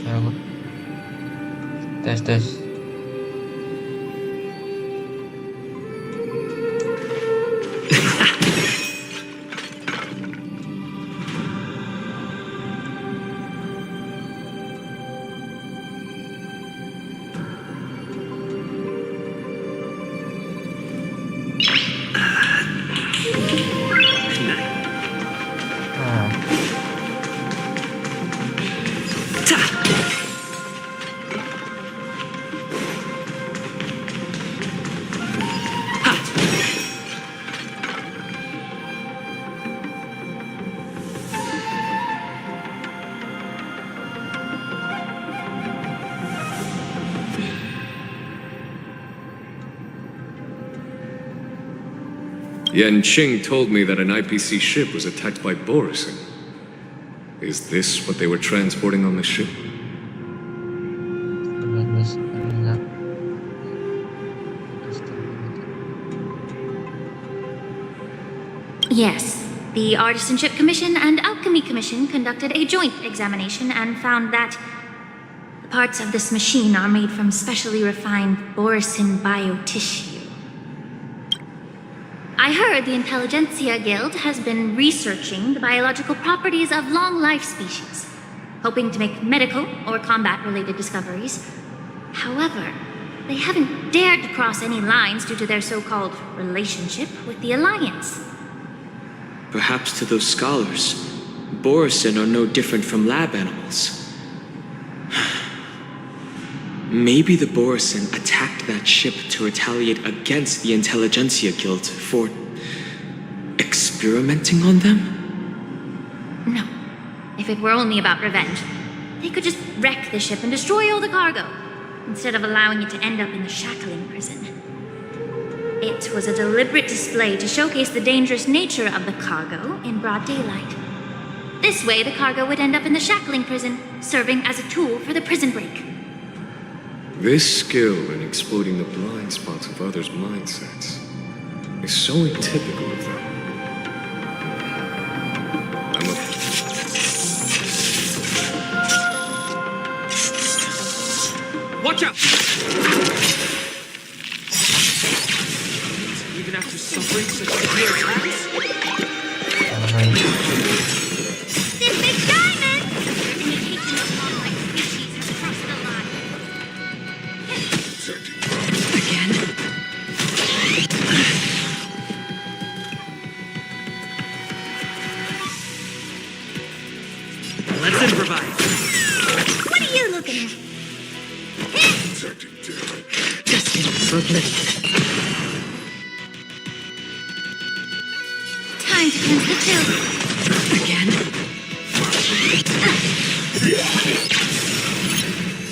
Apa? Tes. Nah, Yanqing told me that an IPC ship was attacked by Borison. Is this what they were transporting on the ship? 19 enggak. Yes, the Artisanship Commission and Alchemy Commission conducted a joint examination and found that the parts of this machine are made from specially refined Borison biotissue. I heard the Intelligentsia Guild has been researching the biological properties of long-life species, hoping to make medical or combat-related discoveries. However, they haven't dared to cross any lines due to their so-called relationship with the Alliance. Perhaps to those scholars, Borison are no different from lab animals. Maybe the Borison attacked that ship to retaliate against the Intelligentsia Guild for experimenting on them? No. If it were only about revenge, they could just wreck the ship and destroy all the cargo, instead of allowing it to end up in the shackling prison. It was a deliberate display to showcase the dangerous nature of the cargo in broad daylight. This way, the cargo would end up in the shackling prison, serving as a tool for the prison break. This skill in exploiting the blind spots of others' mindsets is so atypical of them. I'm a... Watch out! Even after suffering such severe attacks? This big diamond! Imitation of long-life species has crossed the line. Again? Let's improvise. What are you looking at? Destined for oblivion. Time to cleanse the children. Again?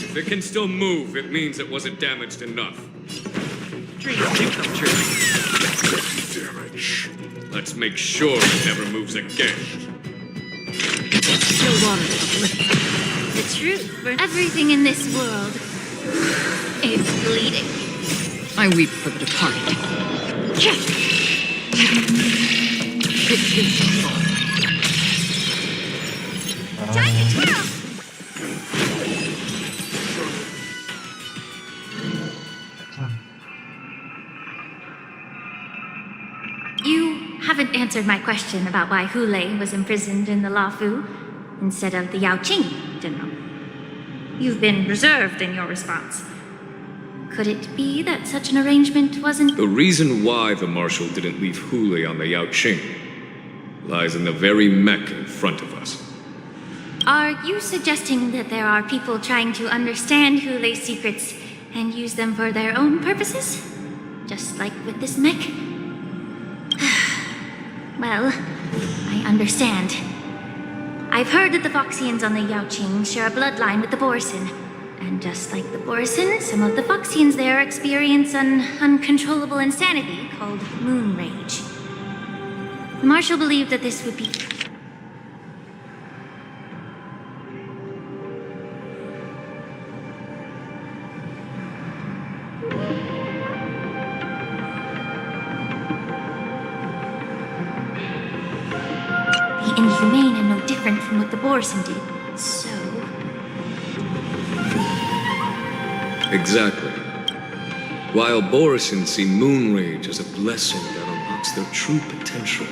If it can still move, it means it wasn't damaged enough. Dreams do come true. Damage. Let's make sure it never moves again. No water to uplift. The truth for everything in this world is bleeding. I weep for the departed. It is all. Time to twirl! You haven't answered my question about why Hule was imprisoned in the Lafu instead of the Yaoqing, General. You've been reserved in your response. Could it be that such an arrangement wasn't... The reason why the Marshal didn't leave Hule on the Yaoqing lies in the very mech in front of us. Are you suggesting that there are people trying to understand Hule's secrets and use them for their own purposes? Just like with this mech? Well, I understand. I've heard that the Foxians on the Yaoqing share a bloodline with the Borison. And just like the Borison, some of the Foxians there experience an uncontrollable insanity called moon rage. The Marshal believed that this would be... inhumane and no different from what the Borison did. So... Exactly. While Borison see moon rage as a blessing that unlocks their true potential,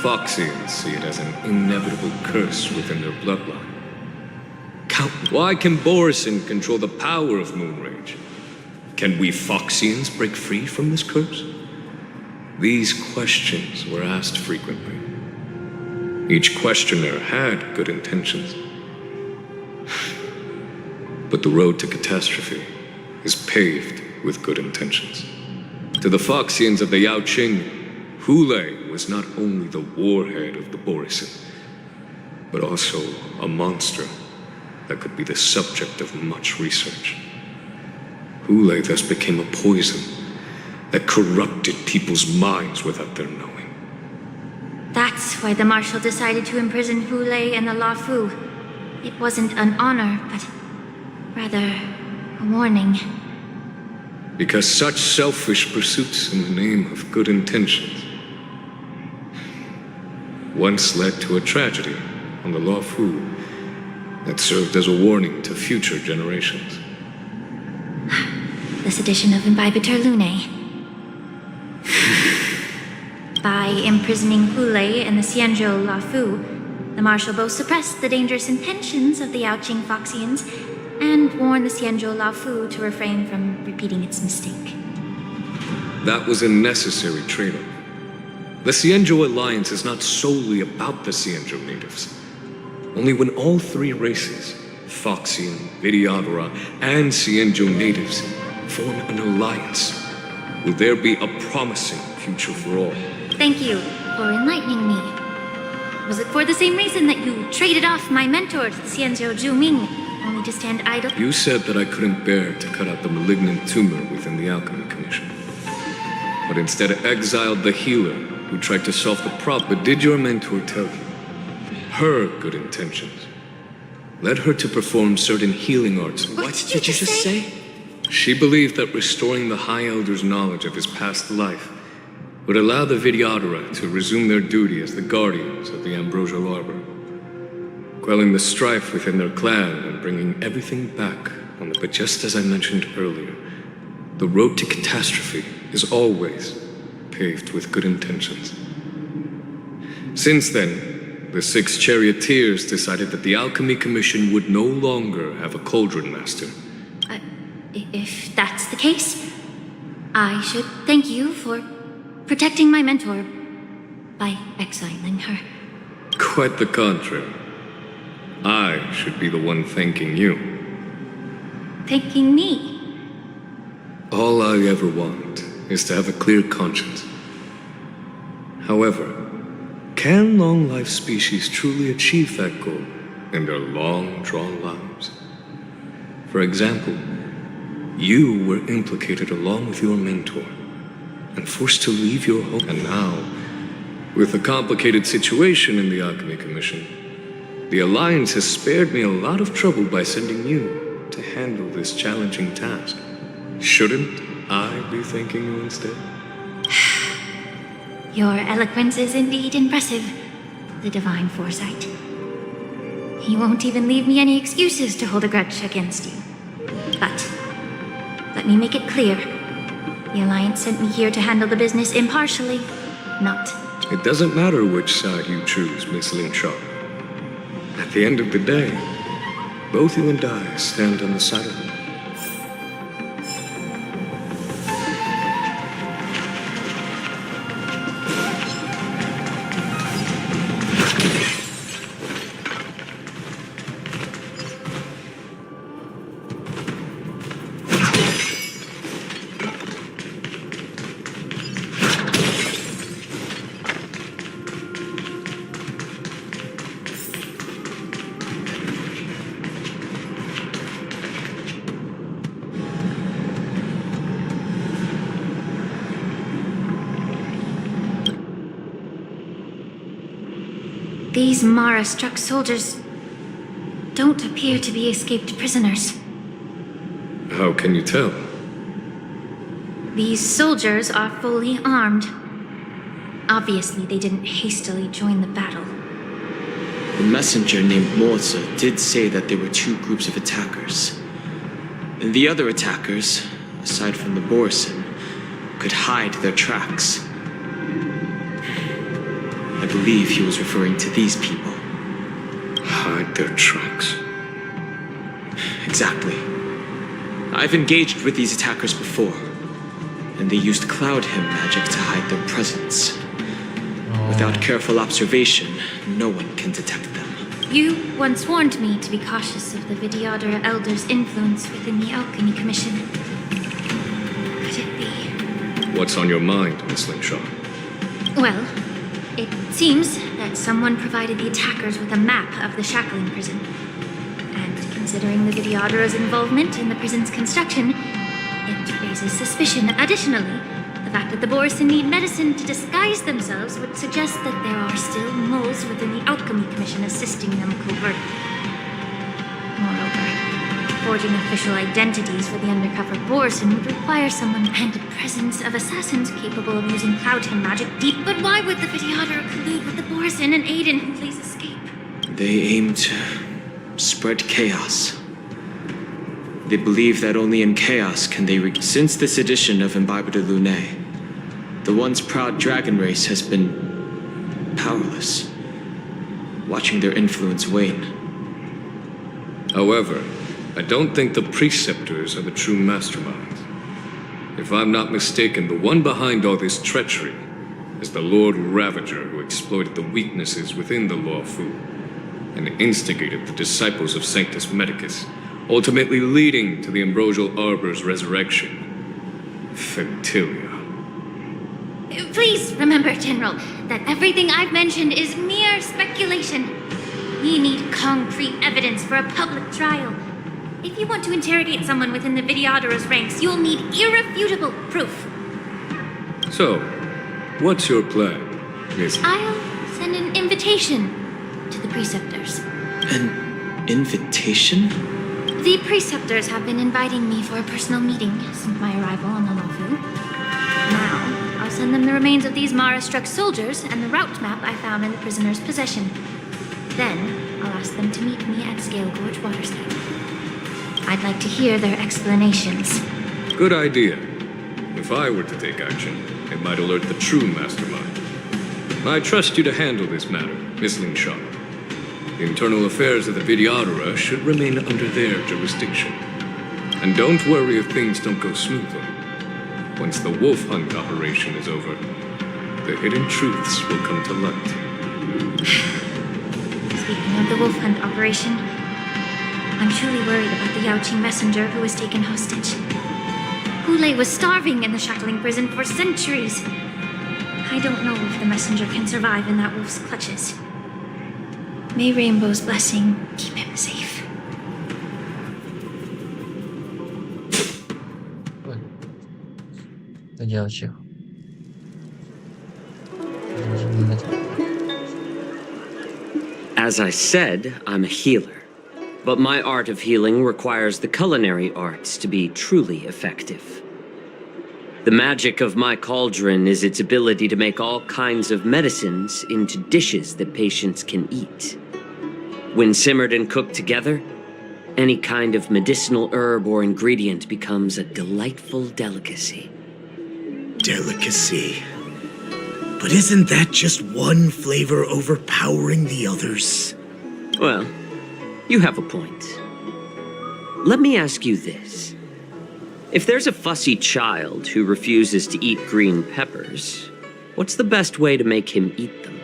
Foxians see it as an inevitable curse within their bloodline. Why can Borison control the power of moon rage? Can we Foxians break free from this curse? These questions were asked frequently. Each questioner had good intentions. But the road to catastrophe is paved with good intentions. To the Foxians of the Yao Qing, Hule was not only the warhead of the Borison, but also a monster that could be the subject of much research. Hule thus became a poison that corrupted people's minds without their knowing. That's why the Marshal decided to imprison Hule and the Lafu. It wasn't an honor, but rather a warning. Because such selfish pursuits in the name of good intentions once led to a tragedy on the Lafu that served as a warning to future generations. This edition of Imbibitor Lunae. By imprisoning Hule and the Xianzhou Lafu, the Marshal both suppressed the dangerous intentions of the Yaoqing Foxians and warned the Xianzhou Lafu to refrain from repeating its mistake. That was a necessary trade-off. The Xianzhou alliance is not solely about the Xianzhou natives. Only when all three races, Foxian, Vidyadhara, and Xianzhou natives, form an alliance, will there be a promising future for all. Thank you for enlightening me. Was it for the same reason that you traded off my mentor to the Xianzhou Zhuming, only to stand idle? You said that I couldn't bear to cut out the malignant tumor within the Alchemy Commission, but instead exiled the healer who tried to solve the problem. But did your mentor tell you her good intentions led her to perform certain healing arts? What did you just say? She believed that restoring the High Elder's knowledge of his past life would allow the Vidyadhara to resume their duty as the guardians of the Ambrosial Arbor, quelling the strife within their clan and bringing everything back on the... But just as I mentioned earlier, the road to catastrophe is always paved with good intentions. Since then, the 6 charioteers decided that the Alchemy Commission would no longer have a cauldron master. If that's the case, I should thank you for protecting my mentor by exiling her. Quite the contrary. I should be the one thanking you. Thanking me? All I ever want is to have a clear conscience. However, can long-life species truly achieve that goal in their long-drawn lives? For example, you were implicated along with your mentor and forced to leave your home. And now, with the complicated situation in the Alchemy Commission, the Alliance has spared me a lot of trouble by sending you to handle this challenging task. Shouldn't I be thanking you instead? Your eloquence is indeed impressive, the divine foresight. He won't even leave me any excuses to hold a grudge against you. But let me make it clear. The Alliance sent me here to handle the business impartially, not... It doesn't matter which side you choose, Miss Ling Sharp. At the end of the day, both you and I stand on the side of them. These Mara-struck soldiers don't appear to be escaped prisoners. How can you tell? These soldiers are fully armed. Obviously, they didn't hastily join the battle. The messenger named Moza did say that there were 2 groups of attackers. And the other attackers, aside from the Borison, could hide their tracks. I believe he was referring to these people. Hide their tracks. Exactly. I've engaged with these attackers before, and they used cloud hymn magic to hide their presence. Without careful observation, no one can detect them. You once warned me to be cautious of the Vidyadhara Elder's influence within the Alchemy Commission. Could it be? What's on your mind, Miss Linshaw? Well, it seems that someone provided the attackers with a map of the shackling prison. And considering the Vidyadhara's involvement in the prison's construction, it raises suspicion. Additionally, the fact that the Borison need medicine to disguise themselves would suggest that there are still moles within the Alchemy Commission assisting them covertly. Moreover, forging official identities for the undercover Borison would require someone and the presence of assassins capable of using cloud hymn magic deep. But why would the Vidyadhara collude with the Borison and aid in Hootley's escape? They aim to spread chaos. They believe that only in chaos can they Since the sedition of Imbibe de Lune, the once proud dragon race has been powerless, watching their influence wane. However, I don't think the preceptors are the true masterminds. If I'm not mistaken, the one behind all this treachery is the Lord Ravager who exploited the weaknesses within the Law Fu and instigated the disciples of Sanctus Medicus, ultimately leading to the Ambrosial Arbor's resurrection. Fentilia. Please remember, General, that everything I've mentioned is mere speculation. We need concrete evidence for a public trial. If you want to interrogate someone within the Vidyadhara's ranks, you'll need irrefutable proof. So, what's your plan, Miss? I'll send an invitation to the preceptors. An invitation? The preceptors have been inviting me for a personal meeting since my arrival on the Lofu. Now, I'll send them the remains of these Mara-struck soldiers and the route map I found in the prisoner's possession. Then, I'll ask them to meet me at Scale Gorge Waterside. I'd like to hear their explanations. Good idea. If I were to take action, it might alert the true mastermind. I trust you to handle this matter, Miss Linshaw. The internal affairs of the Vidyadhara should remain under their jurisdiction. And don't worry if things don't go smoothly. Once the wolf hunt operation is over, the hidden truths will come to light. Speaking of the wolf hunt operation, I'm truly worried about the Yaoqing messenger who was taken hostage. Hule was starving in the shackling prison for centuries. I don't know if the messenger can survive in that wolf's clutches. May Rainbow's blessing keep him safe. Tôi giờ chịu. As I said, I'm a healer. But my art of healing requires the culinary arts to be truly effective. The magic of my cauldron is its ability to make all kinds of medicines into dishes that patients can eat. When simmered and cooked together, any kind of medicinal herb or ingredient becomes a delightful delicacy. Delicacy. But isn't that just one flavor overpowering the others? Well, you have a point. Let me ask you this. If there's a fussy child who refuses to eat green peppers, what's the best way to make him eat them?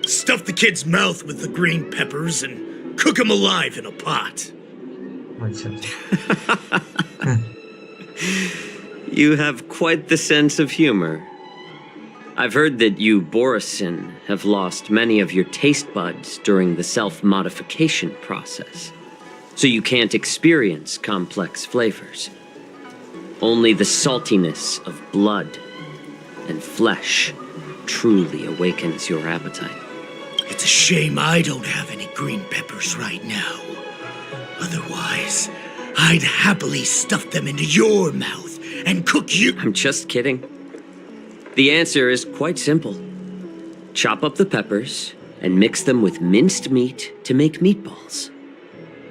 Stuff the kid's mouth with the green peppers and cook him alive in a pot. You have quite the sense of humor. I've heard that you, Borison, have lost many of your taste buds during the self-modification process, so you can't experience complex flavors. Only the saltiness of blood and flesh truly awakens your appetite. It's a shame I don't have any green peppers right now. Otherwise, I'd happily stuff them into your mouth and cook you. I'm just kidding. The answer is quite simple. Chop up the peppers and mix them with minced meat to make meatballs.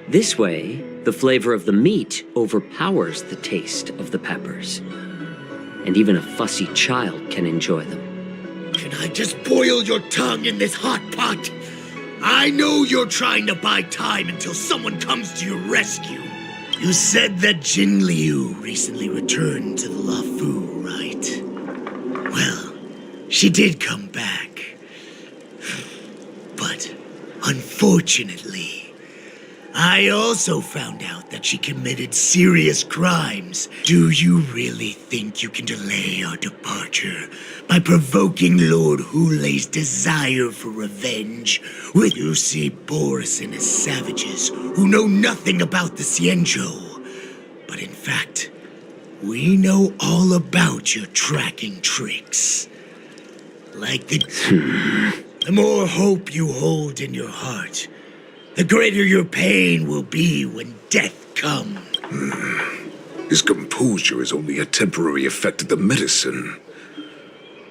This way, The flavor of the meat overpowers the taste of the peppers. And even a fussy child can enjoy them. Can I just boil your tongue in this hot pot? I know you're trying to buy time until someone comes to your rescue. You said that Jin Liu recently returned to the Lafu, right? Well, she did come back. But unfortunately, I also found out that she committed serious crimes. Do you really think you can delay our departure by provoking Lord Hule's desire for revenge with you see Borison as savages who know nothing about the Xianzhou? But in fact, we know all about your tracking tricks. Like the more hope you hold in your heart, the greater your pain will be when death comes. His composure is only a temporary effect of the medicine.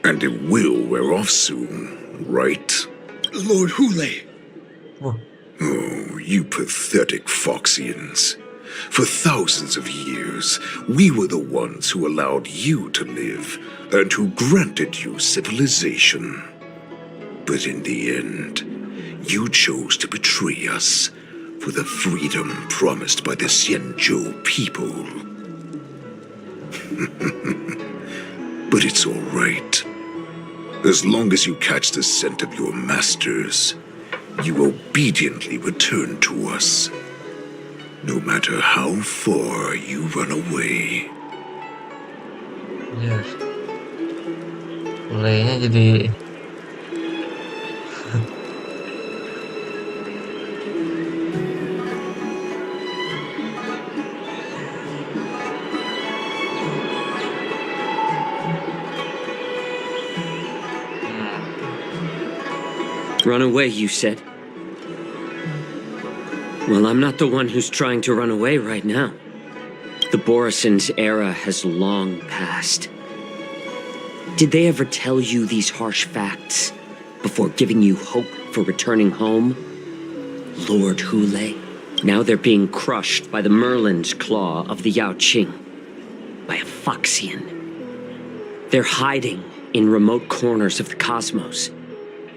And it will wear off soon, right? Lord Hule. Oh, you pathetic Foxians. For thousands of years, we were the ones who allowed you to live and who granted you civilization. But in the end, you chose to betray us for the freedom promised by the Xianzhou people. But it's all right. As long as you catch the scent of your masters, you obediently return to us. No matter how far you run away. Yes. Mulainya jadi Run away, you said? Well, I'm not the one who's trying to run away right now. The Borison's era has long passed. Did they ever tell you these harsh facts before giving you hope for returning home? Lord Hule, now they're being crushed by the Merlin's claw of the Yao Qing, by a Foxian. They're hiding in remote corners of the cosmos,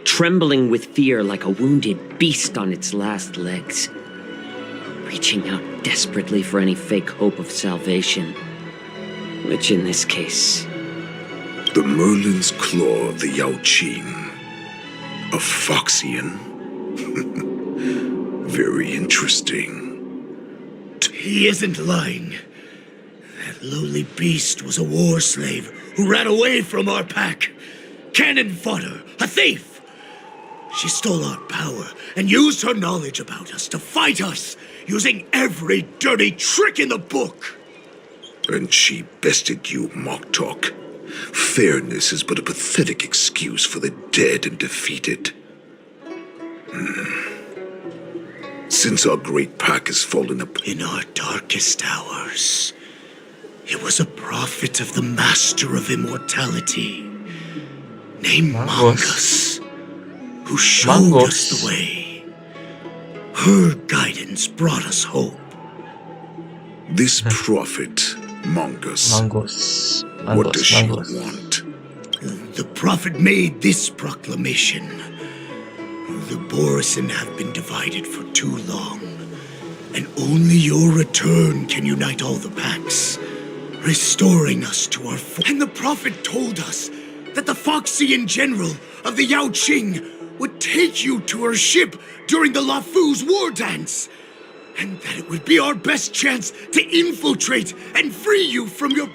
trembling with fear like a wounded beast on its last legs, reaching out desperately for any fake hope of salvation, which in this case... The Merlin's claw of the Yao Qing. A Foxian? Very interesting. He isn't lying. That lowly beast was a war slave who ran away from our pack. Cannon fodder, a thief! She stole our power and used her knowledge about us to fight us, using every dirty trick in the book. And she bested you, Mock Talk. Fairness is but a pathetic excuse for the dead and defeated. Since our great pack has fallen apart In our darkest hours, it was a prophet of the Master of Immortality, named Mangus, who showed us the way. Her guidance brought us hope. this prophet, Mongus. What does she want? The prophet made this proclamation. The Borison have been divided for too long, and only your return can unite all the packs, restoring us to our And the prophet told us that the Foxian general of the Yao Qing would take you to her ship during the Lafu's war dance, and that it would be our best chance to infiltrate and free you from your...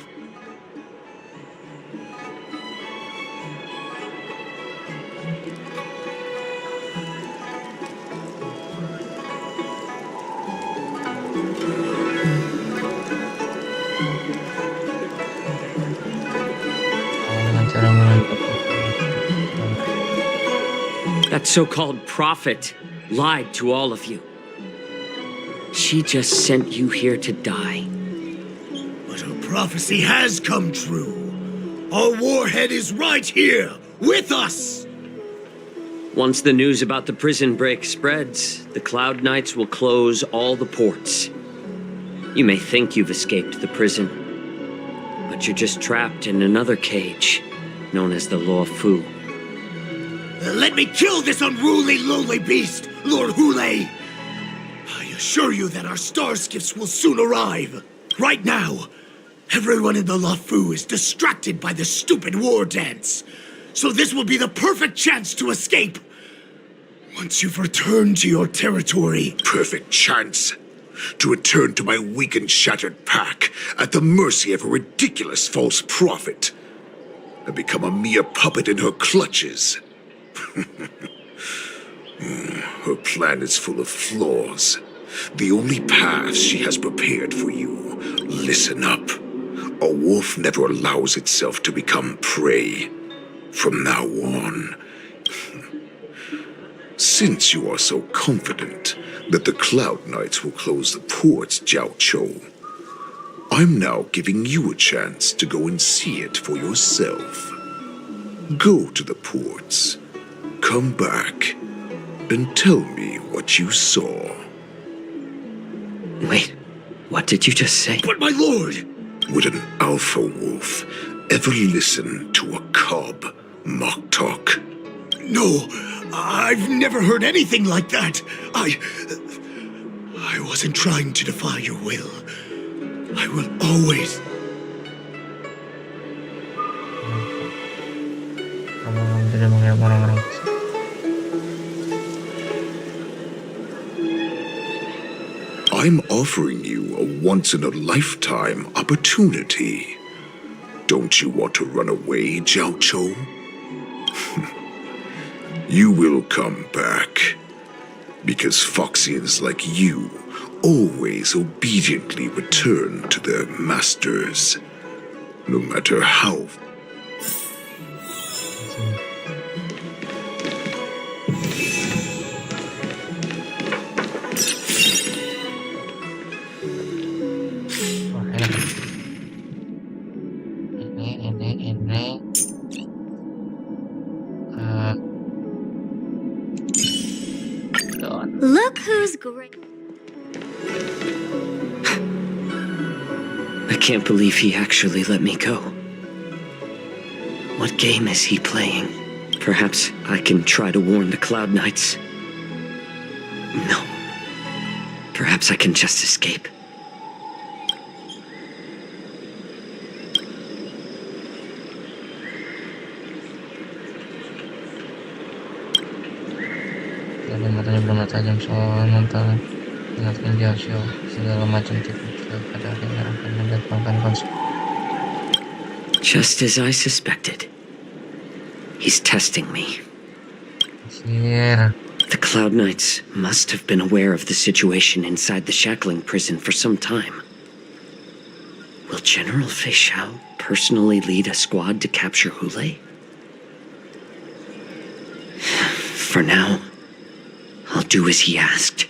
That so-called prophet lied to all of you. She just sent you here to die. But her prophecy has come true. Our warhead is right here, with us! Once the news about the prison break spreads, the Cloud Knights will close all the ports. You may think you've escaped the prison, but you're just trapped in another cage, known as the Law Fu. Let me kill this unruly, lowly beast, Lord Hule! I assure you that our star skiffs will soon arrive. Right now, everyone in the Lafu is distracted by the stupid war dance. So this will be the perfect chance to escape. Once you've returned to your territory... Perfect chance to return to my weak and shattered pack at the mercy of a ridiculous false prophet and become a mere puppet in her clutches. Her plan is full of flaws. The only path she has prepared for you. Listen up. A wolf never allows itself to become prey. From now on, since you are so confident that the Cloud Knights will close the ports, Jiao Chou, I'm now giving you a chance to go and see it for yourself. Go to the ports, come back, and tell me what you saw. Wait, what did you just say? But my lord! Would an alpha wolf ever listen to a cub, Moktok? No, I've never heard anything like that. I wasn't trying to defy your will. I will always... Kamu tidak mengirim orang-orang. I'm offering you a once-in-a-lifetime opportunity. Don't you want to run away, Jiao Chou? You will come back. Because Foxians like you always obediently return to their masters. No matter how... Wah, enak. Ini. Look who's great. I can't believe he actually let me go. What game is he playing? Perhaps I can try to warn the Cloud Knights. No. Perhaps I can just escape. Tapi matanya belum tajam soal nonton. Ingatkan Joshua segala macam tipu pada akhirnya akan mendatangkan konsekuensi. Just as I suspected. He's testing me. Here. The Cloud Knights must have been aware of the situation inside the shackling prison for some time. Will General Fei Xiao personally lead a squad to capture Hule? For now, I'll do as he asked.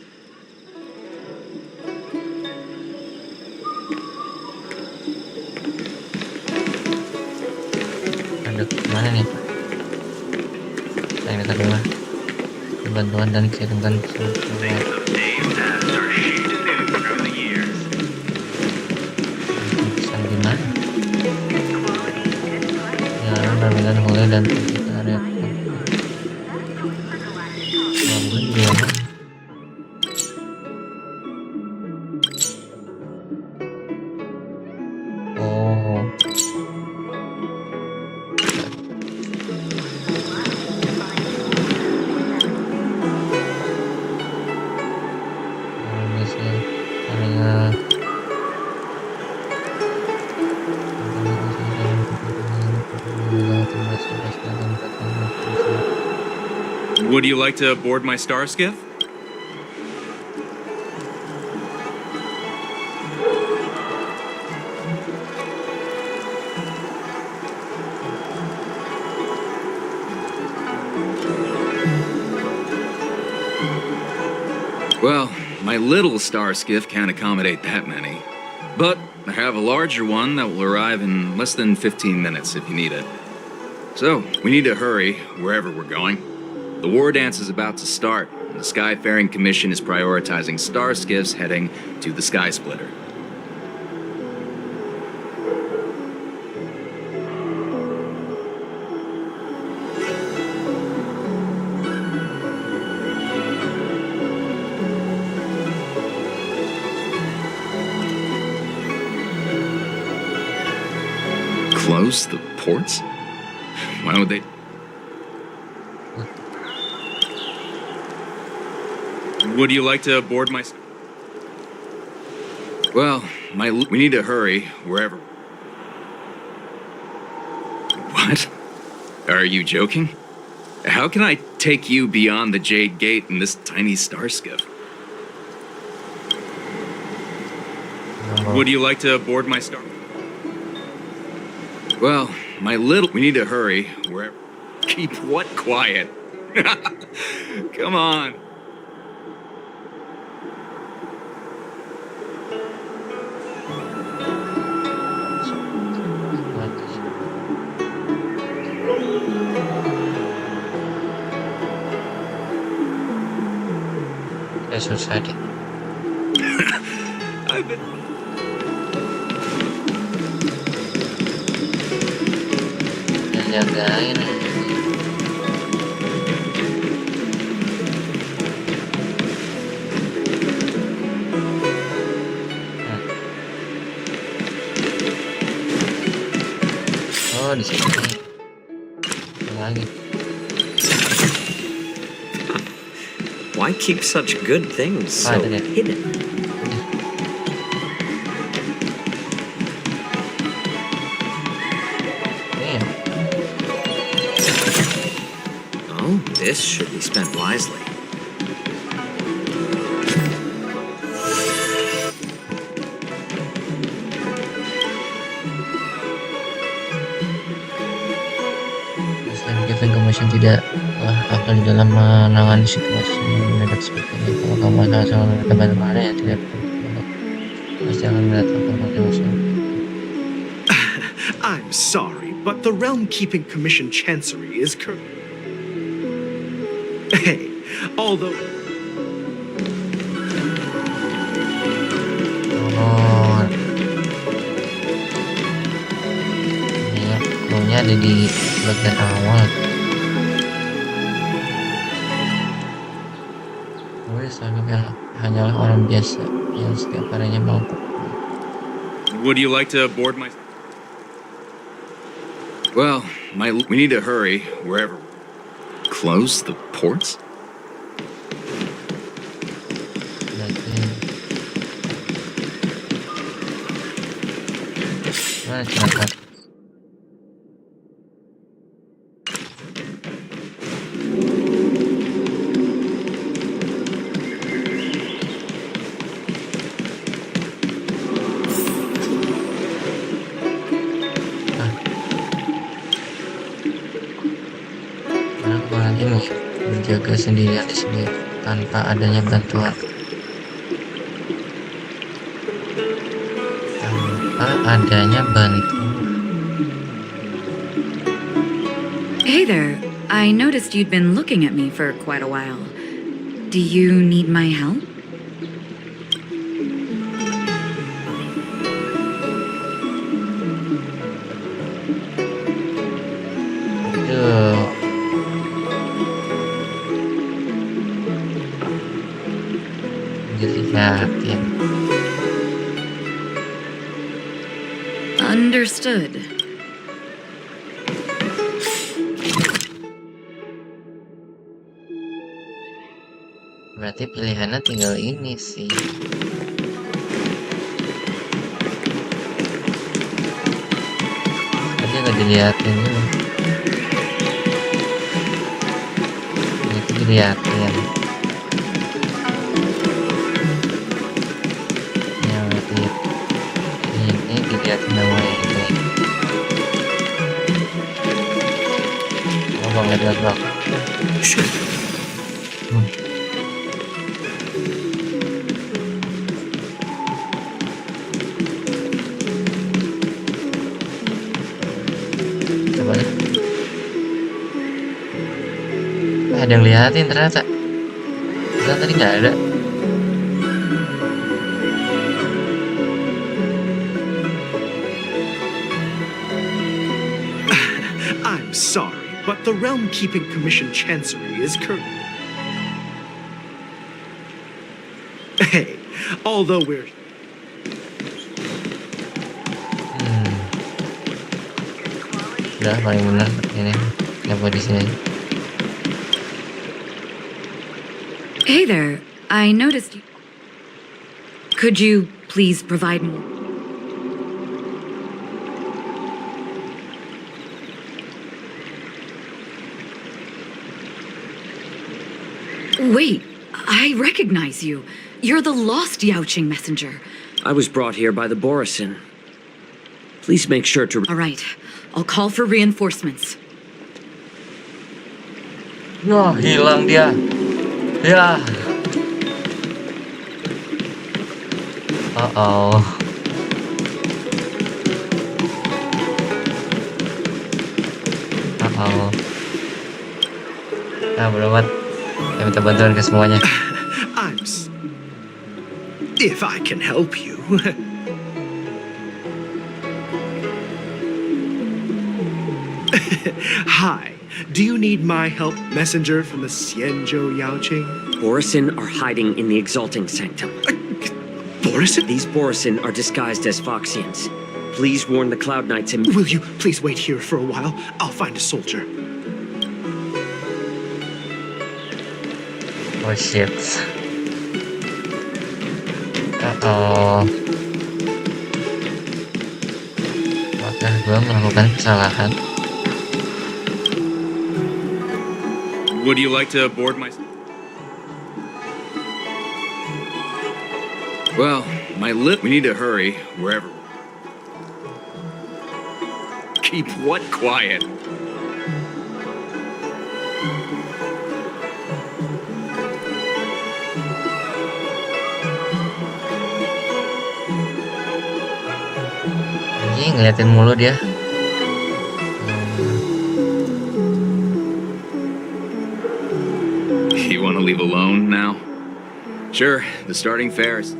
Ada kemana nih? Saya minta dulu bantuan dan kirimkan semua. Pesan di mana? Ya, Ramadan Hule dan kita area. Oh. Would you like to board my star skiff? Well, my little star skiff can't accommodate that many. But I have a larger one that will arrive in less than 15 minutes if you need it. So, we need to hurry wherever we're going. The war dance is about to start, and the Skyfaring Commission is prioritizing star skiffs heading to the Sky Splitter. close the ports? Why would they? Would you like to board my... Well, we need to hurry wherever... What? Are you joking? How can I take you beyond the Jade Gate in this tiny star skiff? Would you like to board my star? Well, we need to hurry wherever... Keep what quiet? Come on. Ya susah deh. Jagain. Oh, di sini. Lagi. Why keep such good things so Ada deh. hidden? Nih, Oh, this should be spent wisely. Selain Kevin, kamu masih tidak akal di dalam menangani situasi mendadak seperti ini. Kalau kamu asal mereka bagaimana ya tidak perlu. Pasti akan mendatangkan masalah. I'm sorry, but the Realm Keeping Commission Chancery is current. Hey, although... Oh, ini ya, clue-nya ada di bagian awal. Gue sanggup yang hanyalah orang biasa yang setiap harinya mampu. Would you like to board my... Well, we need to hurry wherever... Close the ports? Mana celaka? Ini menjaga sendirian di sini tanpa adanya bantuan, Hey there. I noticed you'd been looking at me for quite a while. Do you need my help? Aduh. Dilihatin. Understood. Berarti pilihannya tinggal ini sih. Tadi nggak dilihatin dulu. Itu dilihatin. Ya berarti ini dilihatin nama ini. Oh bang, ada bang. Ada yang liatin ternyata. Kan tadi nggak ada. I'm sorry, but the Realm Keeping Commission Chancery is current. Hey, although we're... udah paling benar ini nyapa di sini. Hey there, I noticed you. Could you please provide more? Wait, I recognize you. You're the lost Yaoqing messenger. I was brought here by the Borisin. Please make sure to... All right, I'll call for reinforcements. Wah, hilang dia. Ya. Uh-oh. Uh-oh. Nah, bodo amat. Saya minta bantuan ke semuanya. If I can help you. Hi. Do you need my help, messenger from the Xianzhou Yaoqing? Borisin are hiding in the Exalting Sanctum. Borisin? These Borisin are disguised as Foxians. Please warn the Cloud Knights and... Will you please wait here for a while? I'll find a soldier. Oh shit. Uh-oh. Apakah gue melakukan kesalahan? Would you like to board my... Well, my lip... We need to hurry, wherever... Keep what quiet? Anjing, ngeliatin mulu dia. You want to leave alone now? Sure, the starting fares.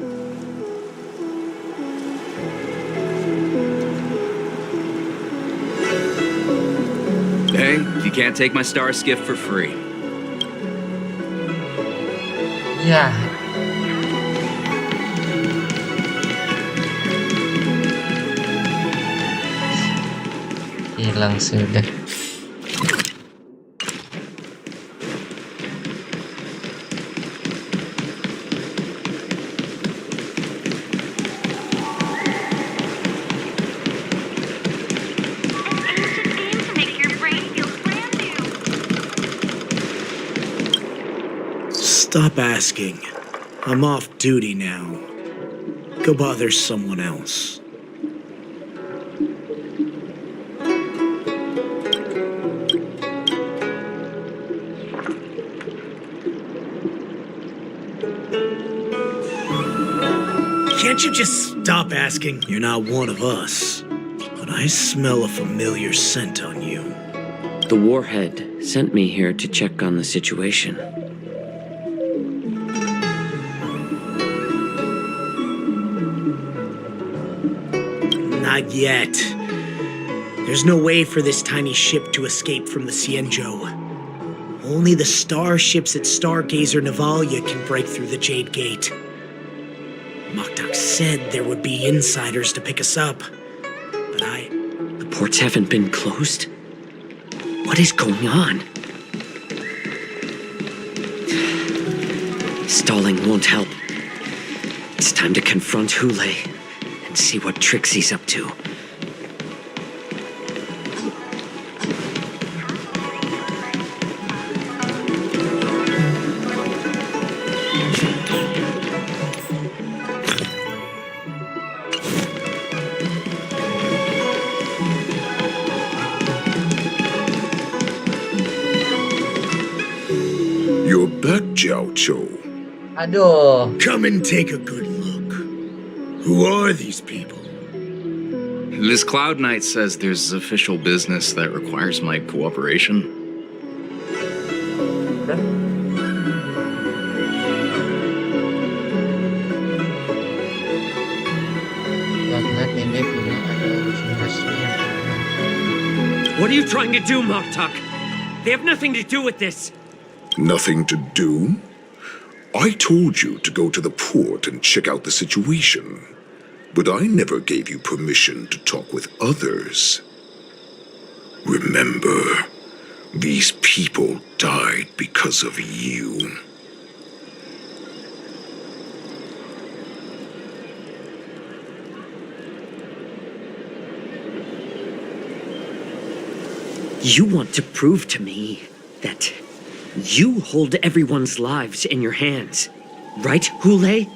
Hey, you can't take my star skiff for free. Ya. Hilang sudah. Stop asking. I'm off duty now. Go bother someone else. Can't you just stop asking? You're not one of us. But I smell a familiar scent on you. The Warhead sent me here to check on the situation. Not yet. There's no way for this tiny ship to escape from the Xianzhou. Only the starships at Stargazer Navalia can break through the Jade Gate. Moktok said there would be insiders to pick us up, but The ports haven't been closed? What is going on? Stalling won't help. It's time to confront Hule and see what tricks he's up to. You're back, Jiao Chou. Aduh. come and take a good look. Who are these people? This Cloud Knight says there's official business that requires my cooperation. Karena ini bilang ada urusan resmi yang What are you trying to do, Moktok? They have nothing to do with this. Nothing to do? I told you to go to the port and check out the situation. But I never gave you permission to talk with others. Remember, these people died because of you. You want to prove to me that you hold everyone's lives in your hands, right, Hule?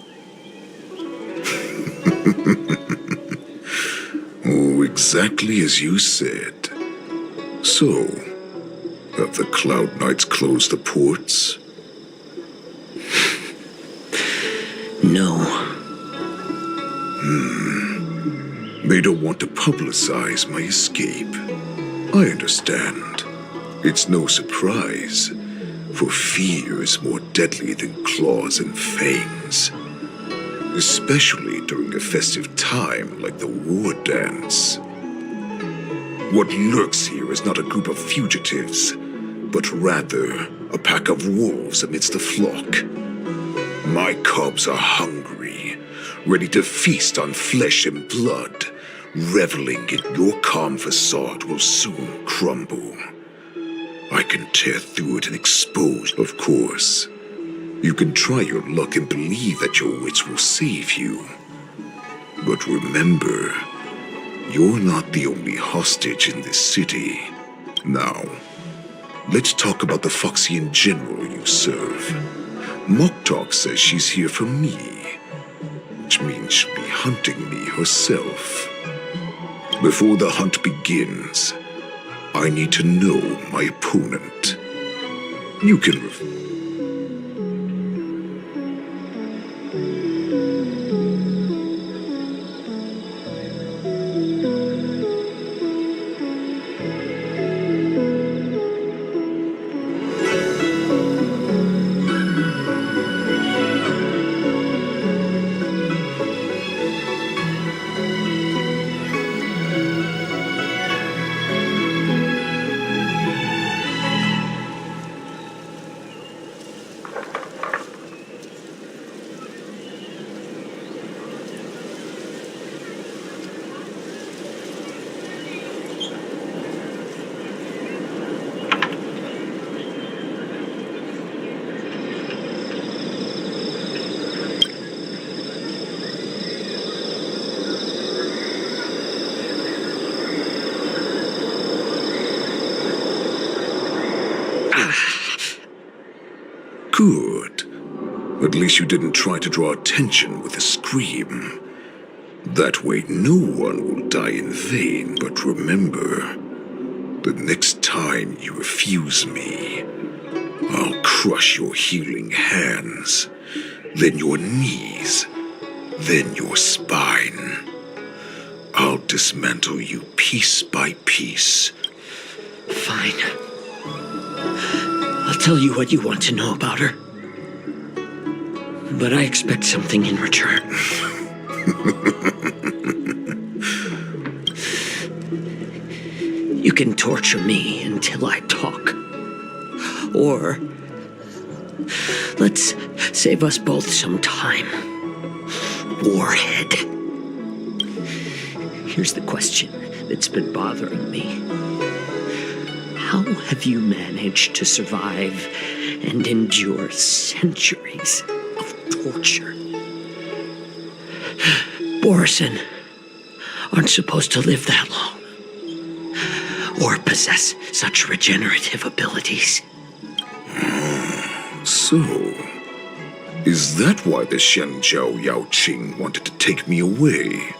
Oh, exactly as you said. So, have the Cloud Knights closed the ports? No. They don't want to publicize my escape. I understand. It's no surprise, for fear is more deadly than claws and fangs. Especially during a festive time like the war dance. What lurks here is not a group of fugitives, but rather a pack of wolves amidst the flock. My cubs are hungry, ready to feast on flesh and blood. Reveling in your calm facade will soon crumble. I can tear through it and expose, of course. You can try your luck and believe that your wits will save you. But remember, you're not the only hostage in this city. Now, let's talk about the Foxian general you serve. Moktok says she's here for me, which means she'll be hunting me herself. Before the hunt begins, I need to know my opponent. You can Good. At least you didn't try to draw attention with a scream. That way no one will die in vain, but remember, the next time you refuse me, I'll crush your healing hands, then your knees, then your spine. I'll dismantle you piece by piece. Fine. I'll tell you what you want to know about her. But I expect something in return. You can torture me until I talk. Or let's save us both some time. Warhead. Here's the question that's been bothering me. How have you managed to survive and endure centuries of torture? Borison aren't supposed to live that long or possess such regenerative abilities. So, is that why the Shenjiao Yao Qing wanted to take me away?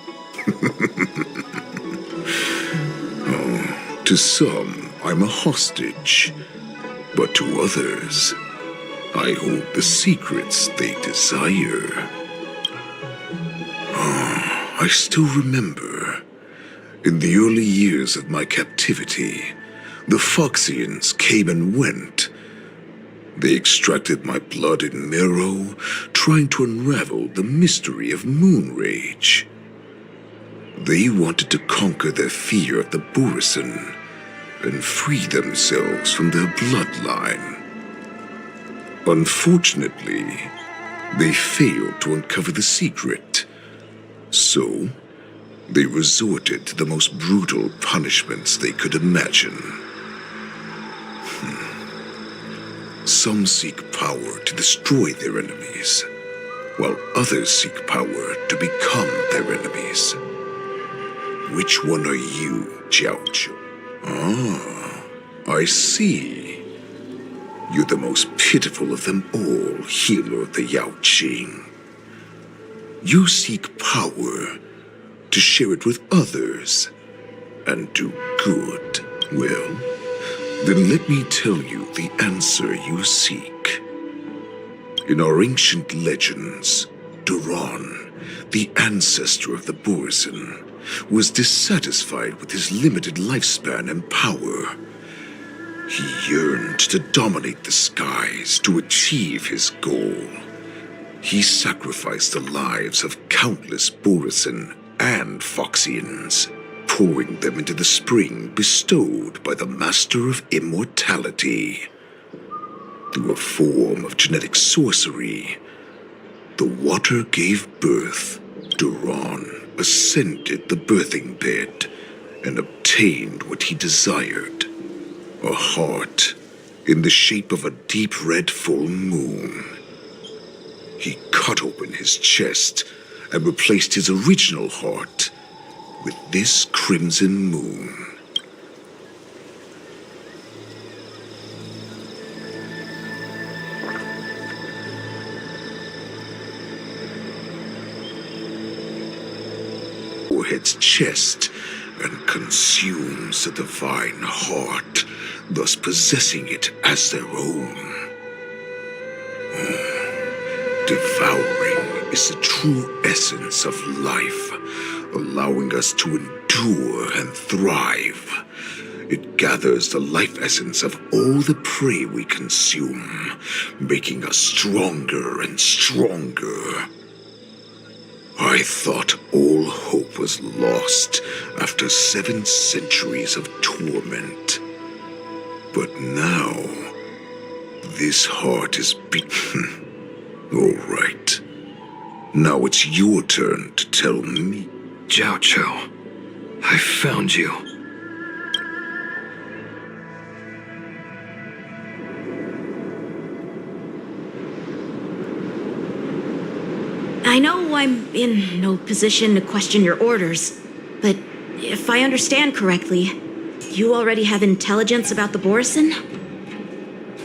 To some, I'm a hostage, but to others, I hold the secrets they desire. I still remember, in the early years of my captivity, the Foxians came and went. They extracted my blood and marrow, trying to unravel the mystery of moon rage. They wanted to conquer their fear of the Borison and free themselves from their bloodline. Unfortunately, they failed to uncover the secret. So, They resorted to the most brutal punishments they could imagine. Some seek power to destroy their enemies, while others seek power to become their enemies. Which one are you, Jiaoqiu? Ah, I see. You're the most pitiful of them all, healer of the Yao Qing. You seek power to share it with others and do good. Well, then let me tell you the answer you seek. In our ancient legends, Duran, the ancestor of the Borson, was dissatisfied with his limited lifespan and power. He yearned to dominate the skies to achieve his goal. He sacrificed the lives of countless Borson and Foxians, pouring them into the spring bestowed by the Master of Immortality. Through a form of genetic sorcery, the water gave birth. Duran ascended the birthing bed and obtained what he desired, a heart in the shape of a deep red full moon. He cut open his chest and replaced his original heart with this crimson moon. Head's chest and consumes the divine heart, thus possessing it as their own. Devouring is the true essence of life, allowing us to endure and thrive. It gathers the life essence of all the prey we consume, making us stronger and stronger. I thought all hope was lost after 7 centuries of torment. But now, this heart is beaten. All right. Now it's your turn to tell me. Jiaoqiu, I found you. I know I'm in no position to question your orders, but if I understand correctly, you already have intelligence about the Borson?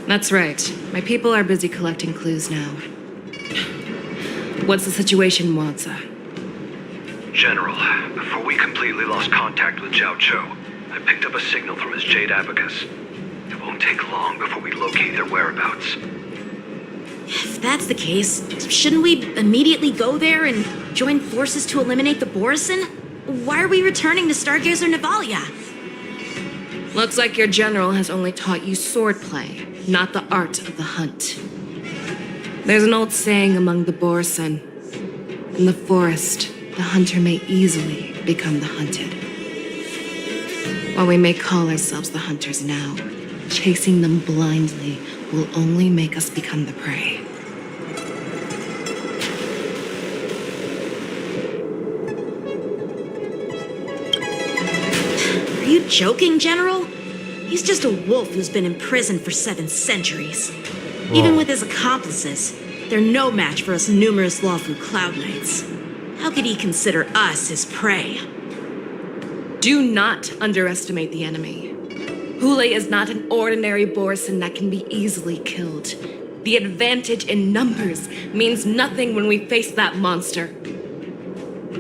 That's right. My people are busy collecting clues now. What's the situation, Wanza? General, before we completely lost contact with Jiaoqiu, I picked up a signal from his jade abacus. It won't take long before we locate their whereabouts. If that's the case, shouldn't we immediately go there and join forces to eliminate the Borson? Why are we returning to Stargazer Navalia? Looks like your general has only taught you swordplay, not the art of the hunt. There's an old saying among the Borson. In the forest, the hunter may easily become the hunted. While we may call ourselves the hunters now, chasing them blindly will only make us become the prey. Are you joking, General? He's just a wolf who's been in prison for 7 centuries. Even with his accomplices, they're no match for us numerous lawful Cloud Knights. How could he consider us his prey? Do not underestimate the enemy. Hule is not an ordinary Borson that can be easily killed. The advantage in numbers means nothing when we face that monster.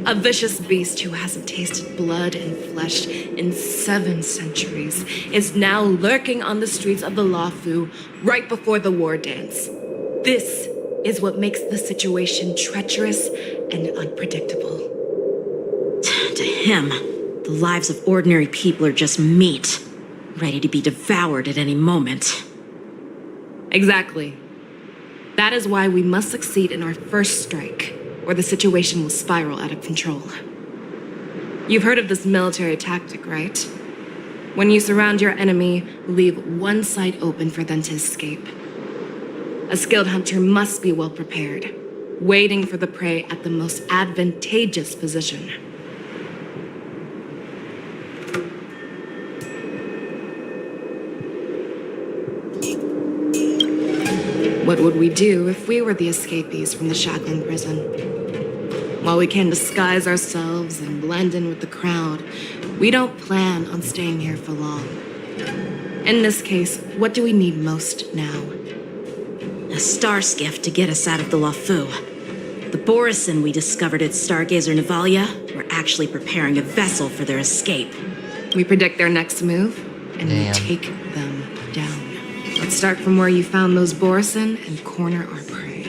A vicious beast who hasn't tasted blood and flesh in 7 centuries is now lurking on the streets of the Luofu right before the war dance. This is what makes the situation treacherous and unpredictable. To him, the lives of ordinary people are just meat, ready to be devoured at any moment. Exactly. That is why we must succeed in our first strike, or the situation will spiral out of control. You've heard of this military tactic, right? When you surround your enemy, leave one side open for them to escape. A skilled hunter must be well prepared, waiting for the prey at the most advantageous position. What would we do if we were the escapees from the shackling prison? While we can disguise ourselves and blend in with the crowd, we don't plan on staying here for long. In this case, what do we need most now? A star skiff to get us out of the Lafu. The Borison we discovered at Stargazer Navalia were actually preparing a vessel for their escape. We predict their next move, and we take them down. Let's start from where you found those Borison and corner our prey.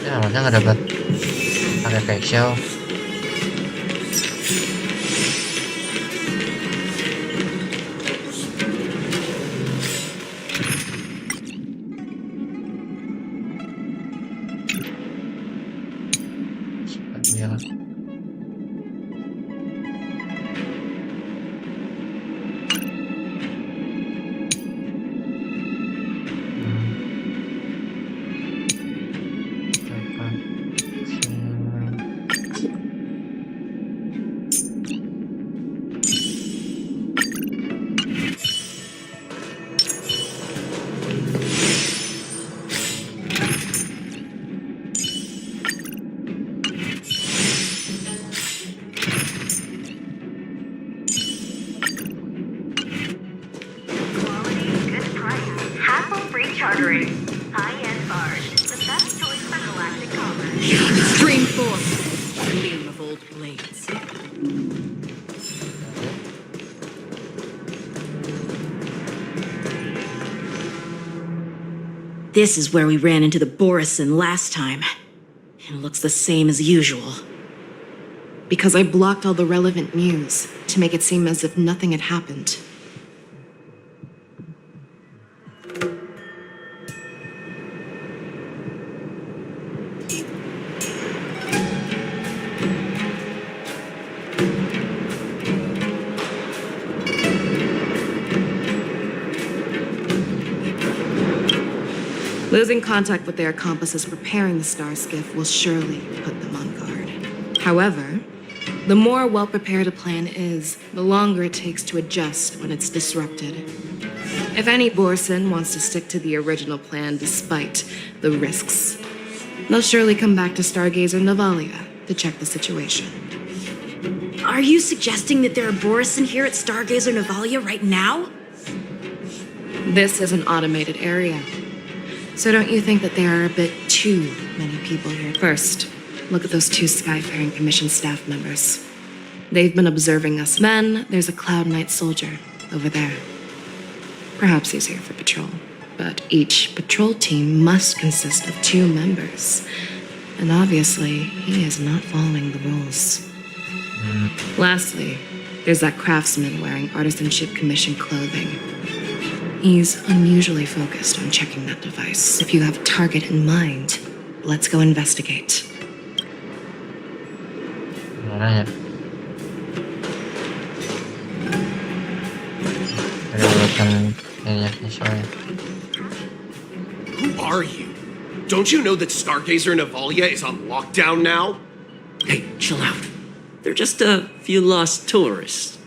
Ya, masa nggak dapat pakai fake shell. Ya. Chartering. High-end barge. The best choice for galactic commerce. Stream forth. Gleam of old blades. This is where we ran into the Borison last time. It looks the same as usual. Because I blocked all the relevant news to make it seem as if nothing had happened. Losing contact with their accomplices preparing the star skiff will surely put them on guard. However, the more well-prepared a plan is, the longer it takes to adjust when it's disrupted. If any Borison wants to stick to the original plan despite the risks, they'll surely come back to Stargazer Navalia to check the situation. Are you suggesting that there are Borison here at Stargazer Navalia right now? This is an automated area. So don't you think that there are a bit too many people here? First, look at those 2 Skyfaring Commission staff members. They've been observing us. Then there's a Cloud Knight soldier over there. Perhaps he's here for patrol, but each patrol team must consist of 2 members. And obviously, he is not following the rules. Lastly, there's that craftsman wearing Artisanship Commission clothing. He's unusually focused on checking that device. If you have a target in mind, let's go investigate. Mana ya? Ada urutan kayaknya soalnya. Who are you? Don't you know that Stargazer Navalia is on lockdown now? Hey, chill out. They're just a few lost tourists.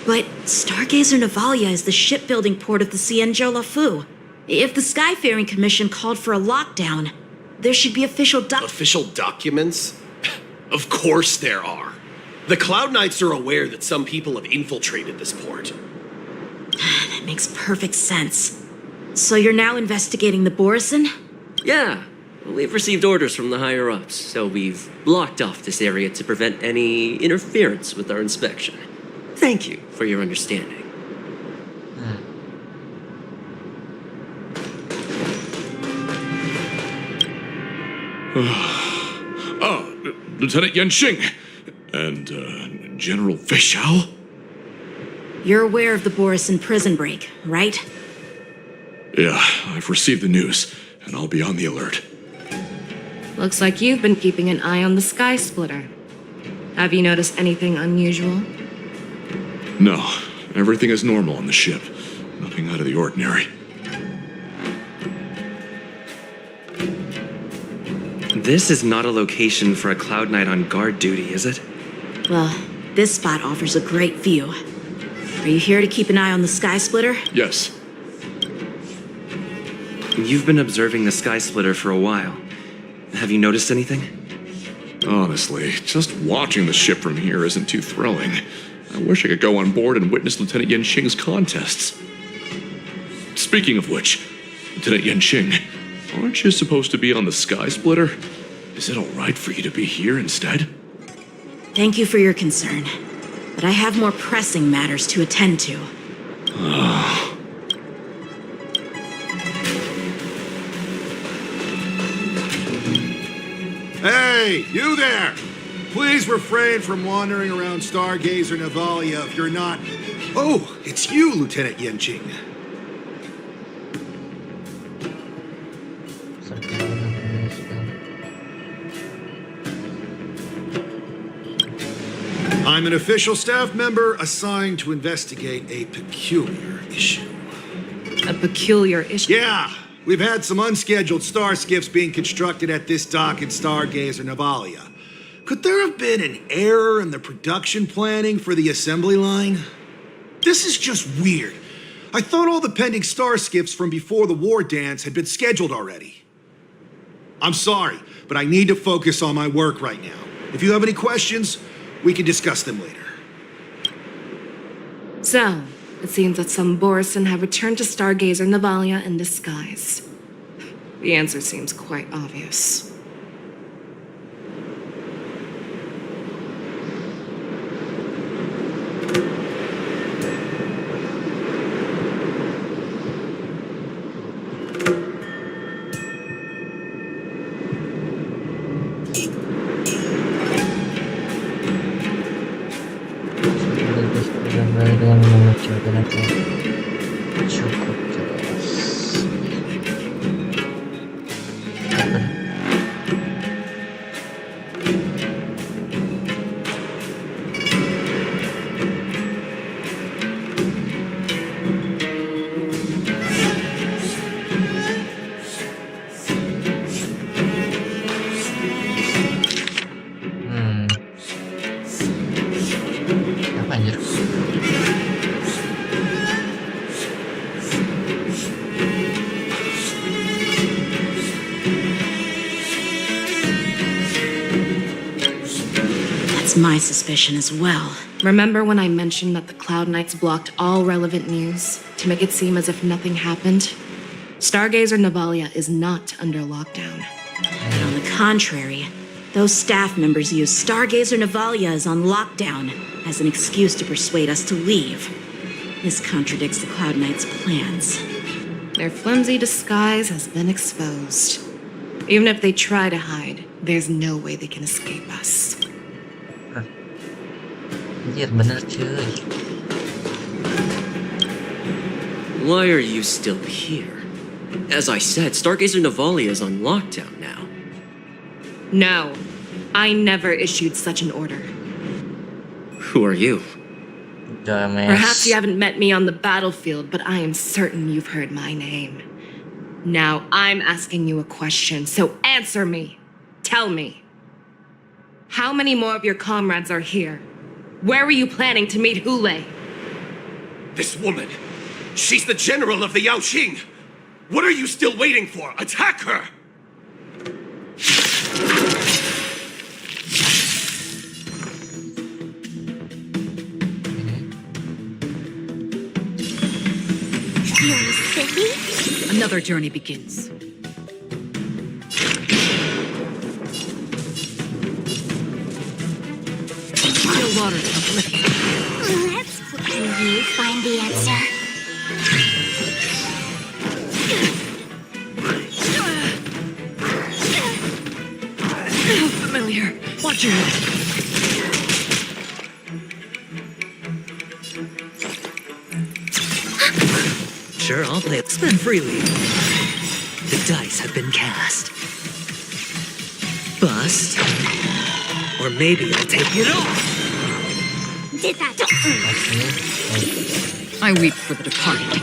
But Stargazer Navalia is the shipbuilding port of the Cienjo Lafu. If the Skyfaring Commission called for a lockdown, there should be official documents? Of course there are. The Cloud Knights are aware that some people have infiltrated this port. That makes perfect sense. So you're now investigating the Borison? Yeah, we've received orders from the higher-ups, so we've blocked off this area to prevent any interference with our inspection. Thank you for your understanding. Lieutenant Yenxing and General Fischau? You're aware of the Borison prison break, right? Yeah, I've received the news, and I'll be on the alert. Looks like you've been keeping an eye on the Sky Splitter. Have you noticed anything unusual? No, everything is normal on the ship. Nothing out of the ordinary. This is not a location for a Cloud Knight on guard duty, is it? Well, this spot offers a great view. Are you here to keep an eye on the Sky Splitter? Yes. You've been observing the Sky Splitter for a while. Have you noticed anything? Honestly, just watching the ship from here isn't too thrilling. I wish I could go on board and witness Lieutenant Yenqing's contests. Speaking of which, Lieutenant Yenqing, aren't you supposed to be on the Sky Splitter? Is it alright for you to be here instead? Thank you for your concern, but I have more pressing matters to attend to. Hey, you there! Please refrain from wandering around Stargazer Navalia if you're not... Oh, it's you, Lieutenant Yenqing. I'm an official staff member assigned to investigate a peculiar issue. A peculiar issue? Yeah, we've had some unscheduled star skiffs being constructed at this dock in Stargazer Navalia. Could there have been an error in the production planning for the assembly line? This is just weird. I thought all the pending star skiffs from before the war dance had been scheduled already. I'm sorry, but I need to focus on my work right now. If you have any questions, we can discuss them later. So, it seems that some Borison have returned to Stargazer Navalia in disguise. The answer seems quite obvious. Dengan mengerjakan apa cukup jelas. Apa anjir? That's my suspicion as well. Remember when I mentioned that the Cloud Knights blocked all relevant news to make it seem as if nothing happened? Stargazer Navalia is not under lockdown. But on the contrary, those staff members use Stargazer Navalia is on lockdown as an excuse to persuade us to leave. This contradicts the Cloud Knights' plans. Their flimsy disguise has been exposed. Even if they try to hide, there's no way they can escape us. Anjir, bener cuy. Why are you still here? As I said, Stargazer Navalia is on lockdown now. No, I never issued such an order. Who are you? Dumbass. Perhaps you haven't met me on the battlefield, but I am certain you've heard my name. Now I'm asking you a question, so answer me. Tell me. How many more of your comrades are here? Where were you planning to meet Hule? This woman, she's the general of the Yaoxing. What are you still waiting for? Attack her! Feeling spiffy? Another journey begins. Still water to the lip. Let's can you find the answer? Familiar. Watch your head. Sure, I'll play it. Spend freely. The dice have been cast. Bust. Or maybe I'll take it off. Did that? I weep for the departed.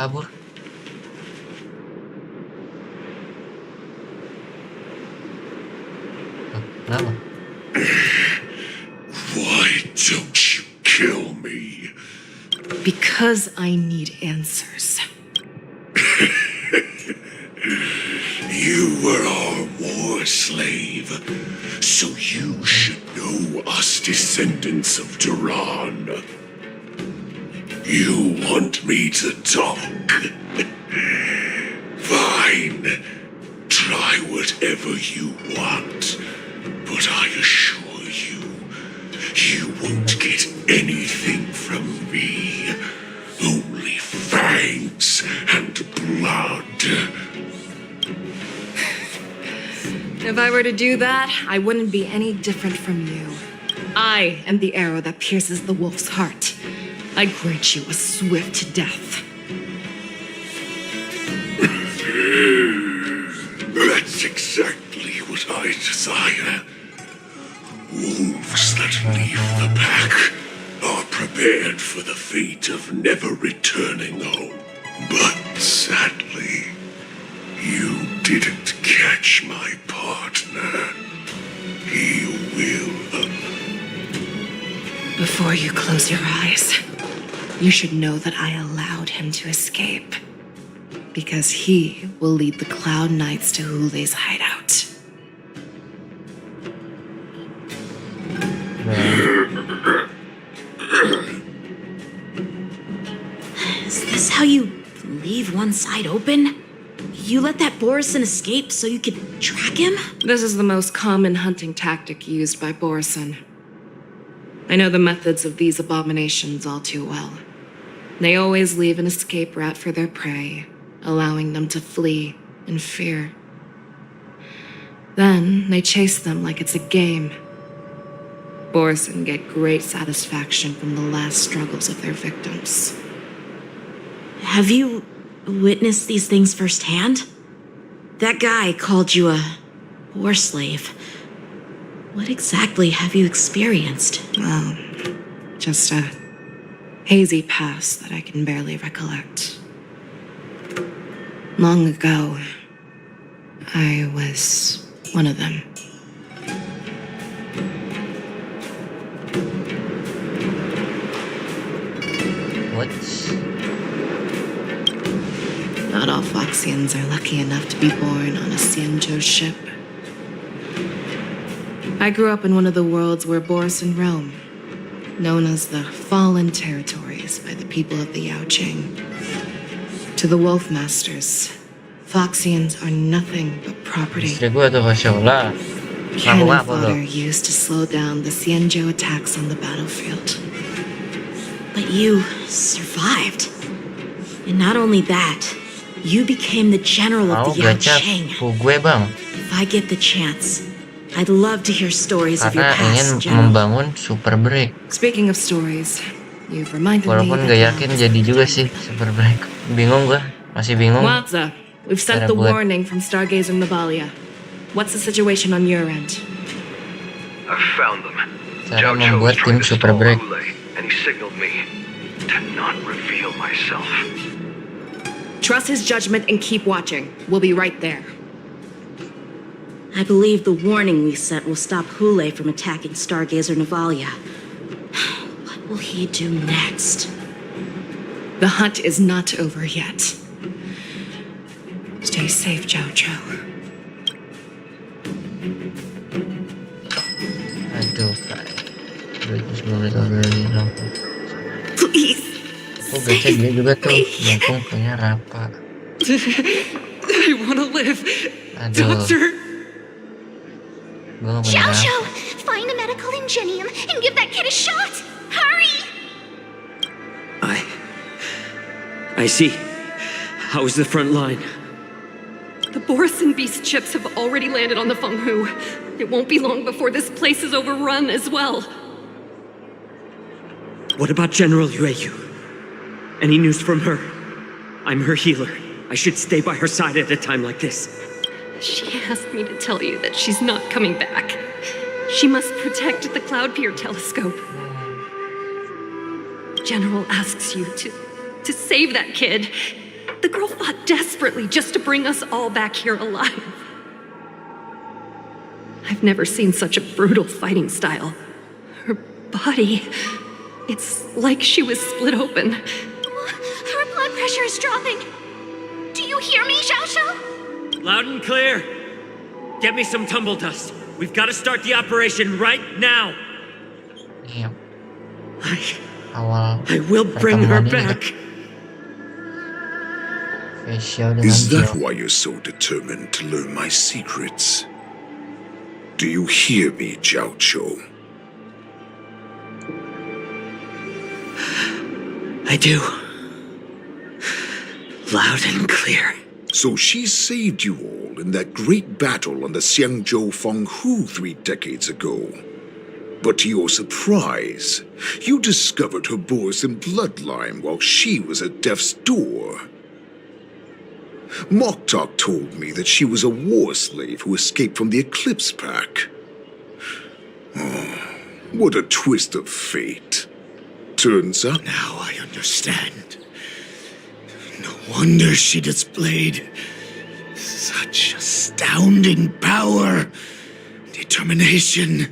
kabur. Kenapa? Why don't you kill me? Because I need answers. You were our war slave, so you should know us descendants of Duran. You want me to talk? Fine. Try whatever you want, but I assure you, you won't get anything from me. Only fangs and blood. If I were to do that, I wouldn't be any different from you. I am the arrow that pierces the wolf's heart. I grant you a swift death. That's exactly what I desire. Wolves that leave the pack are prepared for the fate of never returning home. But sadly, you didn't catch my partner. He will. Before you close your eyes, you should know that I allowed him to escape. Because he will lead the Cloud Knights to Hule's hideout. Is this how you leave one side open? You let that Borison escape so you could track him? This is the most common hunting tactic used by Borison. I know the methods of these abominations all too well. They always leave an escape route for their prey, allowing them to flee in fear. Then they chase them like it's a game. Borison get great satisfaction from the last struggles of their victims. Have you witnessed these things firsthand? That guy called you a war slave. What exactly have you experienced? Well, just a hazy past that I can barely recollect. Long ago, I was one of them. What? Not all Foxians are lucky enough to be born on a Xianzhou ship. I grew up in one of the worlds where Borison roam, known as the Fallen Territories by the people of the Yaoqing. To the Wolf Masters, Foxians are nothing but property. Cannon fodder used to slow down the Xianzhou attacks on the battlefield. But you survived. And not only that, you became the general of the Yaoqing. If I get the chance, I'd love to hear stories of your past, General. Super break. Speaking of stories, you've reminded me Walaupun gak yakin jadi juga sih super break. Bingung gua, masih bingung. Waza, we've sent the warning from Stargazer Navalia. What's the situation on your end? I've found them. Cara membuat tim super break. And he signaled me to not reveal myself. Trust his judgment and keep watching. We'll be right there. I believe the warning we sent will stop Hule from attacking Stargazer Navalia. What will he do next? The hunt is not over yet. Stay safe, Zhao Zhao. Aduh, Kak. 210 menit rampung. Please. Oh, baca dia juga tuh. Mumpung punya Rapa. I wanna live. Aduh. Doctor. Gua gak punya Zhao Rapa. Zhao, find a medical ingenium and give that kid a shot. Hurry! I see. How is the front line? The Borison beast ships have already landed on the Fenghu. It won't be long before this place is overrun as well. What about General Yueyu? Any news from her? I'm her healer. I should stay by her side at a time like this. She asked me to tell you that she's not coming back. She must protect the Cloud Pier telescope. General asks you to save that kid. The girl fought desperately just to bring us all back here alive. I've never seen such a brutal fighting style. Her body, it's like she was split open. Her blood pressure is dropping. Do you hear me, Xiao Xiao? Loud and clear. Get me some tumble dust. We've got to start the operation right now. Iya. I will bring her back. Facial dengan Is that Duel. why you're so determined to learn my secrets? Do you hear me, Jiao Chou? I do. Loud and clear. So she saved you all in that great battle on the Xiangzhou Fenghu 3 decades ago. But to your surprise, you discovered her Borisov bloodline while she was at death's door. Moktok told me that she was a war slave who escaped from the Eclipse Pack. Oh, what a twist of fate. Turns out... Now I understand. No wonder she displayed such astounding power, determination,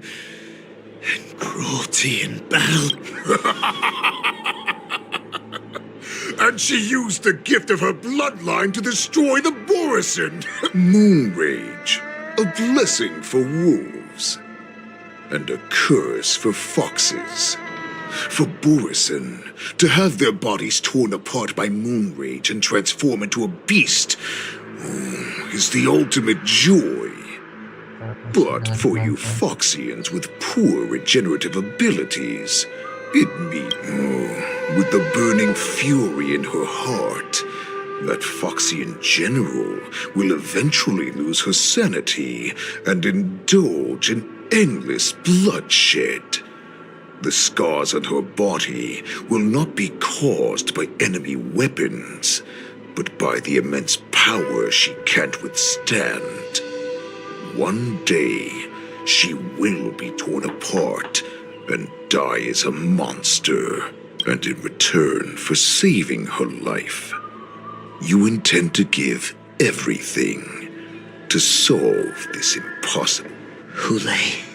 and cruelty in battle. And she used the gift of her bloodline to destroy the Borisin. Moon Rage, a blessing for wolves, and a curse for foxes. For Borisin, to have their bodies torn apart by Moon Rage and transform into a beast is the ultimate joy. But for you Foxians with poor regenerative abilities, it means, with the burning fury in her heart, that Foxian general will eventually lose her sanity and indulge in endless bloodshed. The scars on her body will not be caused by enemy weapons, but by the immense power she can't withstand. One day, she will be torn apart and die as a monster. And in return for saving her life, you intend to give everything to solve this impossible. Hule.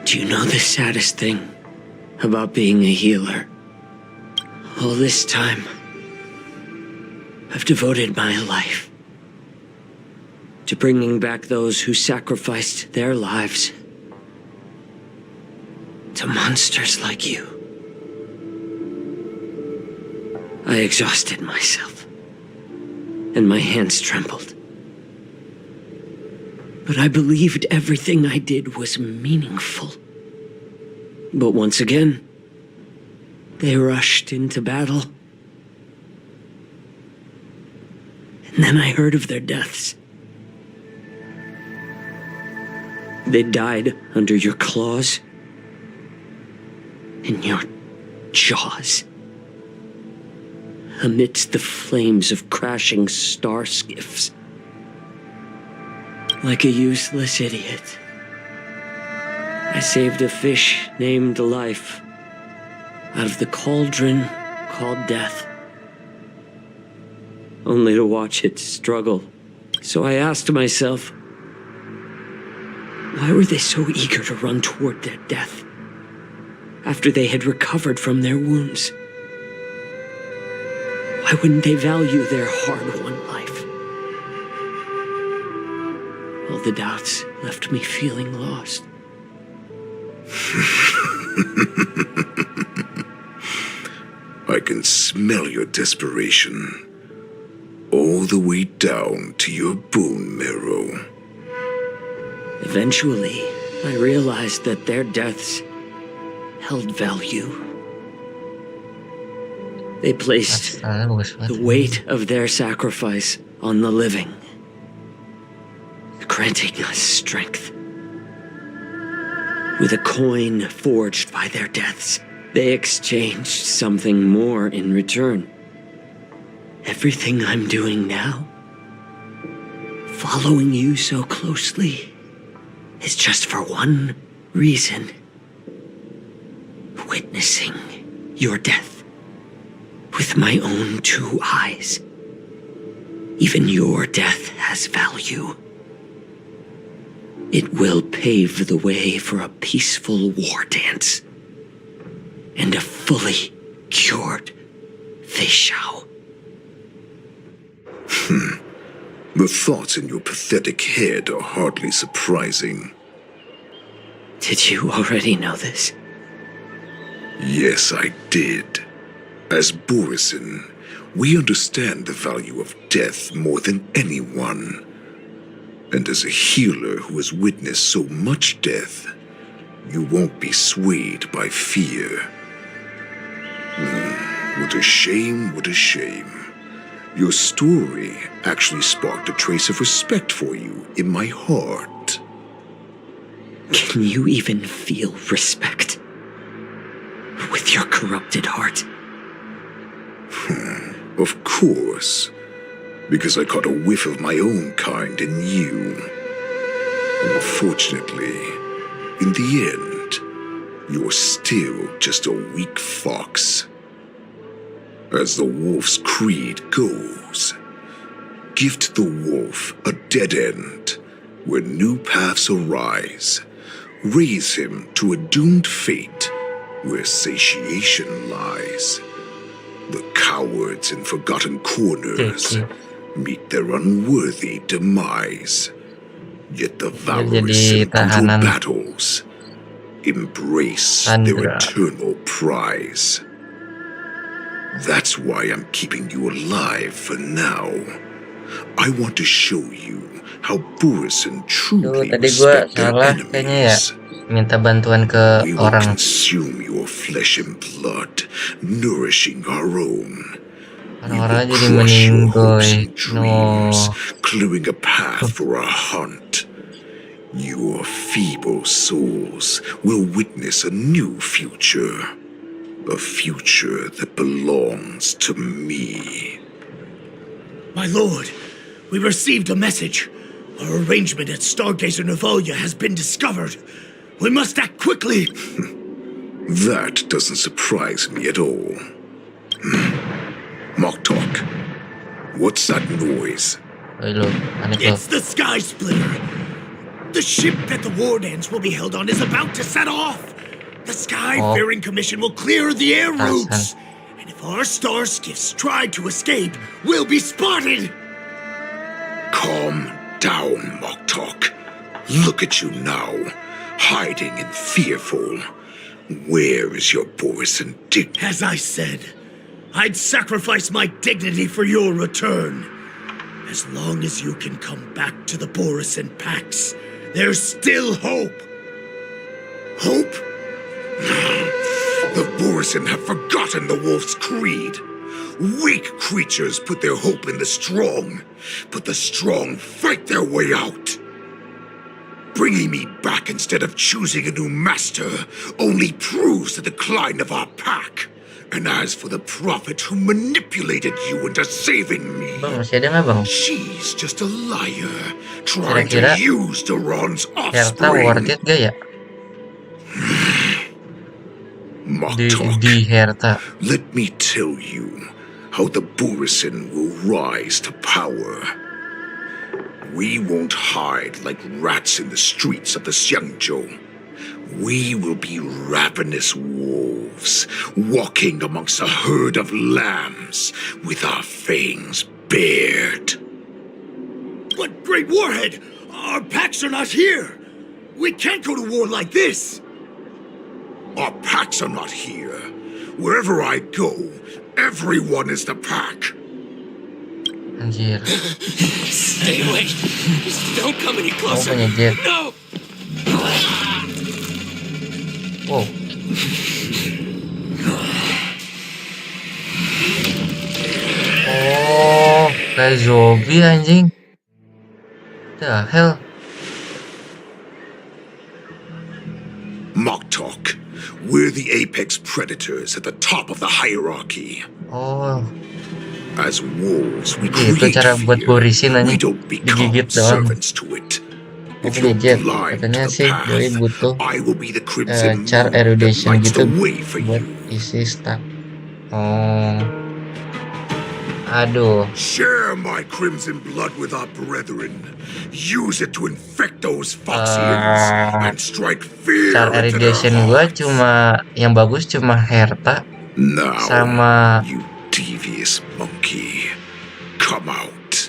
Do you know the saddest thing about being a healer? All this time, I've devoted my life to bringing back those who sacrificed their lives to monsters like you. I exhausted myself, and my hands trembled. But I believed everything I did was meaningful. But once again, they rushed into battle. And then I heard of their deaths. They died under your claws, in your jaws, amidst the flames of crashing star skiffs. Like a useless idiot, I saved a fish named Life out of the cauldron called Death, only to watch it struggle. So I asked myself, why were they so eager to run toward their death after they had recovered from their wounds? Why wouldn't they value their hard-won life? All the doubts left me feeling lost. I can smell your desperation, all the way down to your bone marrow. Eventually, I realized that their deaths held value. They placed the weight of their sacrifice on the living, granting us strength. With a coin forged by their deaths, they exchanged something more in return. Everything I'm doing now, following you so closely, is just for one reason: witnessing your death with my own 2 eyes. Even your death has value. It will pave the way for a peaceful war dance and a fully cured Fei Shao. The thoughts in your pathetic head are hardly surprising. Did you already know this? Yes, I did. As Borisin, we understand the value of death more than anyone. And as a healer who has witnessed so much death, you won't be swayed by fear. What a shame, what a shame. Your story actually sparked a trace of respect for you in my heart. Can you even feel respect with your corrupted heart? Of course, because I caught a whiff of my own kind in you. Unfortunately, in the end, you're still just a weak fox. As the wolf's creed goes, gift the wolf a dead end where new paths arise. Raise him to a doomed fate where satiation lies. The cowards in forgotten corners meet their unworthy demise. Yet the valorous in brutal battles embrace their eternal prize. That's why I'm keeping you alive for now. I want to show you how Borisin truly respect their enemies. Minta bantuan ke We will orang. consume your flesh and blood, nourishing our own. Orang-orang jadi meninggoy. No. Clearing a path for our hunt. Your feeble souls will witness a new future. A future that belongs to me. My lord, we received a message. Our arrangement at Stargazer Navalia has been discovered. We must act quickly. That doesn't surprise me at all. Moktok, what's that noise? It's the Sky Splitter. The ship that the Wardens will be held on is about to set off. The Sky-faring Commission will clear the air routes. And if our star skiffs try to escape, we'll be spotted. Calm down, Moktok. Look at you now, hiding and fearful. Where is your Borisin dignity? As I said, I'd sacrifice my dignity for your return. As long as you can come back to the Borisin Pax, there's still hope. Hope? The Borisin have forgotten the wolf's creed. Weak creatures put their hope in the strong, but the strong fight their way out. Bringing me back instead of choosing a new master only proves the decline of our pack. And as for the prophet who manipulated you into saving me, she's just a liar trying to use Duran's offspring. Moktok, let me tell you how the Borisin will rise to power. We won't hide like rats in the streets of the Xiangzhou. We will be ravenous wolves, walking amongst a herd of lambs with our fangs bared. But, Great Warhead, our packs are not here. We can't go to war like this. Our packs are not here. Wherever I go, everyone is the pack. Anjir. Stay away. Just don't come any closer. No. Wow. Oh, kayak zombie anjing. The hell? Moktok, we're the apex predators at the top of the hierarchy. Oh. As wolves, we Itu create cara buat Borisin fear. We anjing. don't become Digigit doang. servants to it. If you're blind katanya sih Doi butuh char erudition gitu buat isi stack. Oh. Aduh. Share my crimson blood with our brethren. Use it to infect those Foxians and strike fear Cara into their irrigation gue hearts. cuma yang bagus cuma Herta Now, sama you devious monkey, come out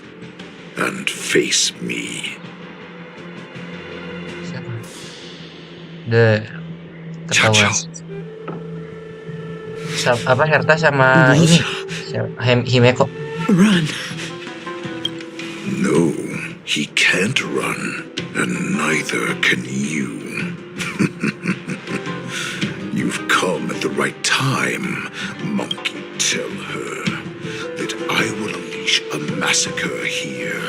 and face me. The ketahuan. Apa Herta sama ini Himeko. Run. No, he can't run, and neither can you. You've come at the right time, monkey. Tell her that I will unleash a massacre here,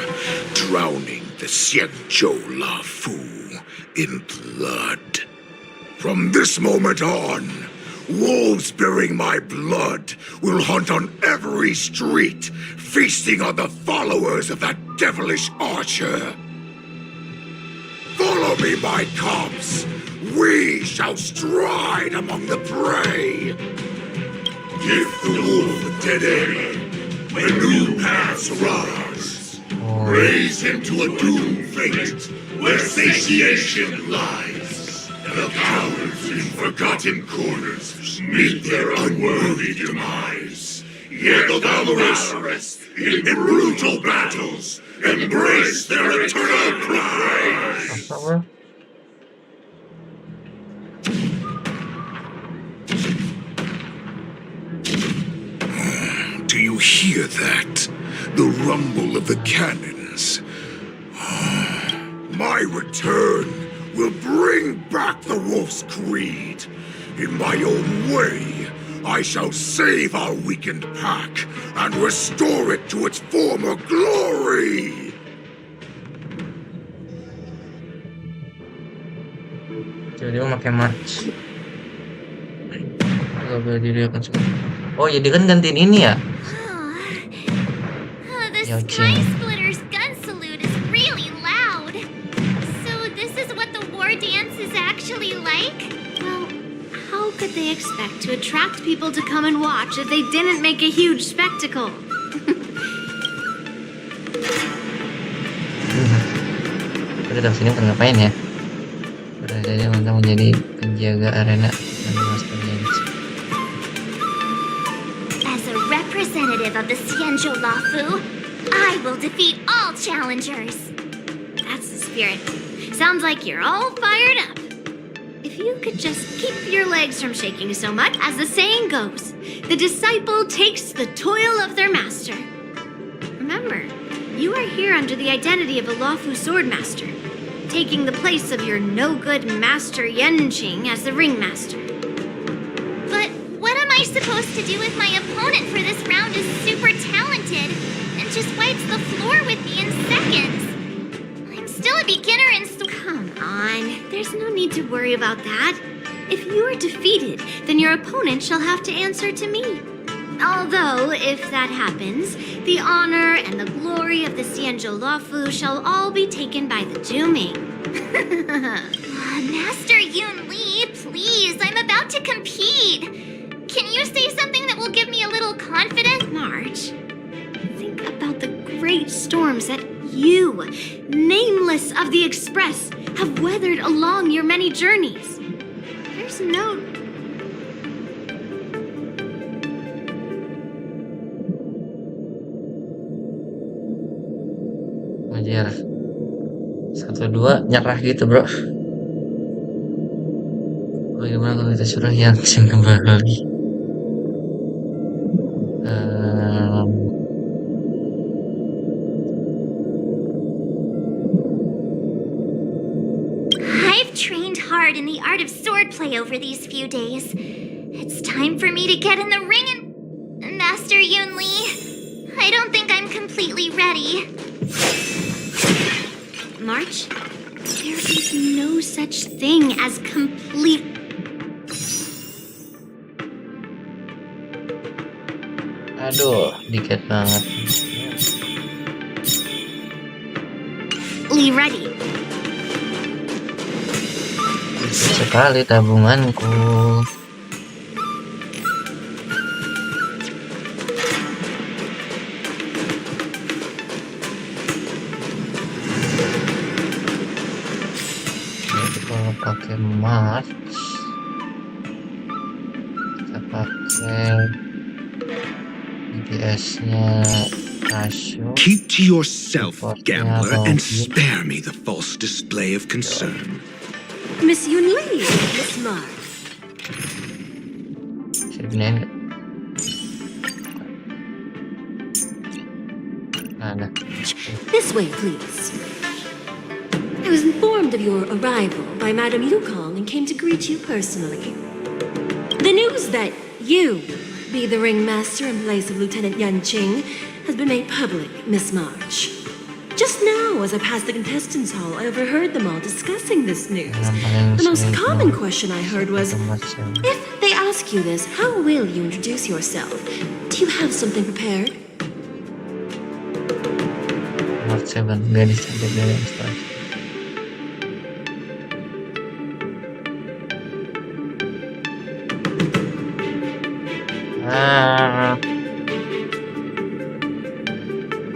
drowning the Xianzhou Lafu in blood. From this moment on, wolves bearing my blood will hunt on every street, feasting on the followers of that devilish archer. Follow me, my cubs. We shall stride among the prey. Give the wolf a dead end when new paths arise. Raise him to a doomed fate where satiation lies. The cowards in forgotten corners meet their unworthy demise. Yet the valorous in brutal battles embrace their eternal prize. Do you hear that? The rumble of the cannons. My return will bring back the wolf's creed. In my own way, I shall save our weakened pack and restore it to its former glory. Jadi dia pakai match. Kalau dia akan semua. Oh ya dia kan gantiin ini ya. The Sky Splitter's gun salute is really loud. So this is what the war dance is actually like? Well, how could they expect to attract people to come and watch if they didn't make a huge spectacle? Kita datang sini untuk ngapain ya? Pada saja untuk menjadi penjaga arena dan master dance. As a representative of the Xianzhou Lafu, I will defeat all challengers. That's the spirit. Sounds like you're all fired up. If you could just keep your legs from shaking so much, as the saying goes, the disciple takes the toil of their master. Remember, you are here under the identity of a Lafu swordmaster, taking the place of your no-good master Yenqing as the ringmaster. But what am I supposed to do if my opponent for this round is super talented and just wipes the floor with me in seconds? I'm still a beginner and come on, there's no need to worry about that. If you are defeated, then your opponent shall have to answer to me. Although, if that happens, the honor and the glory of the Xianzhou Lafu shall all be taken by the Juming. Master Yun Li, please, I'm about to compete. Can you say something that will give me a little confidence? March, think about the great storms that you, nameless of the Express, have weathered along your many journeys. There's no... Wajar. 1-2 nyerah gitu bro. Bagaimana kalau kita suruh yang kembali? I've trained hard in the art of swordplay over these few days. It's time for me to get in the ring and... Master Yun Li, I don't think I'm completely ready. March, there is no such thing as complete... Aduh, dikit banget. Lee ready. Sekali tabunganku. pakai march, kita pakai BTS-nya Rasio. Keep to yourself, supportnya gambler, and Robin. spare me the false display of concern. Miss Yunli, Miss Mark. Bisa digunain nggak? Ada. This way, please. I was informed of your arrival by Madame Yukong and came to greet you personally. The news that you be the ringmaster in place of Lieutenant Yanqing has been made public, Miss March. Just now, as I passed the contestants' hall, I overheard them all discussing this news. The most common question I heard was, if they ask you this, how will you introduce yourself? Do you have something prepared? March 7, gadis cantik dari Australia.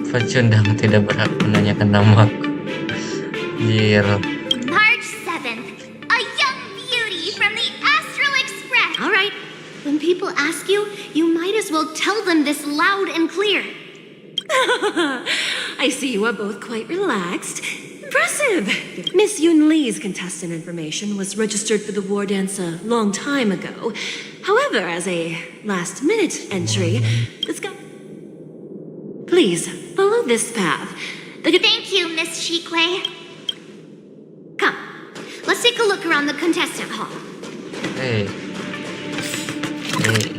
Pecundang tidak berhak menanyakan namaku. Zero. March 7th, a young beauty from the Astral Express. All right. When people ask you, you might as well tell them this loud and clear. I see you are both quite relaxed. Impressive! Miss Yun Lee's contestant information was registered for the war dance a long time ago. However, as a last-minute entry, this guy... Please, follow this path. Thank you, Miss Shikwe. Come, let's take a look around the contestant hall. Hey. Hey.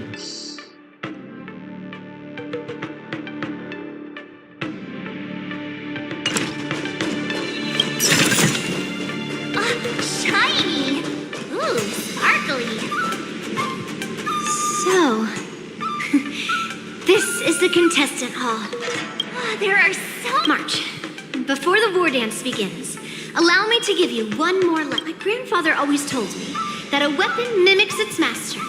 Shiny! Ooh, sparkly. So, this is the contestant hall. There are so much. Before the war dance begins, allow me to give you one more My grandfather always told me that a weapon mimics its master.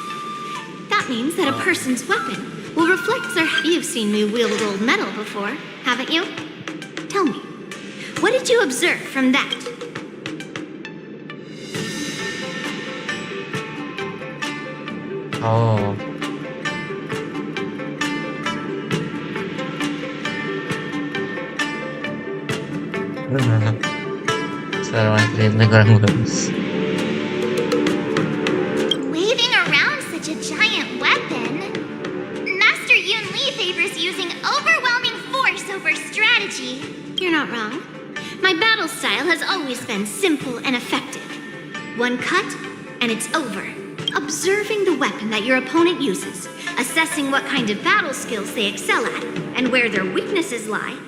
That means that a person's weapon will reflect their... You've seen me wield old metal before, haven't you? Tell me, what did you observe from that? Oh. Suara Mas Ritme kurang bagus. Waving around such a giant weapon? Master Yun Li favors using overwhelming force over strategy. You're not wrong. My battle style has always been simple and effective. One cut, and it's over. Observing the weapon that your opponent uses, assessing what kind of battle skills they excel at, and where their weaknesses lie,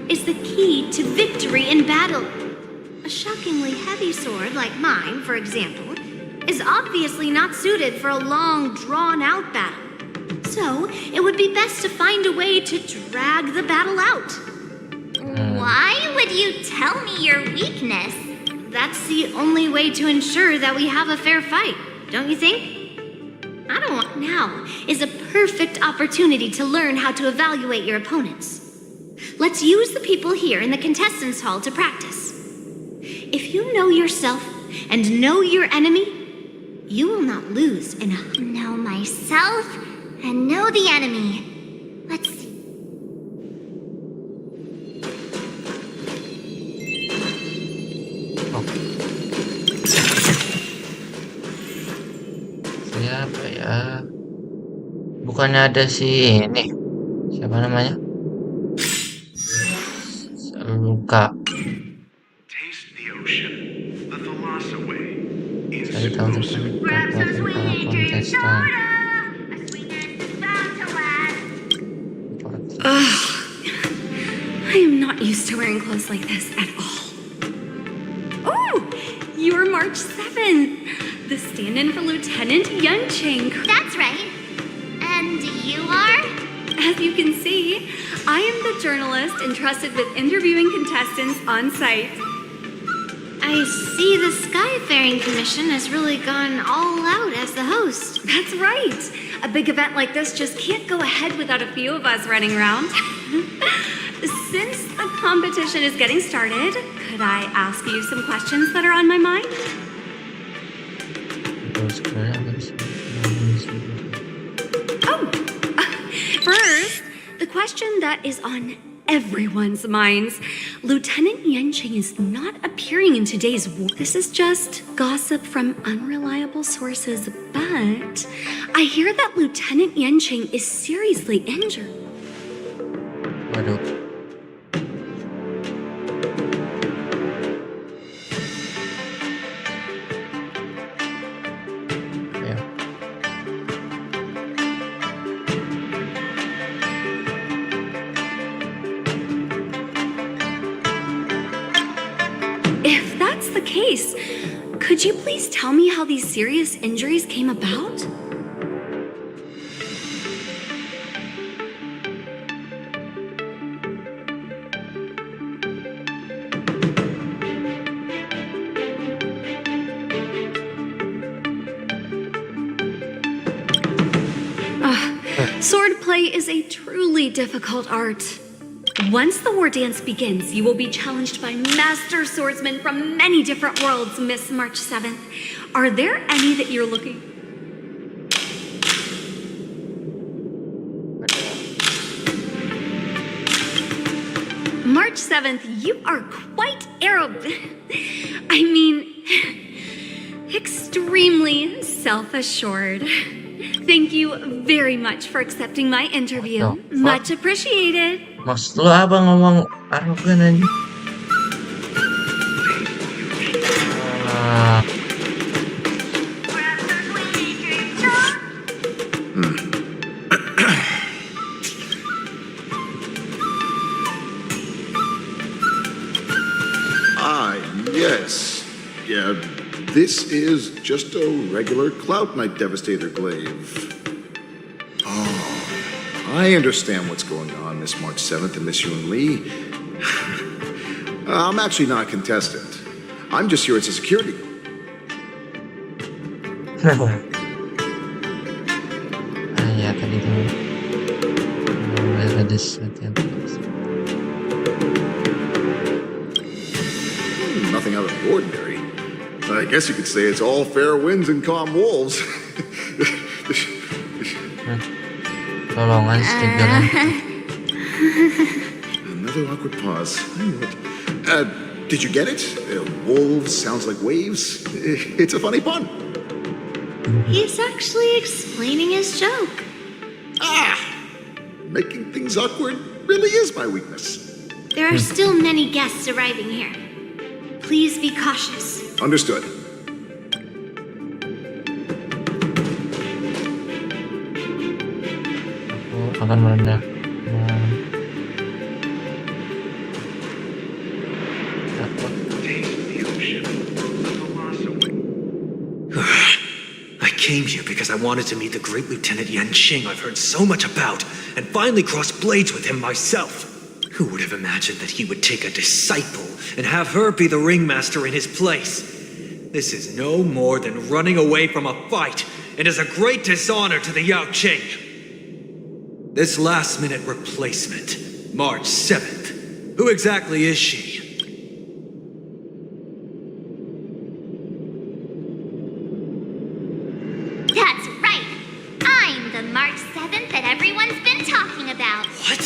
is the key to victory in battle. A shockingly heavy sword like mine, for example, is obviously not suited for a long, drawn-out battle. So, it would be best to find a way to drag the battle out. Why would you tell me your weakness? That's the only way to ensure that we have a fair fight, don't you think? I don't want... Now is a perfect opportunity to learn how to evaluate your opponents. Let's use the people here in the contestants' hall to practice. If you know yourself and know your enemy, you will not lose in a... Know myself and know the enemy. Let's see. Siapa ya? Bukannya ada si ini? Siapa namanya? Luka. Saya tahu tentang kekuatan para kontestan. I am not used to wearing clothes like this at all. Oh, you're March 7th, the stand-in for Lieutenant Yanqing. That's right. And you are? As you can see, I am the journalist entrusted with interviewing contestants on site. I see the Skyfaring Commission has really gone all out as the host. That's right. A big event like this just can't go ahead without a few of us running around. Since the competition is getting started, could I ask you some questions that are on my mind? sebenarnya akan misi. First, the question that is on everyone's minds. Lieutenant Yanqing is not appearing in today's war. This is just gossip from unreliable sources, but I hear that Lieutenant Yanqing is seriously injured. Waduh. Ya. If that's the case, could you please tell me how these serious injuries came about? Swordplay is a truly difficult art. Once the war dance begins, you will be challenged by master swordsmen from many different worlds, Miss March 7th. Are there any that you're looking... March 7th, you are quite I mean, extremely self-assured. Thank you very much for accepting my interview. Much appreciated. Maksud lo apa ngomong arogan aja? Yes. Yeah, this is just a regular Cloud Knight Devastator glaive. Oh, I understand what's going on, Miss March 7th and Miss Yun Lee. I'm actually not a contestant. I'm just here as a security. Ya tadi tuh ada sesuatu yang Nothing out of the ordinary. I guess you could say it's all fair winds and calm wolves. tolongan stiker. Another awkward pause. Did you get it? Wolves sounds like waves. It's a funny pun. He's actually explaining his joke. Making things awkward really is my weakness. There are still many guests arriving here. Please be cautious. Understood. Aku akan merendah. I came here because I wanted to meet the great Lieutenant Yanqing I've heard so much about, and finally cross blades with him myself. Who would have imagined that he would take a disciple and have her be the ringmaster in his place? This is no more than running away from a fight, and is a great dishonor to the Yao Qing. This last-minute replacement, March 7th, who exactly is she? That's right. I'm the March 7th that everyone's been talking about. What?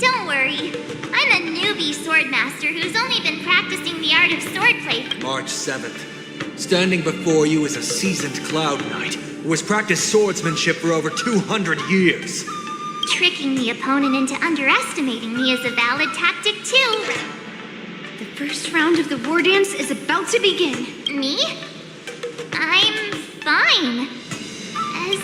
Don't worry. I'm a newbie swordmaster who's only been practicing the art of swordplay. March 7th. Standing before you is a seasoned Cloud Knight who has practiced swordsmanship for over 200 years. Tricking the opponent into underestimating me is a valid tactic too. The first round of the war dance is about to begin. Me? I'm fine. As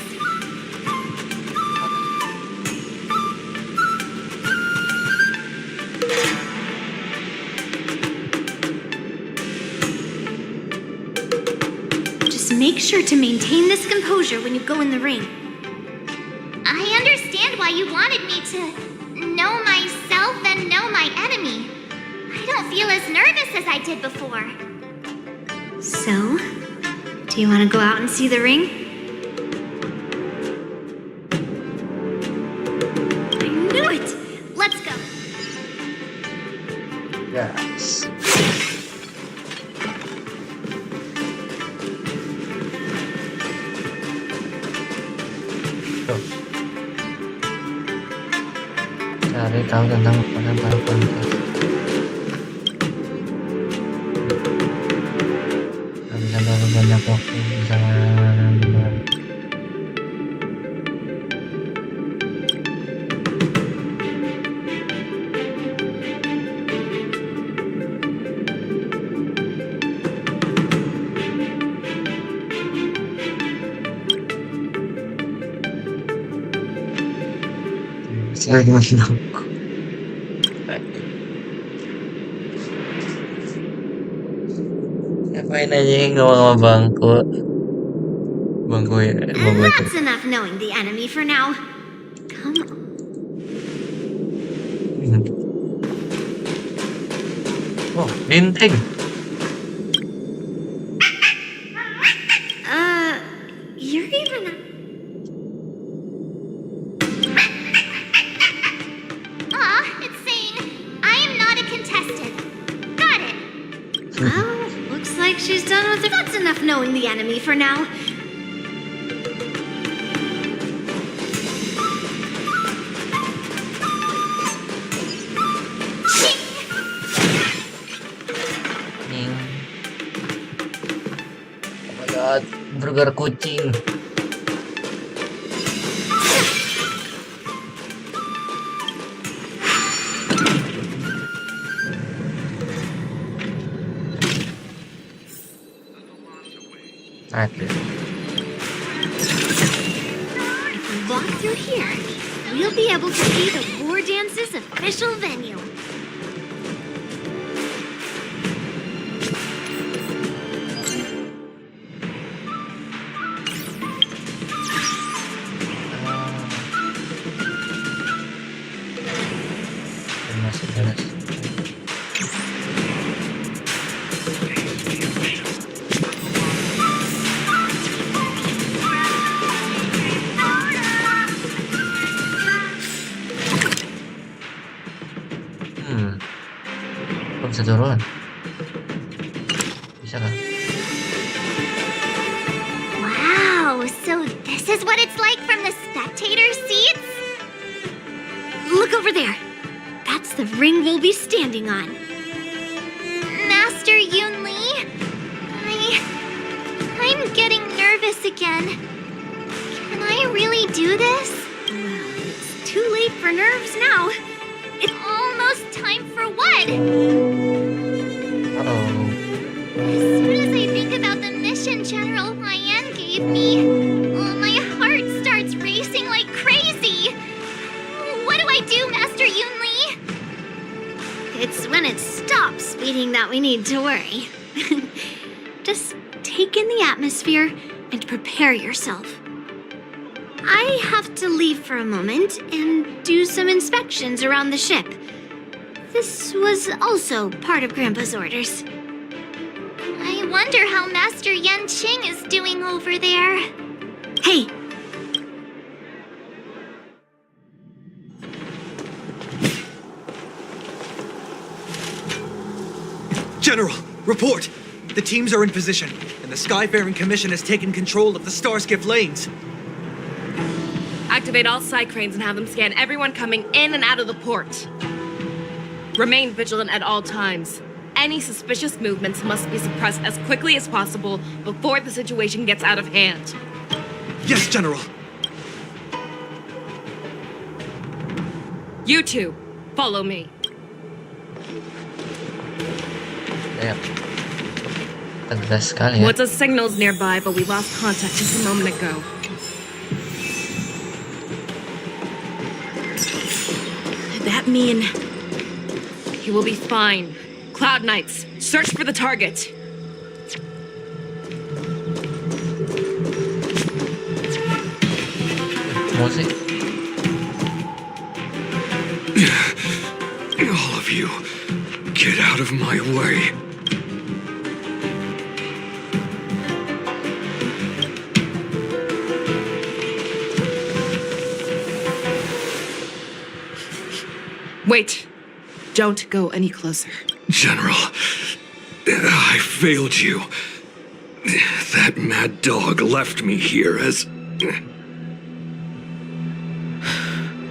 Just make sure to maintain this composure when you go in the ring. I understand why you wanted me to know myself and know my enemy. I don't feel as nervous as I did before. So, do you want to go out and see the ring? I knew it! Let's go. Yes. Tuh. Cari tahu tentang peran para kontes. Gak bisa terlalu banyak waktu bersama dengan saya dengan aku. Ngapain aja nggak mau bangku ya bangku itu. That's enough knowing the enemy for now. Come on. Oh, benteng. You're even. It's saying I am not a contestant. Got it. Well, looks like she's done with it. That's enough knowing the enemy for now. Oh my god, burger kucing. Aduh. If we walk through here, we'll be able to see the War Dance's official venue. Masih beres. Kok bisa turun? Bisa kan? Wow, so this is what it's like from the spectator seats? Look over there. That's the ring we'll be standing on. Master Yunli, I'm getting nervous again. Can I really do this? Well, it's too late for nerves now. It's almost time for what? Uh-oh. As soon as I think about the mission General Hyan gave me, my heart starts racing like crazy. What do I do, Master Yunli? It's when it stops beating that we need to worry. Just take in the atmosphere and prepare yourself. I have to leave for a moment and do some inspections around the ship. This was also part of Grandpa's orders. I wonder how Master Yanqing is doing over there. Hey! General, report! The teams are in position, and the Skyfaring Commission has taken control of the Starskiff lanes. Activate all side cranes and have them scan everyone coming in and out of the port. Remain vigilant at all times. Any suspicious movements must be suppressed as quickly as possible before the situation gets out of hand. Yes, General. You two, follow me. Yep. Tegas sekali ya. What's a signals nearby, but we lost contact just a moment ago. Could that mean... He will be fine. Cloud Knights, search for the target. Musik. All of you, get out of my way. Wait. Don't go any closer. General, I failed you. That mad dog left me here as...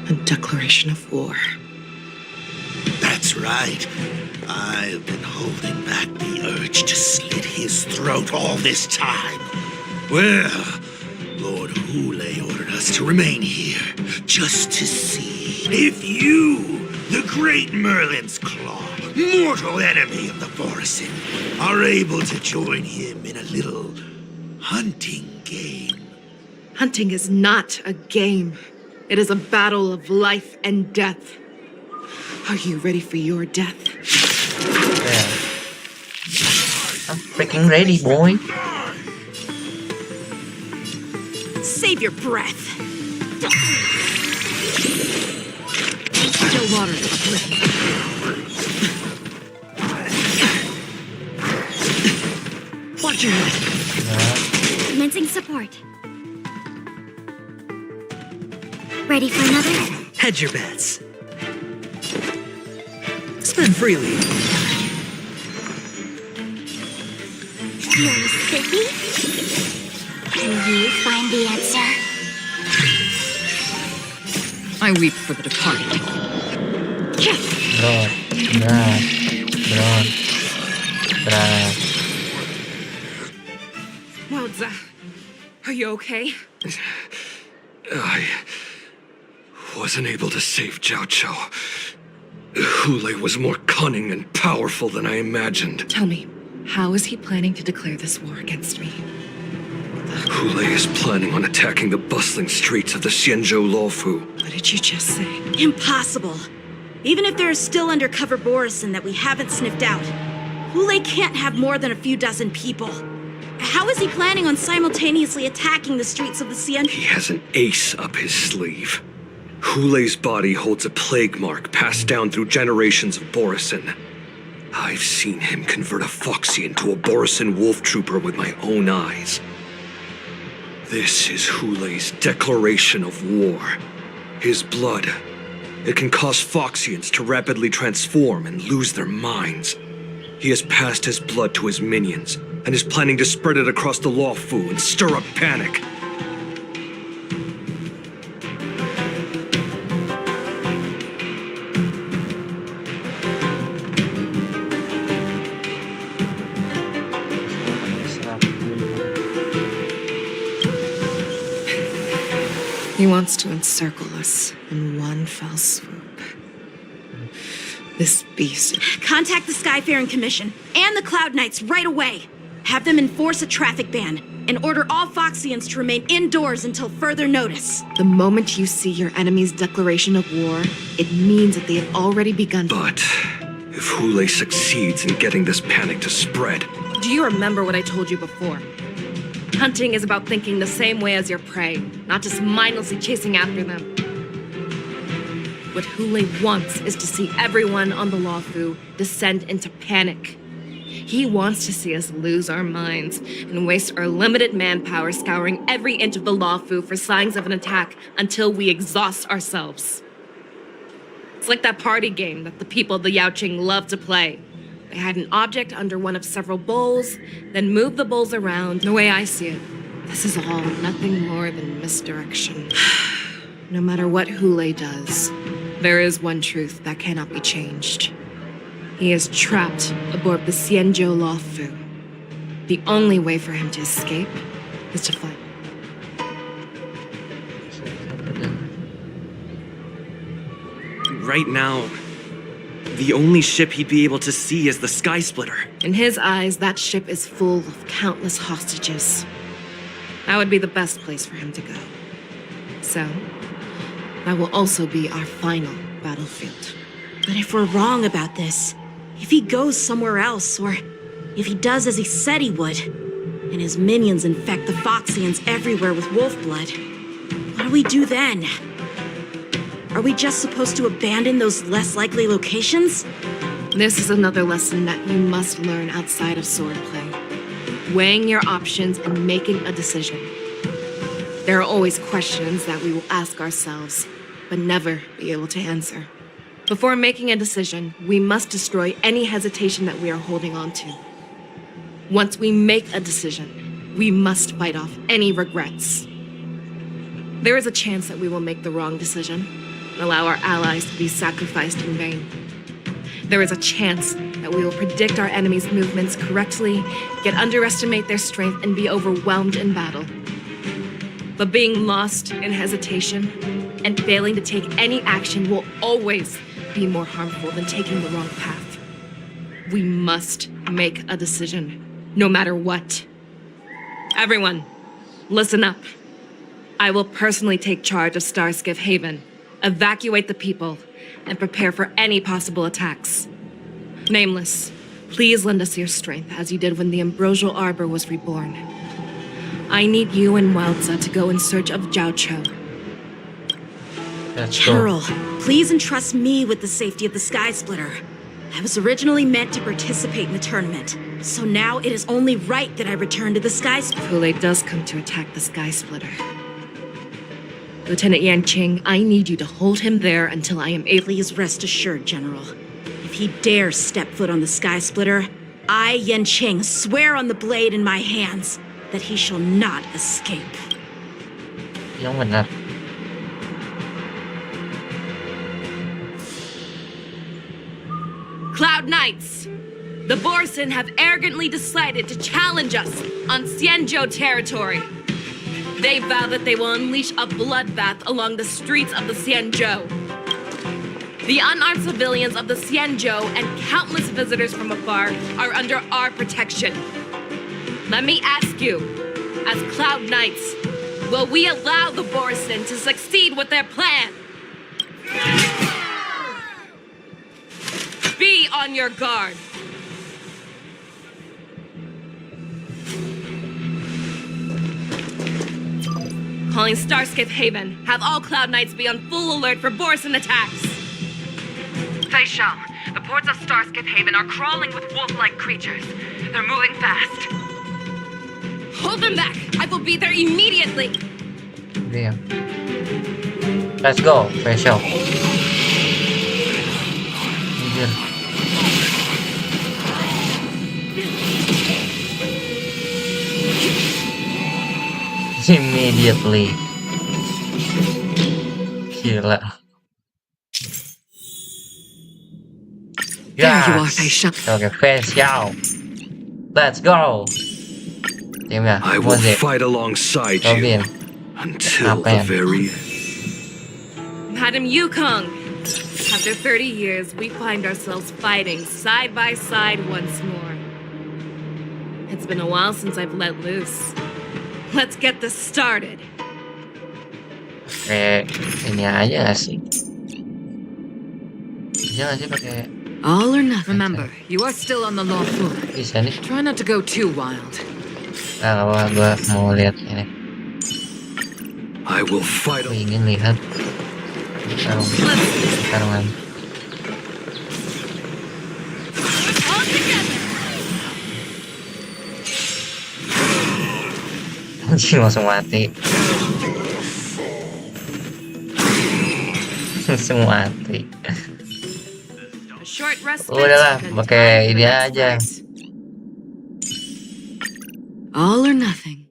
A declaration of war. That's right. I've been holding back the urge to slit his throat all this time. Well, Lord Hule ordered us to remain here, just to see if you, the great Merlin's Claw, mortal enemy of the Borisin, are able to join him in a little hunting game. Hunting is not a game. It is a battle of life and death. Are you ready for your death? Yeah. I'm freaking ready, boy. Save your breath. Still water, watch your head. Commencing support. Ready for another? Hedge your bets. Spend freely. You're spiffy? Can you find the answer? I weep for the departed. Berat. Moza, are you okay? I wasn't able to save Jiao Chou. Hule was more cunning and powerful than I imagined. Tell me, how is he planning to declare this war against me? Hule is planning on attacking the bustling streets of the Xianzhou Luofu. What did you just say? Impossible. Even if there are still undercover Borisin that we haven't sniffed out, Hule can't have more than a few dozen people. How is he planning on simultaneously attacking the streets of the Xianzhou? He has an ace up his sleeve. Hule's body holds a plague mark passed down through generations of Borisin. I've seen him convert a Foxy into a Borisin wolf trooper with my own eyes. This is Hule's declaration of war. His blood. It can cause Foxians to rapidly transform and lose their minds. He has passed his blood to his minions and is planning to spread it across the Luofu and stir up panic. He wants to encircle us in one fell swoop. This beast. Contact the Skyfaring Commission and the Cloud Knights right away. Have them enforce a traffic ban and order all Foxians to remain indoors until further notice. The moment you see your enemy's declaration of war, it means that they have already begun. But if Hule succeeds in getting this panic to spread... Do you remember what I told you before? Hunting is about thinking the same way as your prey, not just mindlessly chasing after them. What Hule wants is to see everyone on the Luofu descend into panic. He wants to see us lose our minds and waste our limited manpower scouring every inch of the Luofu for signs of an attack until we exhaust ourselves. It's like that party game that the people of the Yaoqing love to play. They hide an object under one of several bowls, then move the bowls around. The way I see it, this is all nothing more than misdirection. No matter what Hule does, there is one truth that cannot be changed. He is trapped aboard the Xianzhou Luofu. The only way for him to escape is to fight. Right now, the only ship he'd be able to see is the Sky Splitter. In his eyes, that ship is full of countless hostages. That would be the best place for him to go. So, that will also be our final battlefield. But if we're wrong about this, if he goes somewhere else, or if he does as he said he would, and his minions infect the Foxians everywhere with wolf blood, what do we do then? Are we just supposed to abandon those less likely locations? This is another lesson that you must learn outside of swordplay. Weighing your options and making a decision. There are always questions that we will ask ourselves, but never be able to answer. Before making a decision, we must destroy any hesitation that we are holding on to. Once we make a decision, we must fight off any regrets. There is a chance that we will make the wrong decision, allow our allies to be sacrificed in vain. There is a chance that we will predict our enemy's movements correctly, yet underestimate their strength and be overwhelmed in battle. But being lost in hesitation and failing to take any action will always be more harmful than taking the wrong path. We must make a decision, no matter what. Everyone, listen up. I will personally take charge of Starskiff Haven, evacuate the people, and prepare for any possible attacks. Nameless, please lend us your strength as you did when the Ambrosial Arbor was reborn. I need you and Wildza to go in search of Jiaoqiu. General, please entrust me with the safety of the Sky Splitter. I was originally meant to participate in the tournament, so now it is only right that I return to the Sky Splitter. Pule does come to attack the Sky Splitter. Lieutenant Yanqing, I need you to hold him there until I am able. Please rest assured, General. If he dares step foot on the Sky Splitter, I, Yanqing, swear on the blade in my hands that he shall not escape. Yang benar. Cloud Knights! The Borson have arrogantly decided to challenge us on Xianzhou territory. They vow that they will unleash a bloodbath along the streets of the Xianzhou. The unarmed civilians of the Xianzhou and countless visitors from afar are under our protection. Let me ask you, as Cloud Knights, will we allow the Borson to succeed with their plan? Be on your guard. Calling Starskiff Haven. Have all Cloud Knights be on full alert for Borson attacks. Fei Shao, the ports of Starskiff Haven are crawling with wolf-like creatures. They're moving fast. Hold them back. I will be there immediately. Iya. Let's go, special. Anjir. Immediately. Gila. There you are, Fei Shao. Oke, Fei Shao. Let's go. Timnya, I will fight alongside you until the very Madam Yukong, after 30 years, we find ourselves fighting side by side once more. It's been a while since I've let loose. Let's get this started. Pakai ini aja gak sih? Jangan sih pakai. All or nothing. Remember, you are still on the lawful. Bisa nih. Try not to go too wild. Nah, gak apa-apa, gue mau lihat ini. I will fight. Gue ingin lihat pertarungan. Anjing langsung mati. Langsung mati. Udahlah, pakai ini aja. All or nothing.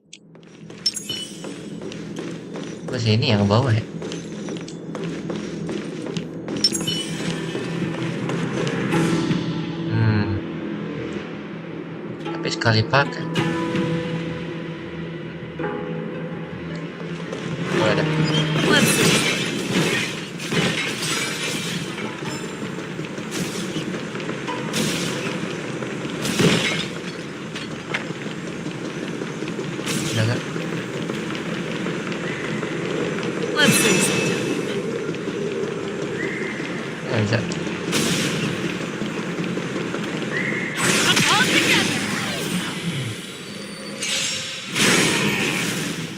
Ke sini yang ke bawah ya. Tapi sekali pakai. Oh, ada. Let's see. Nggak bisa.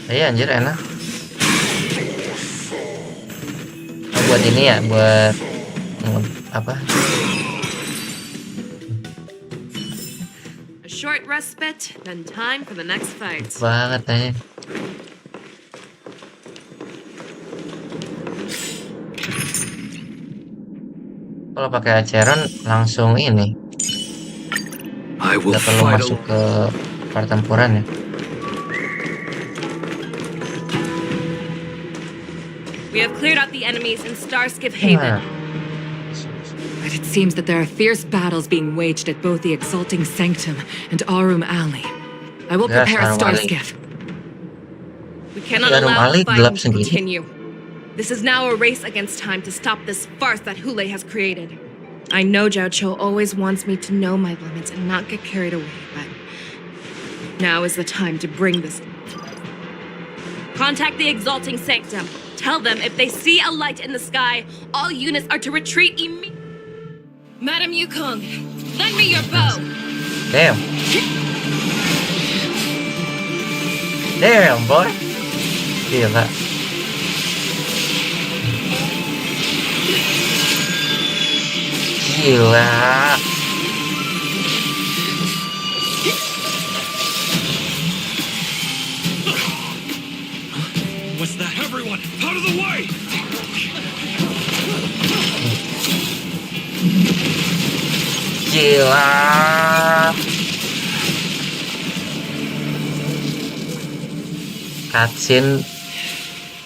Iya anjir enak. Oh, buat ini ya, buat apa? A short respite, then time for the next fight. Banget aja. Kalau pakai Acheron langsung ini. Nggak perlu masuk ke pertempuran ya. We We have cleared out the enemies in Starskip Haven. But it seems that there are fierce battles being waged at both the Exalting Sanctum and Arum Alley. I will Yes, prepare a Arum Alley. starskiff. We cannot Arum allow Alley the gelap fighting to sendiri. continue. This is now a race against time to stop this farce that Hule has created. I know Zhao Cho always wants me to know my limits and not get carried away, but now is the time to bring this. Contact the Exalting Sanctum. Tell them if they see a light in the sky, all units are to retreat immediately. Madam Yukong, lend me your bow. Damn. Damn, boy. Gila. Gila. What's that? Everyone, out of the way! Gila. Cutscene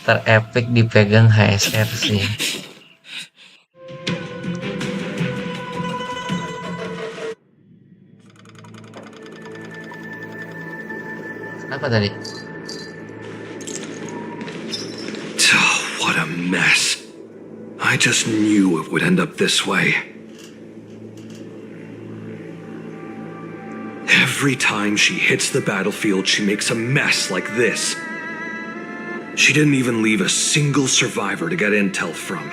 terepik dipegang HSR sih. Apa tadi? What a mess. I just knew it would end up this way. Every time she hits the battlefield, she makes a mess like this. She didn't even leave a single survivor to get intel from.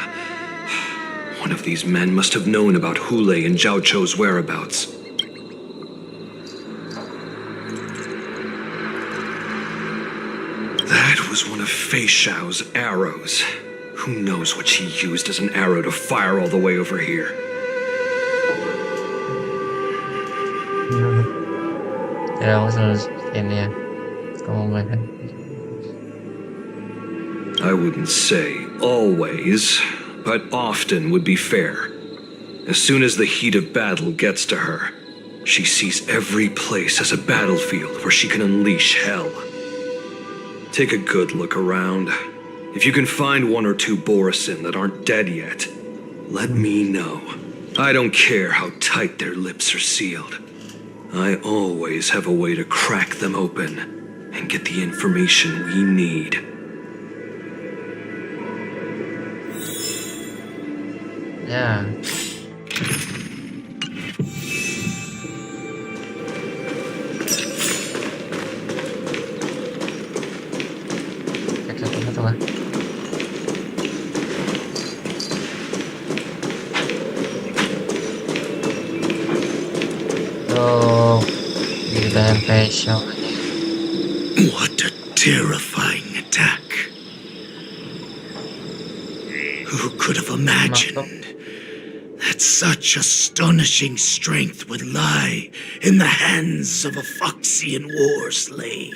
One of these men must have known about Hule and Zhao Cho's whereabouts. That was one of Fei Xiao's arrows. Who knows what she used as an arrow to fire all the way over here? Tidak aku selalu seperti ini ya. Kamu melihat. I wouldn't say always, but often would be fair. As soon as the heat of battle gets to her, she sees every place as a battlefield where she can unleash hell. Take a good look around. If you can find one or two Borisin that aren't dead yet, let me know. I don't care how tight their lips are sealed. I always have a way to crack them open and get the information we need. Ya. Cek satu-satu lah. Oh, di dalam facial. What a terrifying attack. Who could have imagined that such astonishing strength would lie in the hands of a Foxian war slave?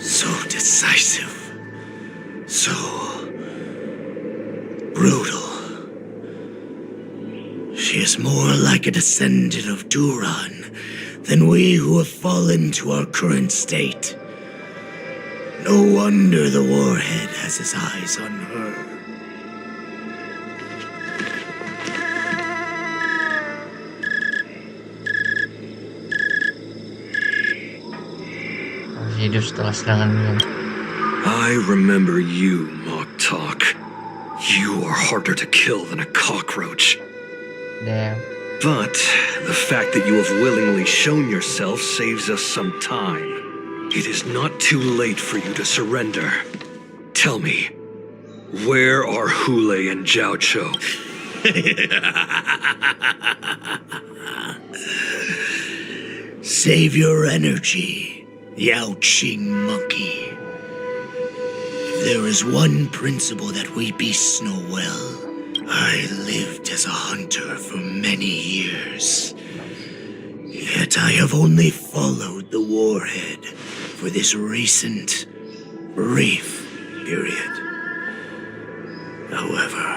So decisive, so brutal. She is more like a descendant of Duran than we who have fallen to our current state. No wonder the warhead has his eyes on her. Hidup setelah serangan ini. I remember you, Mock Talk. You are harder to kill than a cockroach. Damn. But the fact that you have willingly shown yourself saves us some time. It is not too late for you to surrender. Tell me, where are Hule and Zhao Cho? Save your energy, Yaoqing monkey. If there is one principle that we beasts know well, I lived as a hunter for many years. Yet I have only followed the warhead for this recent, brief period. However,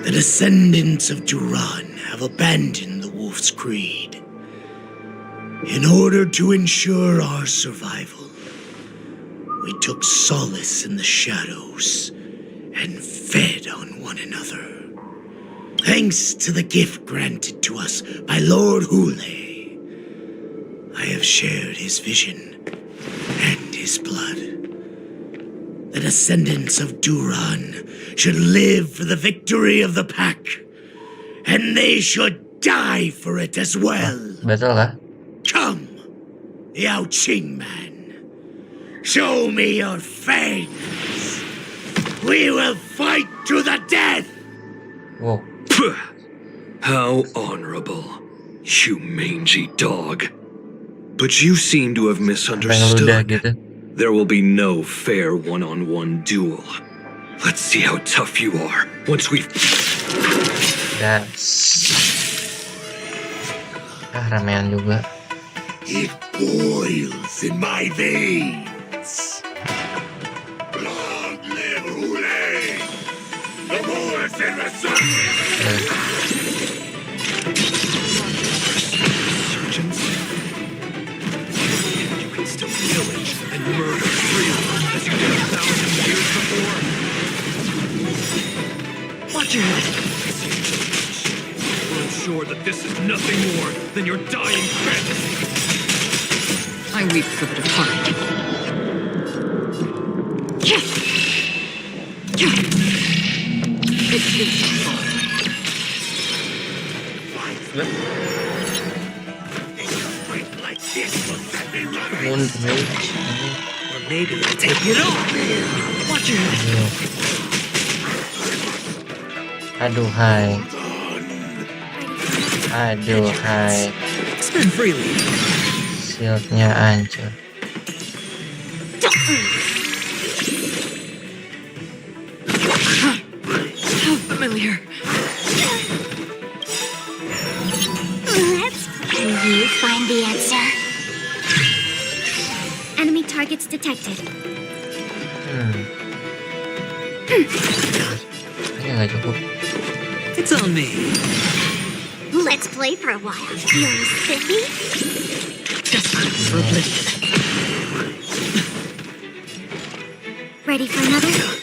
the descendants of Duran have abandoned the Wolf's Creed. In order to ensure our survival, we took solace in the shadows and fed on one another. Thanks to the gift granted to us by Lord Hule, I have shared his vision and his blood. The descendants of Duran should live for the victory of the pack, and they should die for it as well. Betul kah? Come, Yao Qing man. Show me your fangs. We will fight to the death. Wow. How honorable, you mangy dog. But you seem to have misunderstood. There will be no fair one-on-one duel. Let's see how tough you are once we've... Ramean juga. It boils in my veins. Long live Hule! The Moors and Resurgence? You can still pillage and murder freely as you did 1,000 years before. Watch your head. We'll ensure that this is nothing more than your dying fantasy. I weep for the departed. It's beautiful. Moon Rage. Or maybe I'll take it off. Watch your head. Aduhai. Aduhai. Spin freely. Shieldnya hancur. Familiar. Can you find the answer? Enemy targets detected. Kayaknya nggak cukup. It's on me. Let's play for a while. Feeling spiffy? Desperate for oblivion. Ready for another?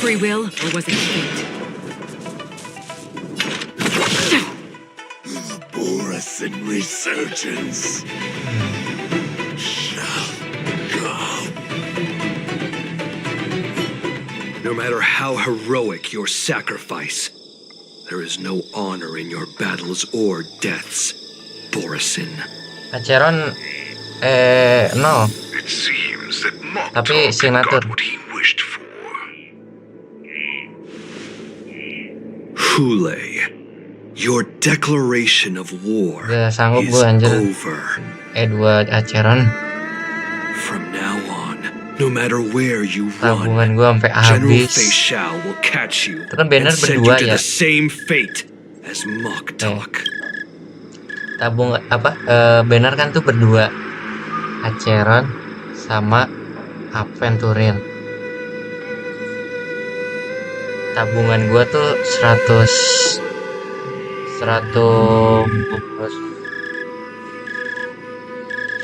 Free will, or was it fate? Boris and resurgence. No matter how heroic your sacrifice, there is no honor in your battles or deaths, Borisin. Acheron, no. It seems that Tapi signatur. got what he wished for. Hule, your declaration of war Gak sanggup is gue anjir. over. Edward Acheron. From now on, no matter where you Tabungan run, gue sampai General habis. Fei Shao will catch you Itu kan banner and send berdua you to ya. the same fate as Mok Tok. Tabung banner kan tuh berdua. Acheron sama Aventurin. Tabungan gua tuh 100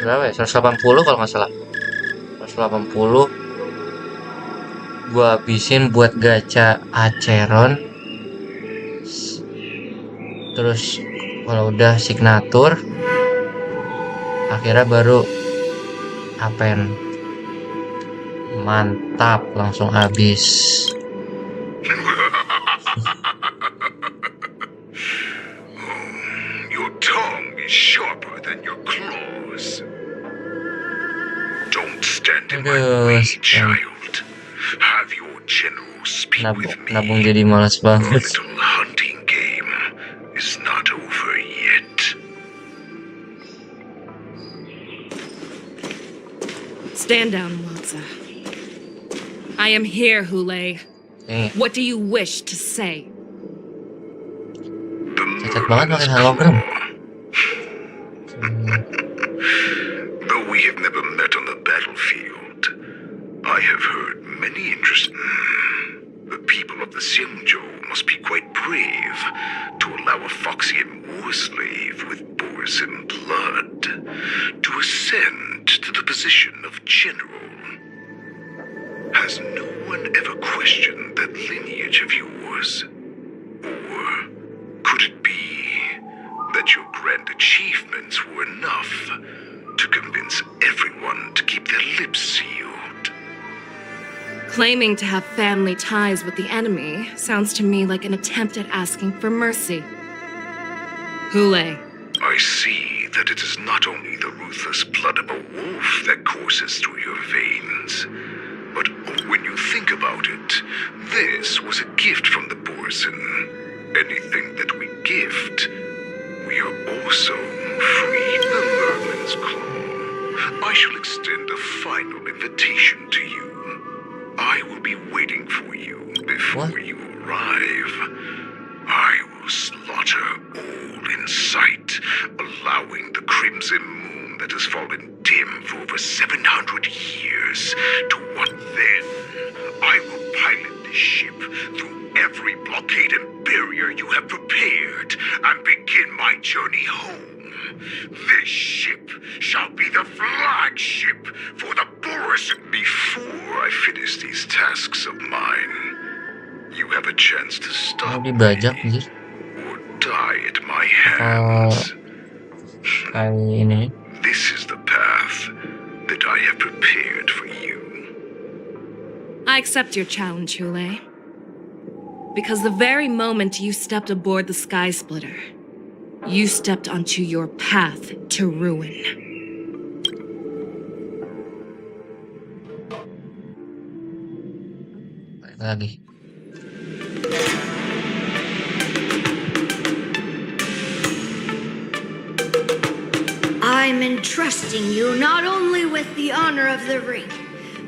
berapa ya? 180 kalau nggak salah. 180 gua habisin buat gacha Acheron. Terus kalau udah signatur akhirnya baru Apen. Mantap, langsung habis. Your tongue is sharper than your claws. Don't stand in my way, child. Have your general speak with me. Nabung jadi malas banget. Our little hunting game is not over yet. Stand down, Walza. I am here, Hule. What do you wish to say? Cacat banget makin hologram. Though we have never met on the battlefield, I have heard many interesting... The people of the Xianzhou must be quite brave to allow a Foxian war slave with Boris Borusan blood to ascend to the position of general. Has no one ever questioned that lineage of yours? Or could it be that your grand achievements were enough to convince everyone to keep their lips sealed? Claiming to have family ties with the enemy sounds to me like an attempt at asking for mercy. Hule. I see that it is not only the ruthless blood of a wolf that courses through your veins, but when you think about it, this was a gift from the Borusan. Anything that we gift, we are also free the Merman's Claw. I shall extend a final invitation to you. I will be waiting for you before you arrive. I will slaughter all in sight, allowing the crimson moon that has fallen dim for over 700 years to what then? I will pilot this ship through every blockade and barrier you have prepared and begin my journey home. This ship shall be the flagship for the Borusan. Before I finish these tasks of mine, you have a chance to stop me or die at my hands. This is the path that I have prepared for you. I accept your challenge, Hule. Because the very moment you stepped aboard the Sky Splitter, you stepped onto your path to ruin. Lagi. I'm entrusting you not only with the honor of the ring,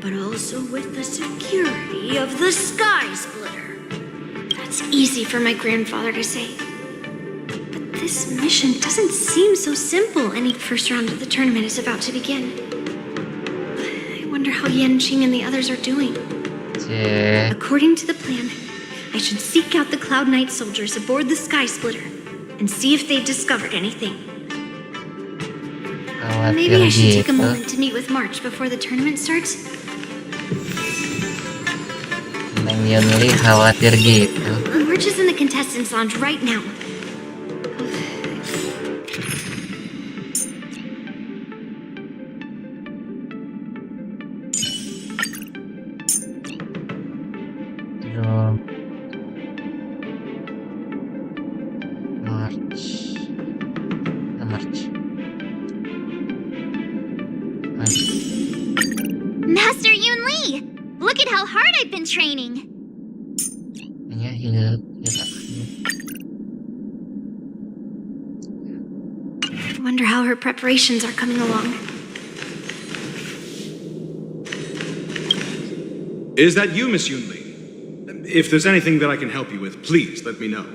but also with the security of the Sky Splitter. That's easy for my grandfather to say. But this mission doesn't seem so simple. Any first round of the tournament is about to begin. I wonder how Yanqing and the others are doing. According to the plan, I should seek out the Cloud Knight soldiers aboard the Sky Splitter and see if they've discovered anything. Maybe I should take a moment to meet with March before the tournament starts. Yunli khawatir gitu. March is in the contestants' lounge right now. Master Yunli! Look at how hard I've been training! I wonder how her preparations are coming along. Is that you, Miss Yunli? If there's anything that I can help you with, please let me know.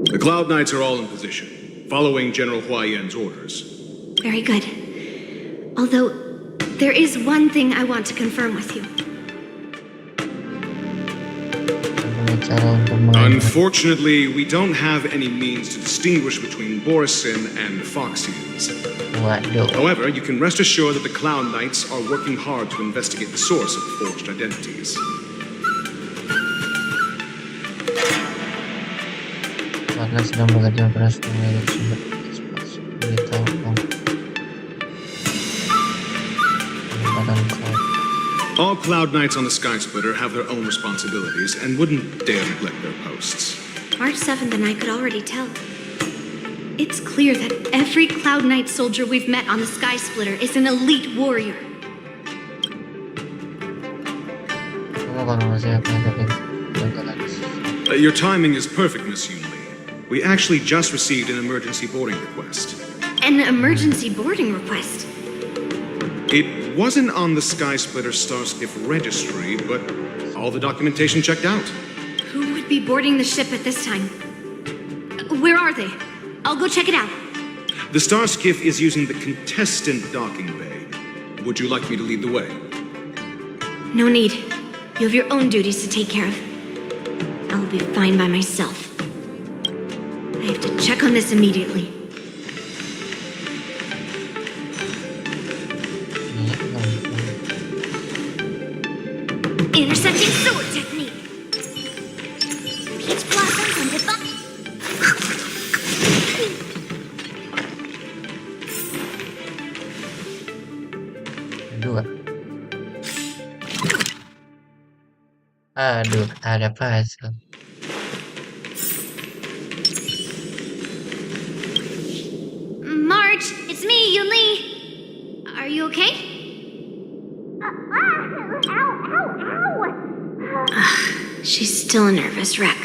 The Cloud Knights are all in position, following General Hua Yan's orders. Very good. Although, there is one thing I want to confirm with you. Unfortunately, we don't have any means to distinguish between Borusan and Foxians. However, you can rest assured that the Cloud Knights are working hard to investigate the source of the forged identities. Karena sedang bekerja keras mengenai sumber beritahu All Cloud Knights on the Sky Splitter have their own responsibilities and wouldn't dare neglect their posts. March 7th and I could already tell. It's clear that every Cloud Knight soldier we've met on the Sky Splitter is an elite warrior. Your timing is perfect, Miss Yunli. We actually just received an emergency boarding request. An emergency boarding request? It wasn't on the Sky Splitter Starskiff registry, but all the documentation checked out. Who would be boarding the ship at this time? Where are they? I'll go check it out. The Starskiff is using the contestant docking bay, Would you like me to lead the way? No need. You have your own duties to take care of. I'll be fine by myself. I have to check on this immediately. Intercepting sword technique. Peach blossoms on the Dua. Aduh, ada puzzle. March, it's me, Yunli. Are you okay? She's still a nervous wreck.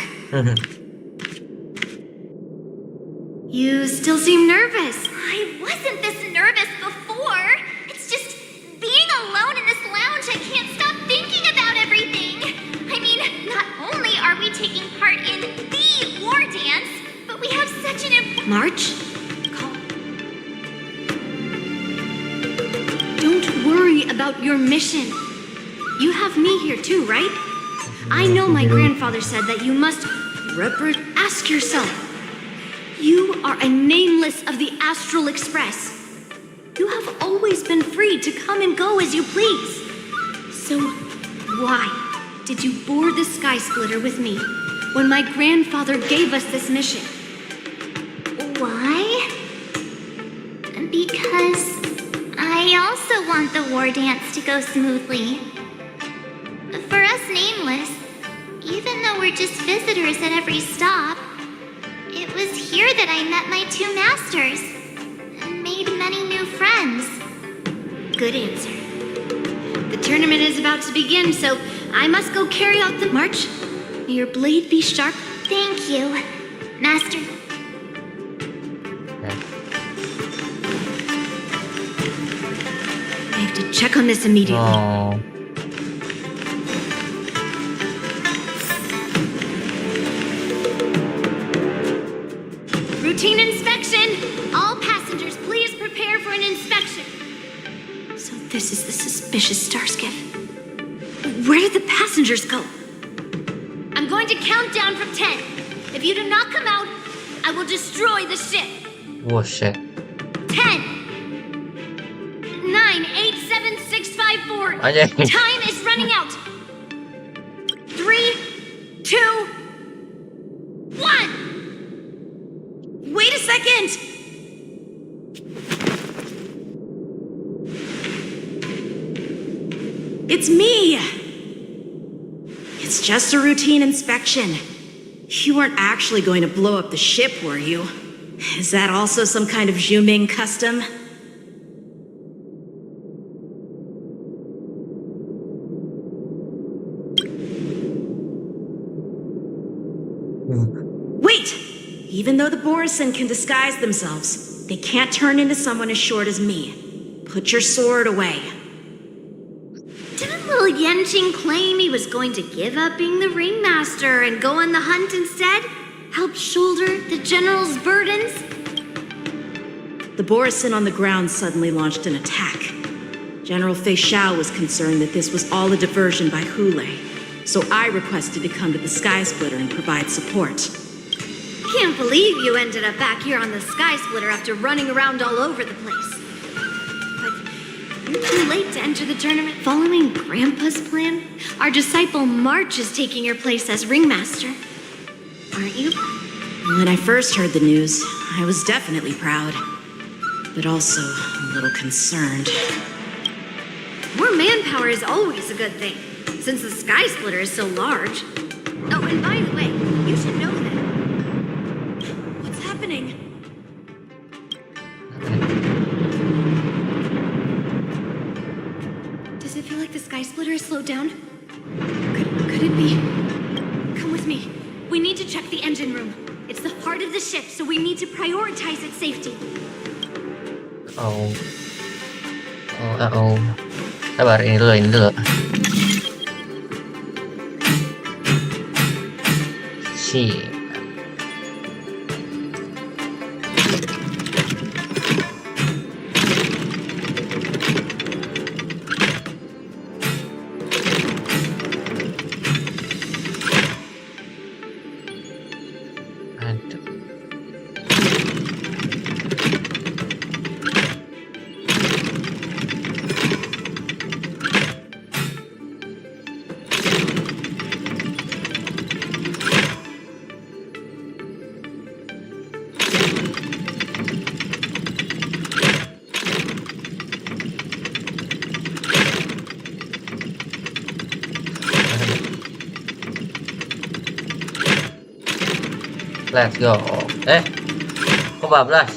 You still seem nervous. I wasn't this nervous before. It's just being alone in this lounge, I can't stop thinking about everything. I mean, not only are we taking part in the war dance, but we have such an important... March? Don't worry about your mission. You have me here too, right? I know my grandfather said that you must ask yourself. You are a nameless of the Astral Express. You have always been free to come and go as you please. So why did you board the Sky Splitter with me when my grandfather gave us this mission? Why? Because I also want the war dance to go smoothly. For us nameless, even though we're just visitors at every stop, it was here that I met my two masters and made many new friends. Good answer. The tournament is about to begin, so I must go carry out the march. May your blade be sharp. Thank you, Master. I have to check on this immediately. Oh. Routine inspection! All passengers, please prepare for an inspection. So this is the suspicious star skiff. Where did the passengers go? I'm going to count down from 10. If you do not come out, I will destroy the ship. Oh shit. 10, 9, 8, 7, 6, 5, 4. Anjay. Time is running out. 3, 2, 1. Wait a second! It's me! It's just a routine inspection. You weren't actually going to blow up the ship, were you? Is that also some kind of Zhuming custom? Wait! Even though the Borison can disguise themselves, they can't turn into someone as short as me. Put your sword away. Didn't little Yanqing claim he was going to give up being the ringmaster and go on the hunt instead? Help shoulder the general's burdens? The Borison on the ground suddenly launched an attack. General Fei Xiao was concerned that this was all a diversion by Hulei, so I requested to come to the Sky Splitter and provide support. Can't believe you ended up back here on the Sky Splitter after running around all over the place. But you're too late to enter the tournament. Following Grandpa's plan, our disciple March is taking your place as ringmaster. Aren't you? When I first heard the news, I was definitely proud, but also a little concerned. More manpower is always a good thing, since the Sky Splitter is so large. Oh, and by the way, you should know that. What's happening? Does it feel like the Sky Splitter is slowed down? Could it be? Come with me. We need to check the engine room. It's the heart of the ship, so we need to prioritize its safety. Oh. Sabar, ini dulu. Si. Let's go. Kok bablas?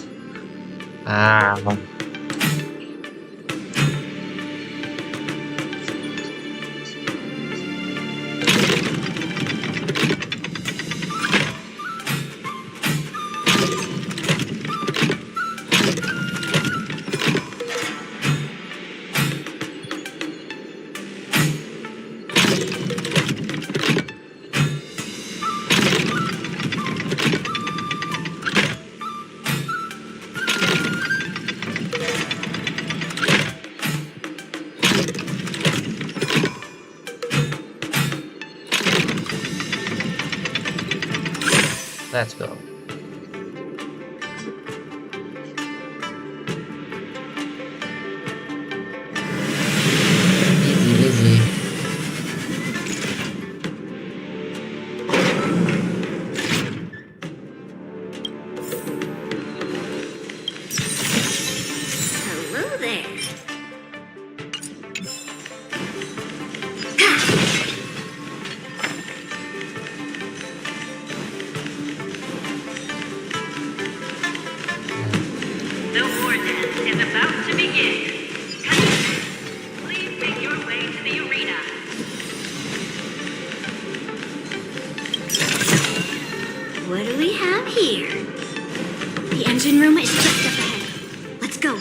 Let's go. Easy. Hello there. The war dance is about to begin. Please make your way to the arena. What do we have here? The engine room is just up ahead. Let's go.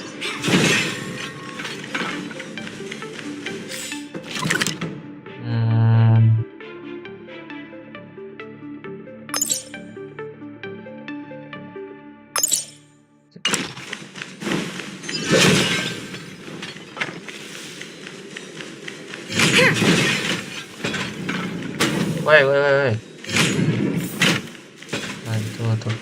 Wait. Tuh.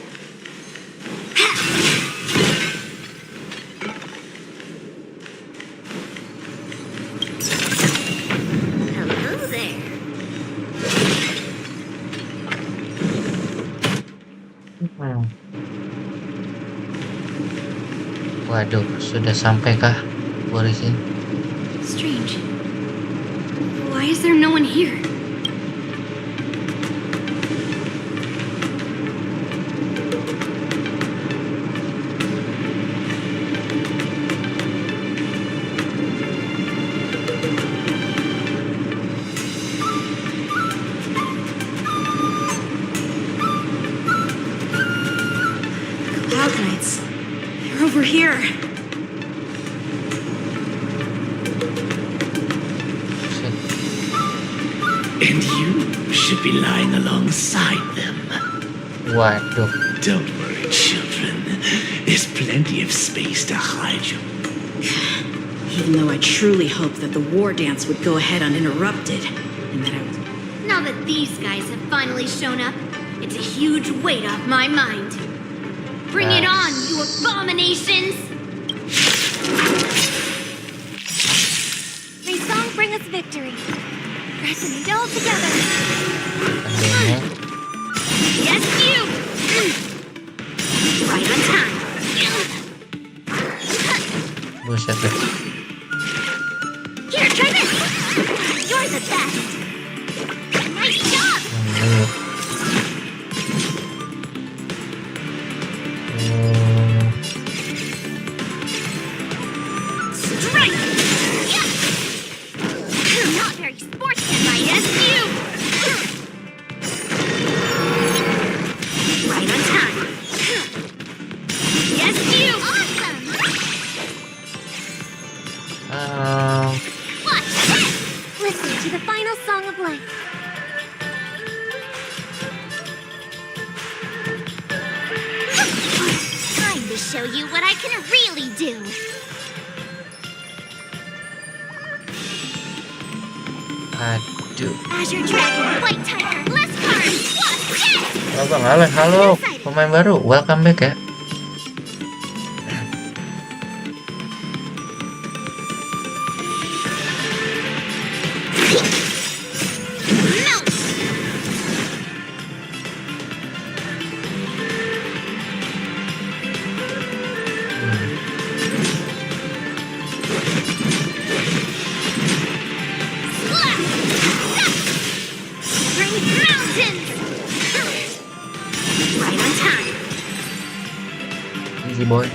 Hello there. Waduh, sudah sampaikah Boris ini? Strange. Why is there no one here? Cloud Knights. They're over here. And you should be lying alongside them. Waduh. Don't worry, children. There's plenty of space to hide you. Even though I truly hoped that the war dance would go ahead uninterrupted, and that I was... Now that these guys have finally shown up, it's a huge weight off my mind. Bring it on, you abominations! May song bring us victory. Resonate all together. Yes, you! Right on time. Buset deh. Here, try this! You're the best! Nice job! Strike! Yeah. Not very sportsmanlike, yes, you! Right on time. Yes, you! Awesome! Watch this! Listen to the final song of life. Time to show you what I can really do. Aduh. Azure Dragon, White Tiger, less cards. Watch this! Halo Bang Alex, halo pemain baru, welcome back ya. Melt! Slap! Bring mountains! Right on Easy boy. We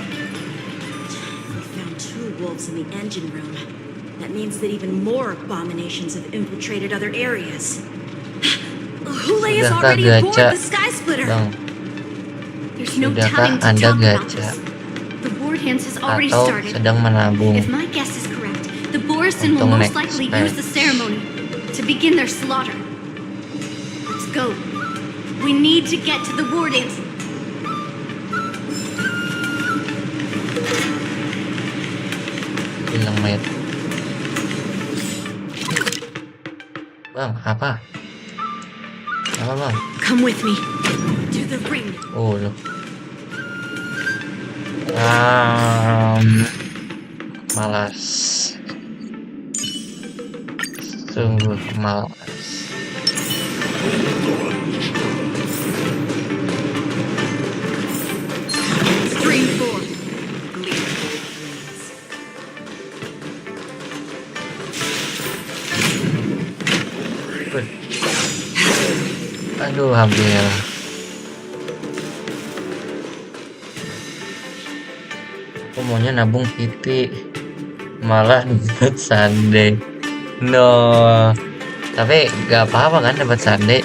found 2 wolves in the engine room. That means that even more abominations have infiltrated other areas. Hule is Sudahkah already aboard gacha, the Sky Splitter. Bang? There's no Sudahkah time to Anda talk about gacha? this. The war dance has already Atau started. sedang menabung If my guess is correct, the Borison will untuk most next likely match? use the ceremony to begin their slaughter. Let's go. We need to get to the war dance. Hilang mayat. Bang, apa? Apa bang? Come with me to the ring. Oh loh. Malas. Sungguh malas. Stream 4. Aduh, hampir. Aku maunya nabung PT, malah dapat sande. No, tapi gak apa-apa kan dapat sande.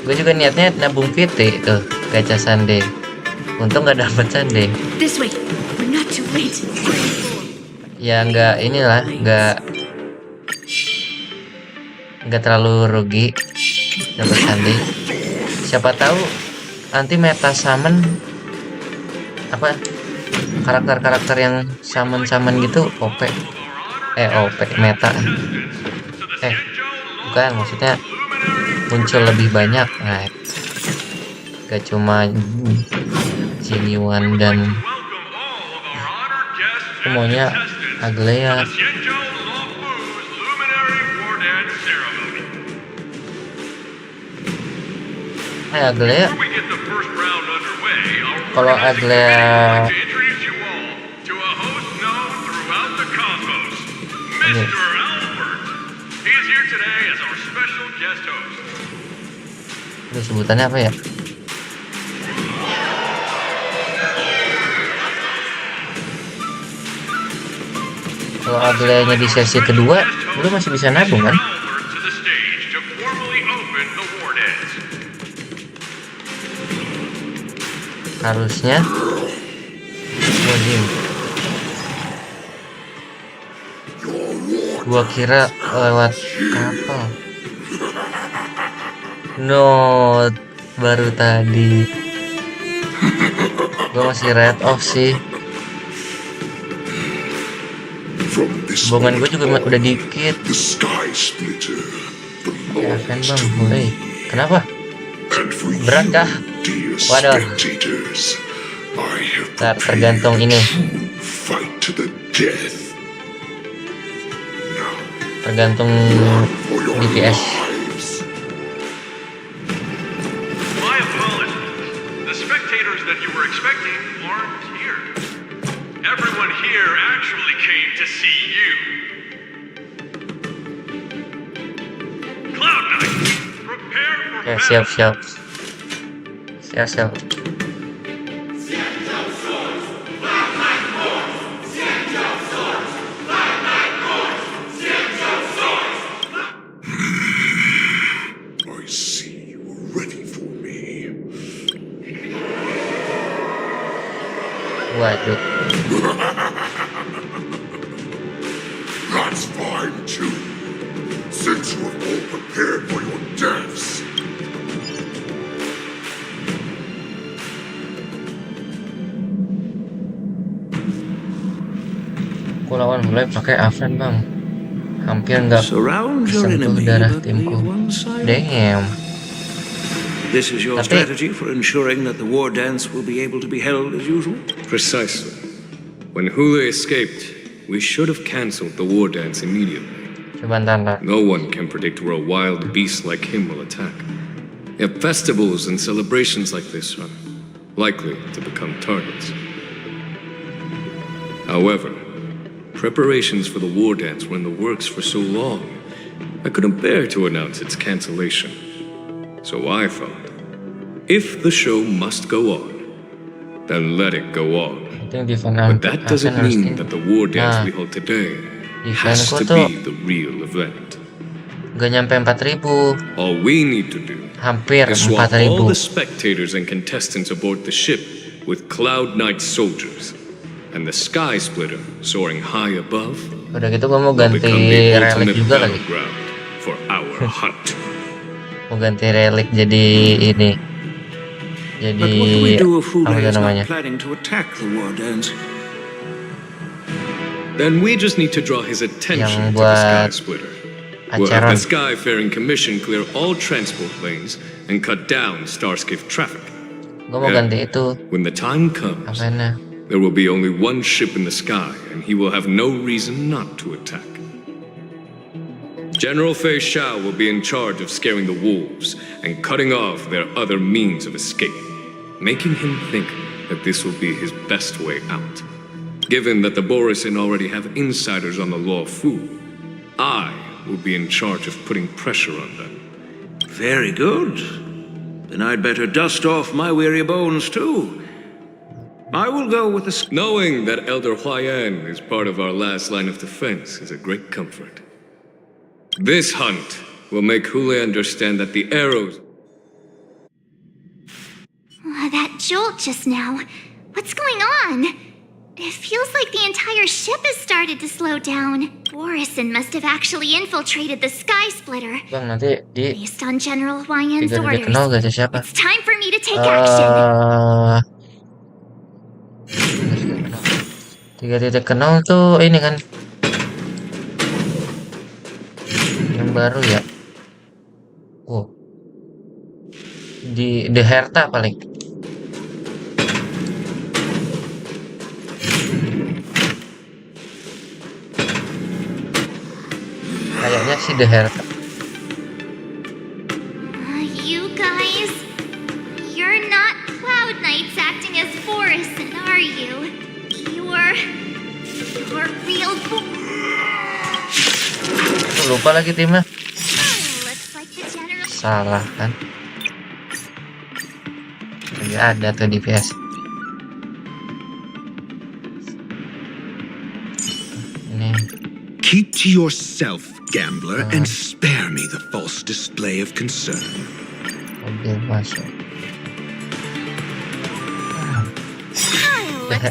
Gue juga niatnya nabung PT tuh, gacha sande. Untung gak dapat sande. This way. We're not too late. Ya nggak inilah, nggak terlalu rugi dapat sande. Siapa tahu nanti meta summon apa karakter-karakter yang summon gitu OP meta bukan, maksudnya muncul lebih banyak. Nah, gak cuma Jinyuan dan aku maunya Aglea. Aglea. Kalau Aglea ini. Ini sebutannya apa ya? Kalau Agleanya di sesi kedua, lu masih bisa nabung kan? Harusnya gua kira lewat kapal. No, baru tadi gua masih red off sih. Hubungan gue juga udah dikit. Ya kan bang, mulai. Kenapa? Berat kah? Waduh. Tergantung ini. Tergantung DPS. My apologies. The spectators that you were expecting aren't here. Everyone here actually came to see you. Cloud9, prepare for Ya, battle. siap. I see you are ready for me. Waduh. That's fine too. Since you have all prepared for your deaths. Aku lawan mulai pakai Aven bang. Hampir nggak sentuh darah timku. Damn. This is your Tapi strategy for ensuring that the war dance will be able to be held as usual? Precisely. When Hule escaped, we should have cancelled the war dance immediately. No one can predict where a wild beast like him will attack. Yet festivals and celebrations like this are likely to become targets. However, preparations for the war dance were in the works for so long, I couldn't bear to announce its cancellation. So I thought, if the show must go on, then let it go on. Itu defense But that doesn't harus mean that the war dance Nah, we hold today defense has ku to tuh be the real event. gak nyampe 4.000, All we need to do hampir is swap all 4.000. the spectators and contestants aboard the ship with Cloud Knight soldiers, and the Sky Splitter soaring high above Udah gitu gue mau will ganti become the relik ultimate juga lagi. battleground for our hunt. Mau ganti relik jadi ini. Jadi But what do we do if apa Hule itu is namanya? not planning to attack the war dance? Then we just need to draw his attention Yang to the Sky buat Splitter. We'll have acara the Skyfaring Commission clear all transport lanes and cut down Starskiff traffic. gue mau ganti itu. When the time comes, Apanya? there will be only one ship in the sky, and he will have no reason not to attack. General Fei Xiao will be in charge of scaring the wolves and cutting off their other means of escape, making him think that this will be his best way out. Given that the Borisin already have insiders on the Law Fu, I will be in charge of putting pressure on them. Very good. Then I'd better dust off my weary bones too. I will go with the... Knowing that Elder Huayan is part of our last line of defense is a great comfort. This hunt will make Hule understand that the arrows... That jolt just now. What's going on? It feels like the entire ship has started to slow down. Borisin must have actually infiltrated the Sky Splitter. Bang, nanti di Based on General Huayan's 3 orders. kenal gak sih siapa? It's time for me to take action. 3 titik kenal tuh ini kan yang baru ya. Oh, di The Herta paling. Kayaknya sih The Herta. You guys, you're not Cloud Knights acting as Borisin, are you? You're real. Lupa lagi timnya. Looks like the general. Salah kan? Lagi ada tuh di PS. Ini. Keep to yourself, gambler, and spare me the false display of concern. Mobil masuk.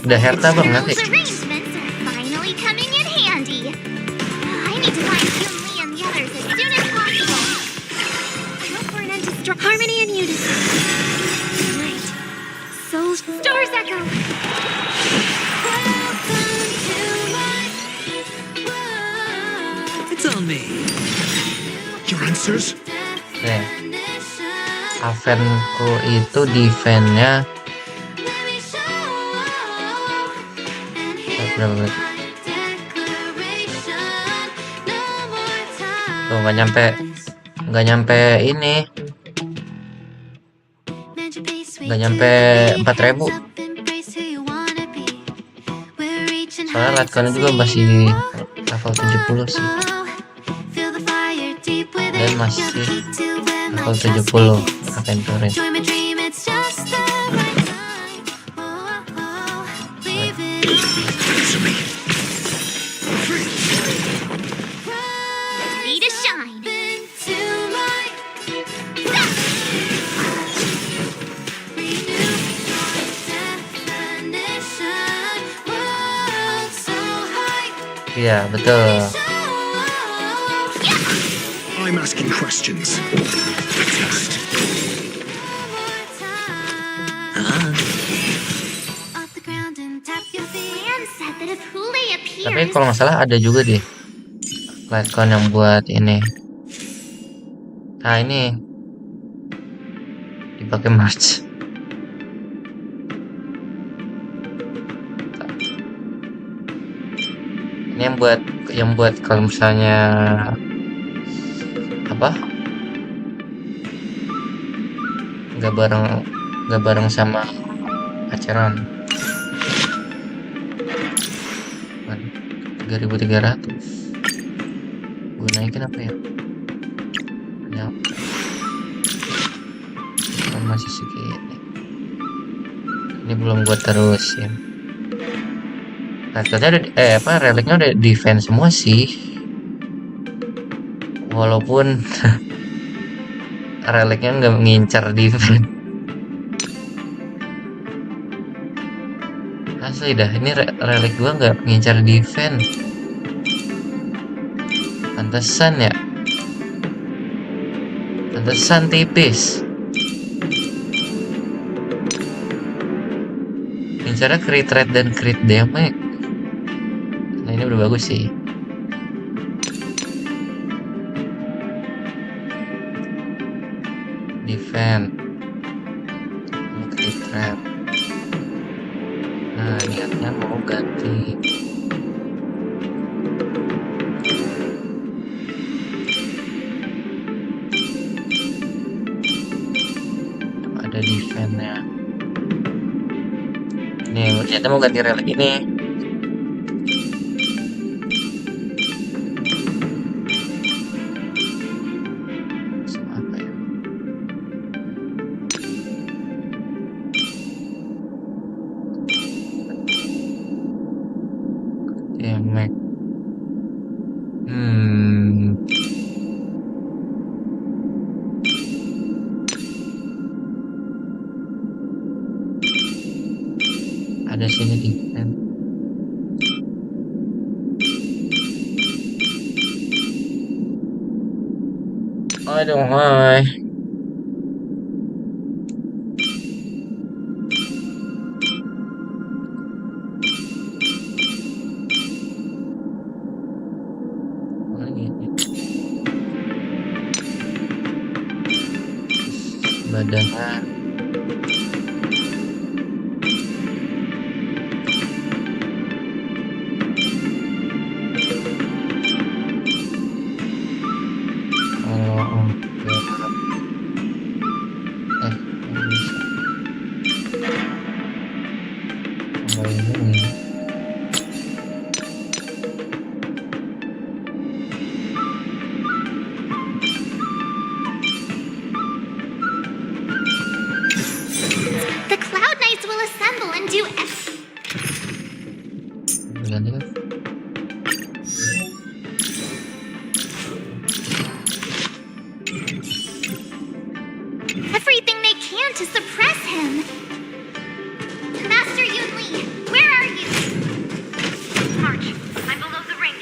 The Herta bang nanti. Arrangements are finally coming in handy. I need to find Jun Lee and the others as soon as possible. Hope for an end to harmony and unity. Right. Soul Stars Echo. It's on me. Your answers? Avenku itu defense-nya berapa menit? Tuh nggak nyampe ini, nggak nyampe 4.000. Soalnya latkonnya juga masih level 70 sih, dan masih level 70 aventurin. Ready to shine. Iya betul. I'm asking questions. Test. Tapi kalau nggak salah ada juga deh Lightcon yang buat ini. Nah ini dipakai merch. Ini yang buat kalau misalnya apa nggak bareng sama acara 3.300. Gue naikin apa ya? Masih segini. Ini belum gua terusin. Katanya udah reliknya udah defense semua sih. Walaupun reliknya nggak ngincar defense. Asli dah, ini relik gua nggak ngincar defense. Pantesan ya. Pantesan tipis. Ngincarnya crit rate dan crit damage. Nah ini udah bagus sih. Defense. Crit rate. Nah niatnya mau ganti. Ada defense-nya. Nih, ternyata mau ganti relik ini. Sama apa ya? Damage. Ada sini defense. Aduh, hai. Badannya The Cloud Knights will assemble and do everything they can to suppress him. Master Yunli, where are you? March, I'm below the ring.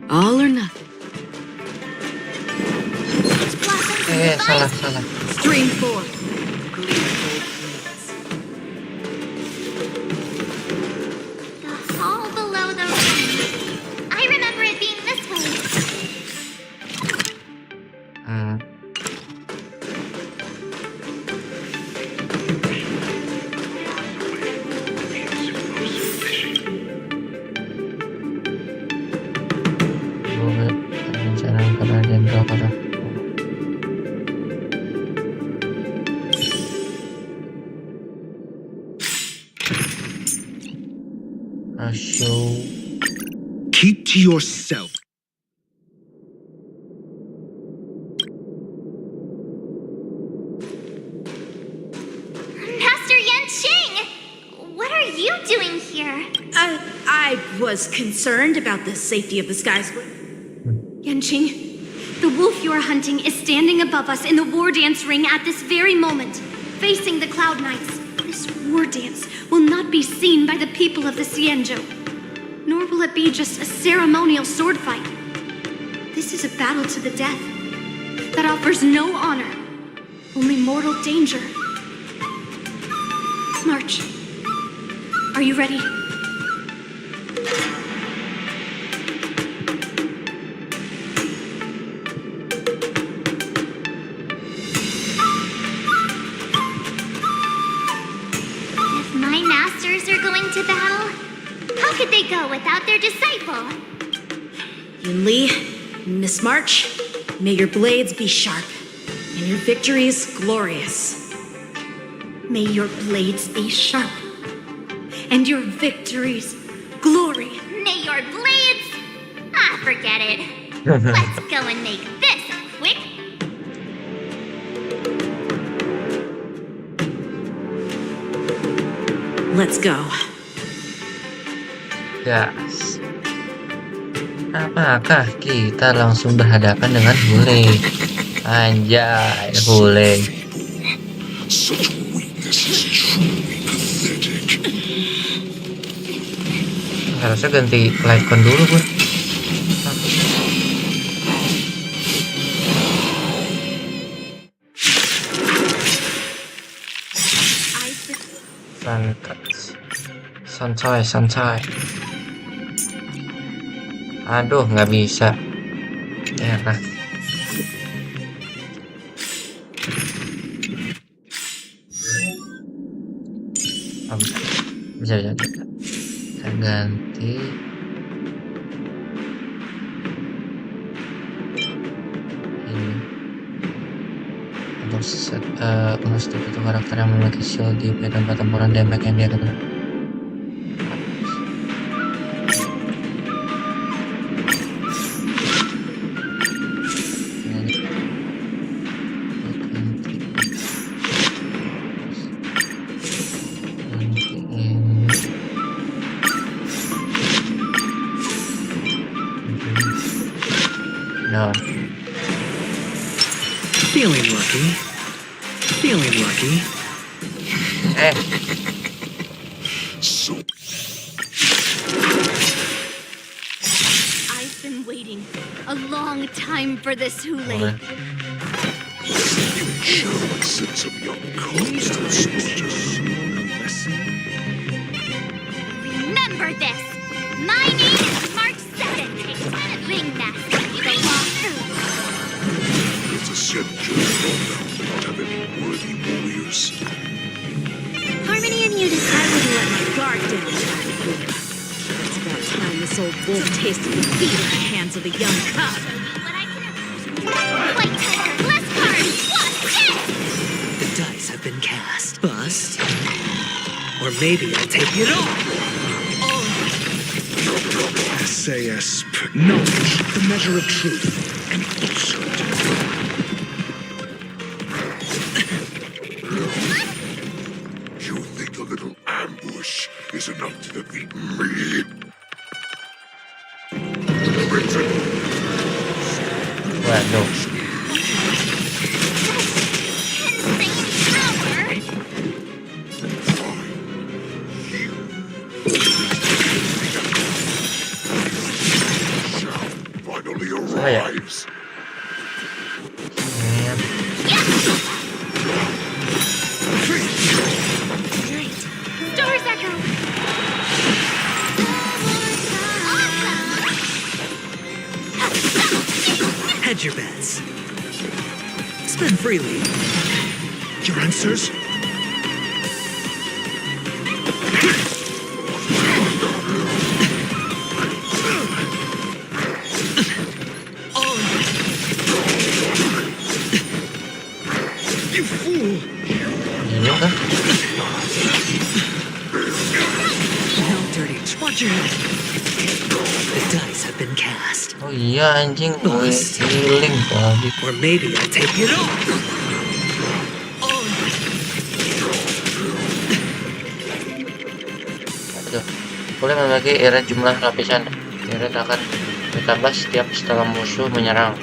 All or nothing. salah. Stream 4. The hall below the ring. I remember it being this way. Keep to yourself. Master Yanqing! What are you doing here? I was concerned about the safety of the sky split. Yanqing, the wolf you are hunting is standing above us in the war dance ring at this very moment, facing the Cloud Knights. This war dance will not be seen by the people of the Xianzhou, nor will it be just a ceremonial sword fight. This is a battle to the death that offers no honor, only mortal danger. March. Are you ready? If my masters are going to battle, how could they go without their disciple? Yunli, Miss March, may your blades be sharp and your victories glorious. May your blades be sharp and your victories our blades? Ah, forget it. Let's go and make this quick. Let's go. Gas. Apakah kita langsung berhadapan dengan Hule? Anjay, Hule. Such weakness is truly pathetic. Harusnya ganti light con dulu gue. Santai. Aduh, nggak bisa. Ya kan. Oh, bisa. Kita ganti. Ini. Untuk setiap itu karakter yang memiliki shield di dan pertempuran damage yang dia kena. No. Feeling lucky. I've been waiting a long time for this, Hule. You show a sense of your constance, Remember this. My name is Mark 7, Ringmaster. It's essential not have any worthy warriors. Harmony and Unity. I wouldn't let my guard down. It's about time this old wolf tasted defeat at the hands of a young cub. White tiger, less cards. What's this? The dice have been cast. Bust. Or maybe I'll take it all. SAS, knowledge, the measure of truth, and falsehood. You think a little ambush is enough to defeat me? Waduh. Finally arrives. Stars echo. Hedge your bets. Spend freely. Your answers? You fool! Ini kan? No dirty. Watch your head. The dice have been cast. Oh iya anjing, gue healing tadi. Or maybe I'll take it all. Aduh. Boleh membagi irit jumlah lapisan. Irit akan ditambah setiap setelah musuh menyerang.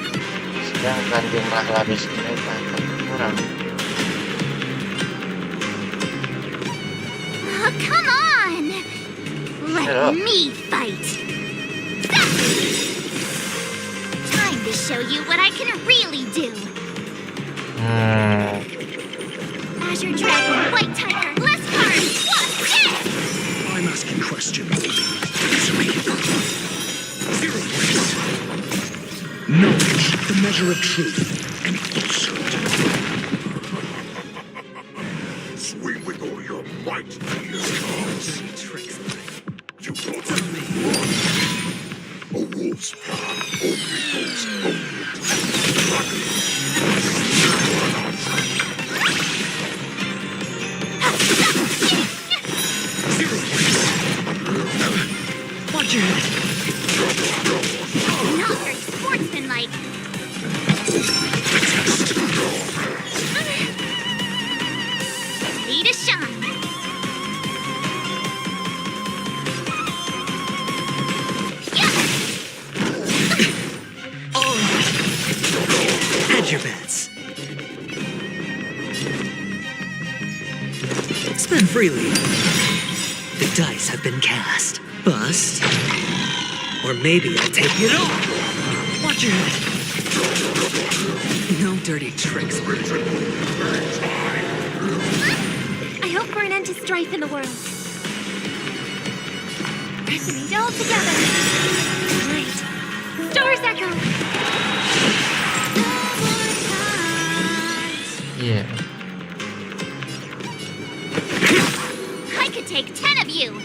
Sedangkan jumlah lapis irit akan berkurang. Oh, come on. Let me fight. Time to show you what I can really do. Azure Dragon, White Tiger, less cards. What's this? I'm asking questions. Answer me. 0 points. Knowledge, the measure of truth, and falsehood. Swing with all your might, dear gods. You brought with me. A wolf's path only goes onward. Watch your head. Not very sportsmanlike. Ready to shine. Hedge your bets. Spend freely. The dice have been cast. Bust. Or maybe I'll take it all. Watch your head. No dirty tricks. I hope for an end to strife in the world. Resonate all together. Right. Stars echo. Yeah. I could take 10 of you.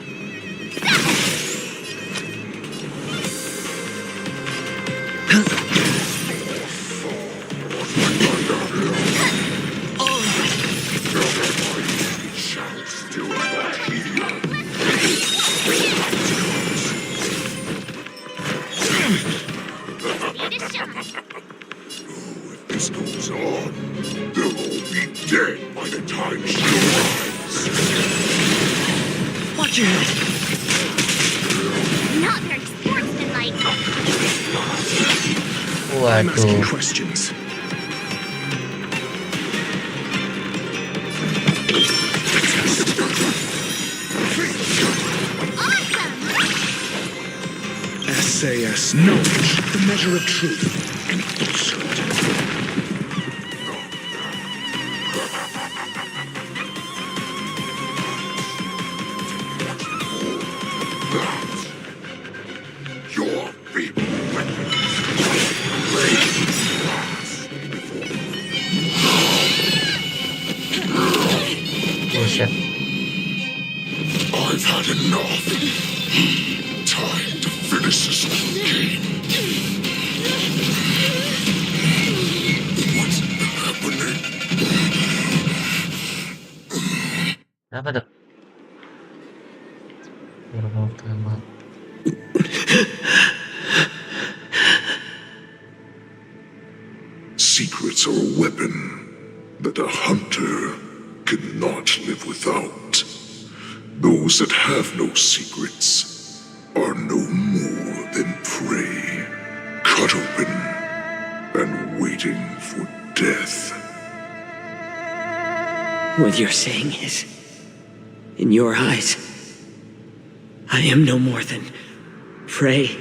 If this goes on, they'll all be dead by the time she arrives. Watch your head. Not very sportsmanlike. I'm asking Waduh. questions. SAS knowledge, the measure of truth and falsehood. Your people. Bullshit. I've had enough. Time to finish this whole game. What's happening? Apa tuh? Pertama. Secrets are a weapon that a hunter cannot live without. Those that have no secrets are no more than prey, cut open and waiting for death. What you're saying is, in your eyes, I am no more than prey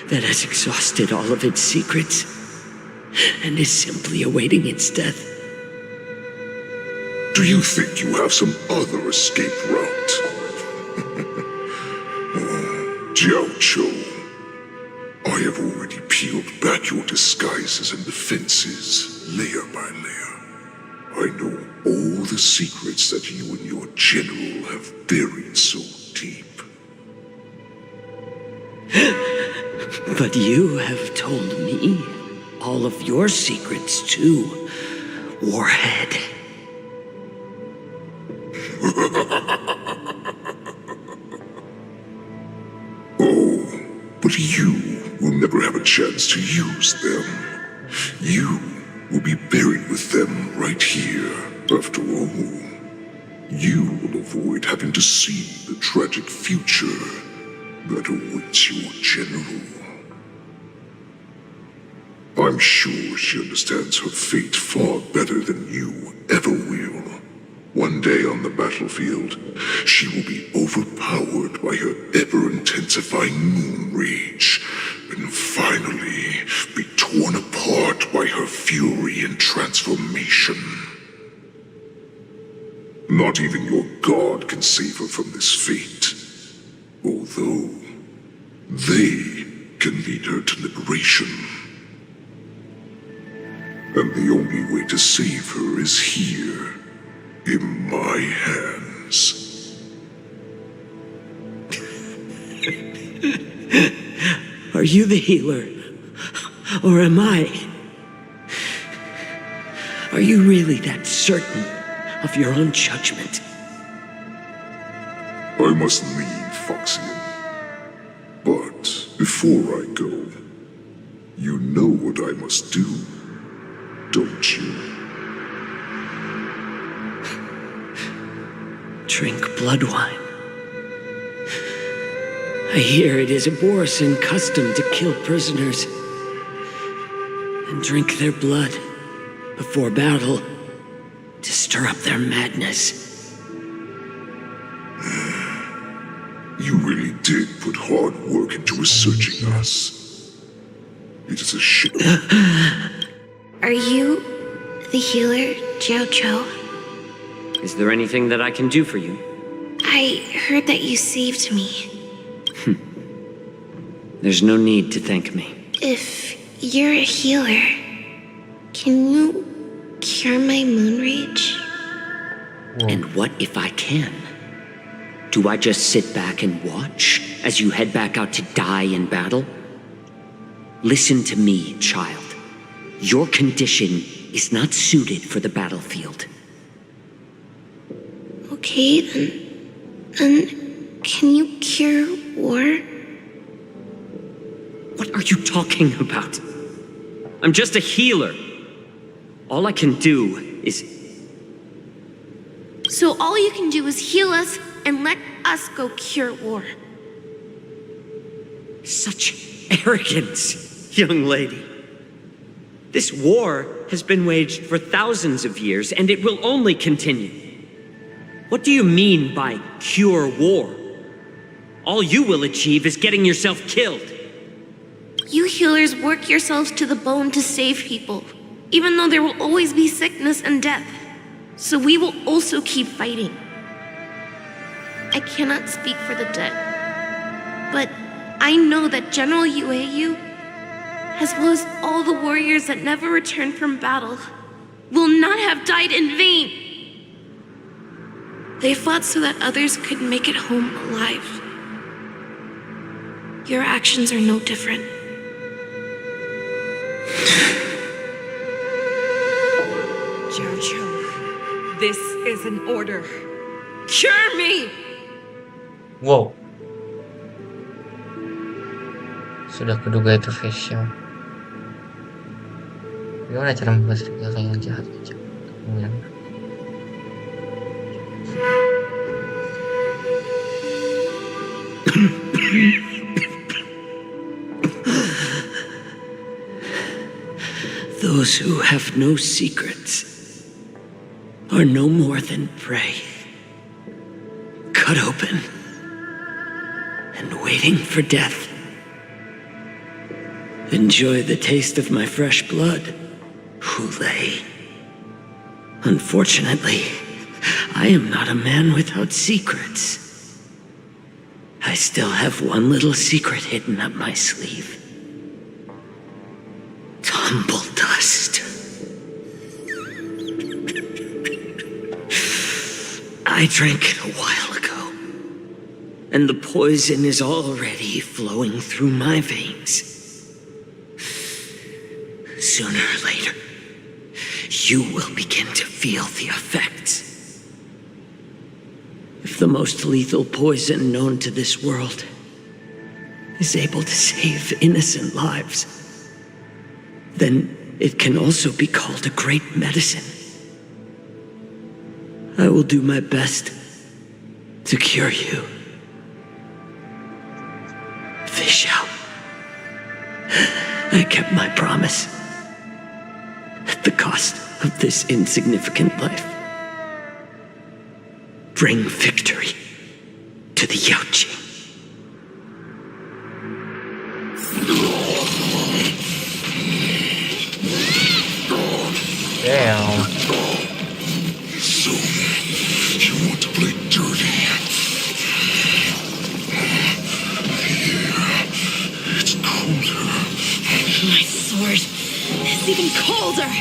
that has exhausted all of its secrets and is simply awaiting its death. Do you think you have some other escape route? Jiaocho, I have already peeled back your disguises and defenses, layer by layer. I know all the secrets that you and your general have buried so deep. But you have told me all of your secrets too, Warhead. Oh, but you will never have a chance to use them. You will be buried with them right here. After all, you will avoid having to see the tragic future that awaits your general. I'm sure she understands her fate far better than you ever will. One day on the battlefield, she will be overpowered by her ever-intensifying moon rage, and finally be torn apart by her fury and transformation. Not even your god can save her from this fate, although they can lead her to liberation. And the only way to save her is here, in my hands. Are you the healer? Or am I? Are you really that certain of your own judgment? I must leave, Foxian. But if Before I go, you know what I must do, don't you? Drink blood wine. I hear it is a Borisan custom to kill prisoners and drink their blood before battle to stir up their madness. You really did put hard work into researching us. It is a shame. Are you the healer, Jiao Cho? Is there anything that I can do for you? I heard that you saved me. There's no need to thank me. If you're a healer, can you cure my moon rage? And what if I can? Do I just sit back and watch as you head back out to die in battle? Listen to me, child. Your condition is not suited for the battlefield. Okay, then can you cure war? What are you talking about? I'm just a healer. All I can do is... So all you can do is heal us and let us go cure war. Such arrogance, young lady. This war has been waged for thousands of years, and it will only continue. What do you mean by cure war? All you will achieve is getting yourself killed. You healers work yourselves to the bone to save people, even though there will always be sickness and death. So we will also keep fighting. I cannot speak for the dead, but I know that General Yueyu, as well as all the warriors that never returned from battle, will not have died in vain. They fought so that others could make it home alive. Your actions are no different. Jojo, this is an order. Cure me! Wow. Sudah kuduga itu facial. Gimana cara membahas serigala yang jahat aja? Those who have no secrets are no more than prey, cut open and waiting for death. Enjoy the taste of my fresh blood, Hulei. Unfortunately, I am not a man without secrets. I still have one little secret hidden up my sleeve. Tumble dust. I drank it a while ago, and the poison is already flowing through my veins. Sooner or later, you will begin to feel the effects. If the most lethal poison known to this world is able to save innocent lives, then it can also be called a great medicine. I will do my best to cure you. Fish out. I kept my promise at the cost of this insignificant life. Bring victory to the Yaoqing. Damn. So, you want to play dirty? Yeah, it's colder. My sword is even colder.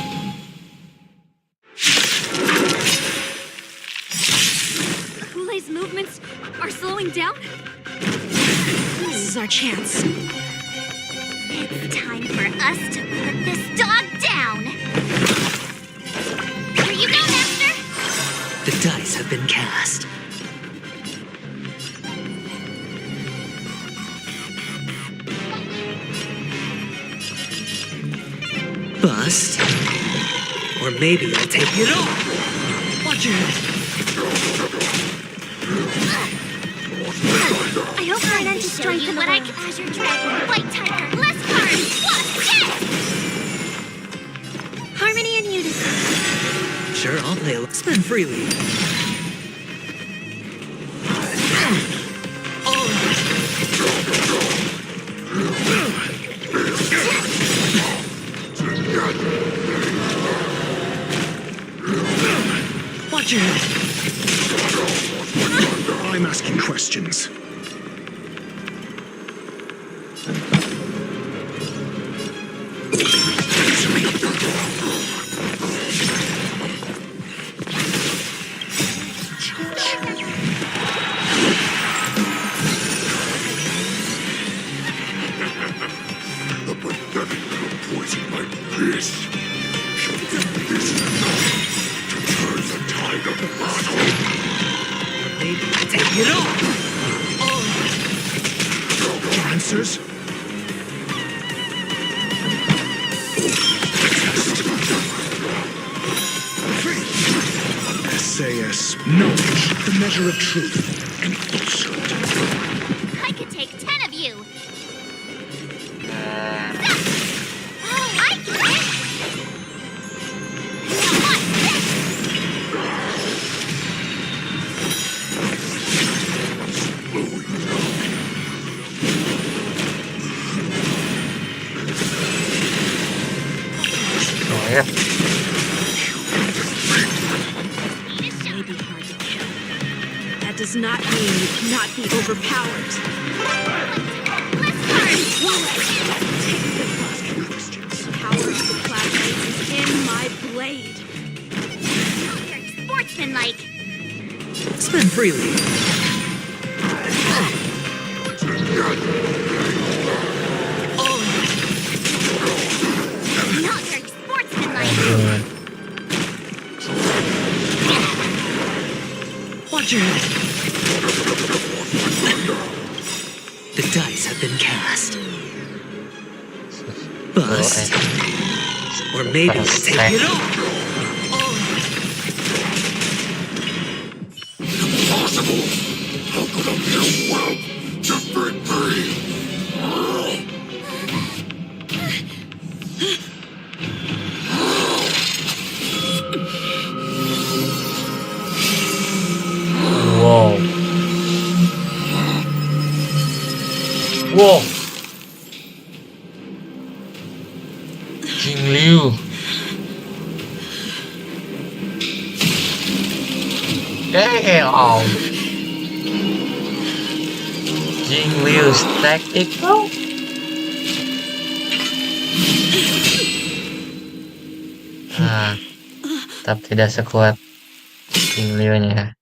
Hulei's movements are slowing down? This is our chance. It's time for us to put this dog down. Here you go, Master. The dice have been cast. Bust. Or maybe I'll take it off. Watch your head. I hope for an end to strength in what I can. Azure Dragon, White Tiger, less cards! What? Yes! Harmony and unison. Sure, I'll play. Spend freely. Watch your head. I'm asking questions. The pathetic little poison like this should be this to turn the tide of battle. Maybe I'll take it off. Answers? SAS, knowledge, the measure of truth, and falsehood. I could take 10 of you. Oh, I get it. Now watch this. Oh ya. That does not mean you cannot be overpowered. Power of the Cloud Knights is in my blade. You're sportsmanlike. Spend freely. Not very sportsmanlike. Watch your head. The dice have been cast. Bust. Or maybe I'll take it off. Impossible! How could a mere whelp defeat me? Wow. Wow. King Liu. Damn. King Liu's tactical. Tetap tidak sekuat King Liu-nya.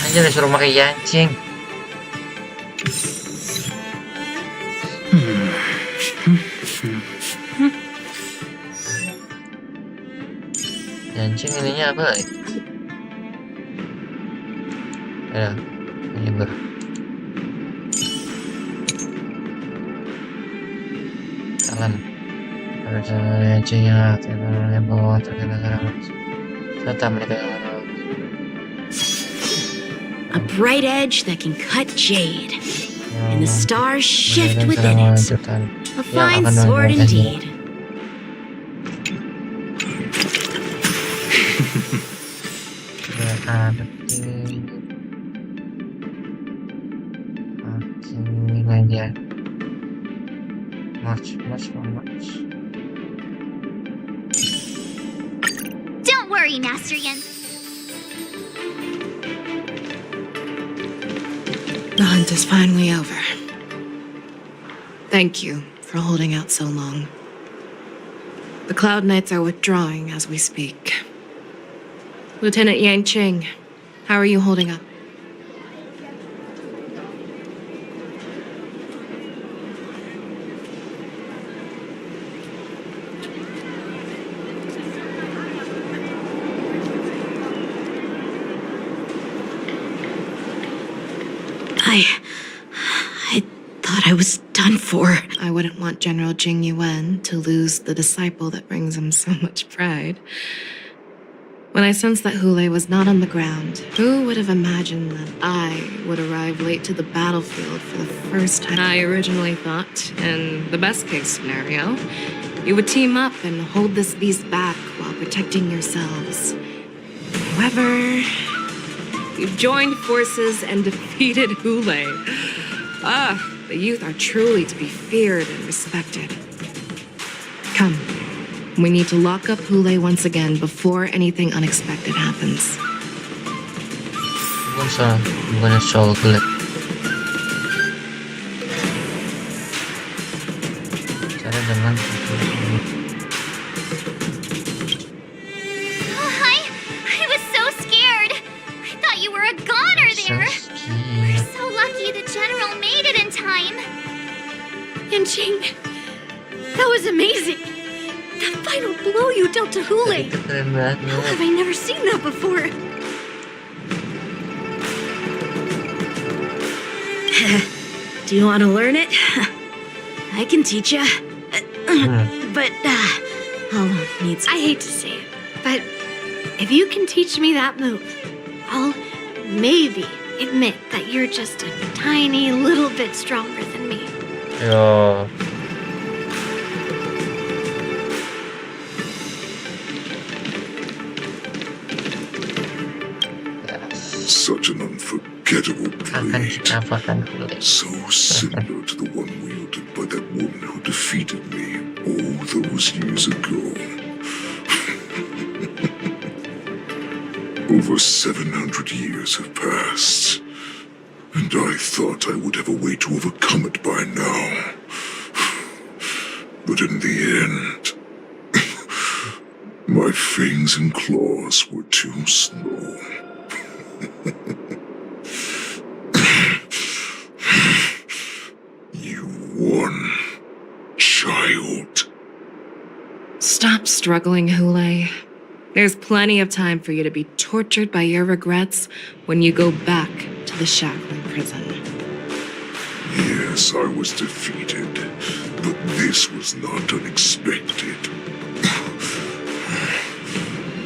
Anjir disuruh pakai yancing. Yancing ininya apa lagi? Ya, menyebar. Tangan. Ada yancing yang aktif di bawah terkena serangan. Serta mereka yang A bright edge that can cut jade. And the stars shift within it. A fine sword indeed. aja. March. Don't worry, Master Yin. The hunt is finally over. Thank you for holding out so long. The Cloud Knights are withdrawing as we speak. Lieutenant Yang Qing, how are you holding up? I thought I was done for. I wouldn't want General Jing Yuan to lose the disciple that brings him so much pride. When I sensed that Hule was not on the ground, who would have imagined that I would arrive late to the battlefield for the first time? I originally thought, in the best case scenario, you would team up and hold this beast back while protecting yourselves. However, you've joined forces and defeated Hule. The youth are truly to be feared and respected. Come. We need to lock up Hule once again before anything unexpected happens. Bukannya soul gelap. Cara dengan I was so scared. I thought you were a goner there. We're so lucky the general made it in time. Yanqing, that was amazing. That final blow you dealt to Hule. How have I never seen that before? Do you want to learn it? I can teach you. But I'll need some. I hate to say it, but if you can teach me that move, I'll maybe admit that you're just a tiny little bit stronger than me. Yo. Such an unforgettable blade. So similar to the one wielded by that woman who defeated me all those years ago. Over 700 years have passed, and I thought I would have a way to overcome it by now. But in the end, my fangs and claws were too slow. You won, child. Stop struggling, Hule. There's plenty of time for you to be tortured by your regrets when you go back to the shackling prison. Yes, I was defeated, but this was not unexpected.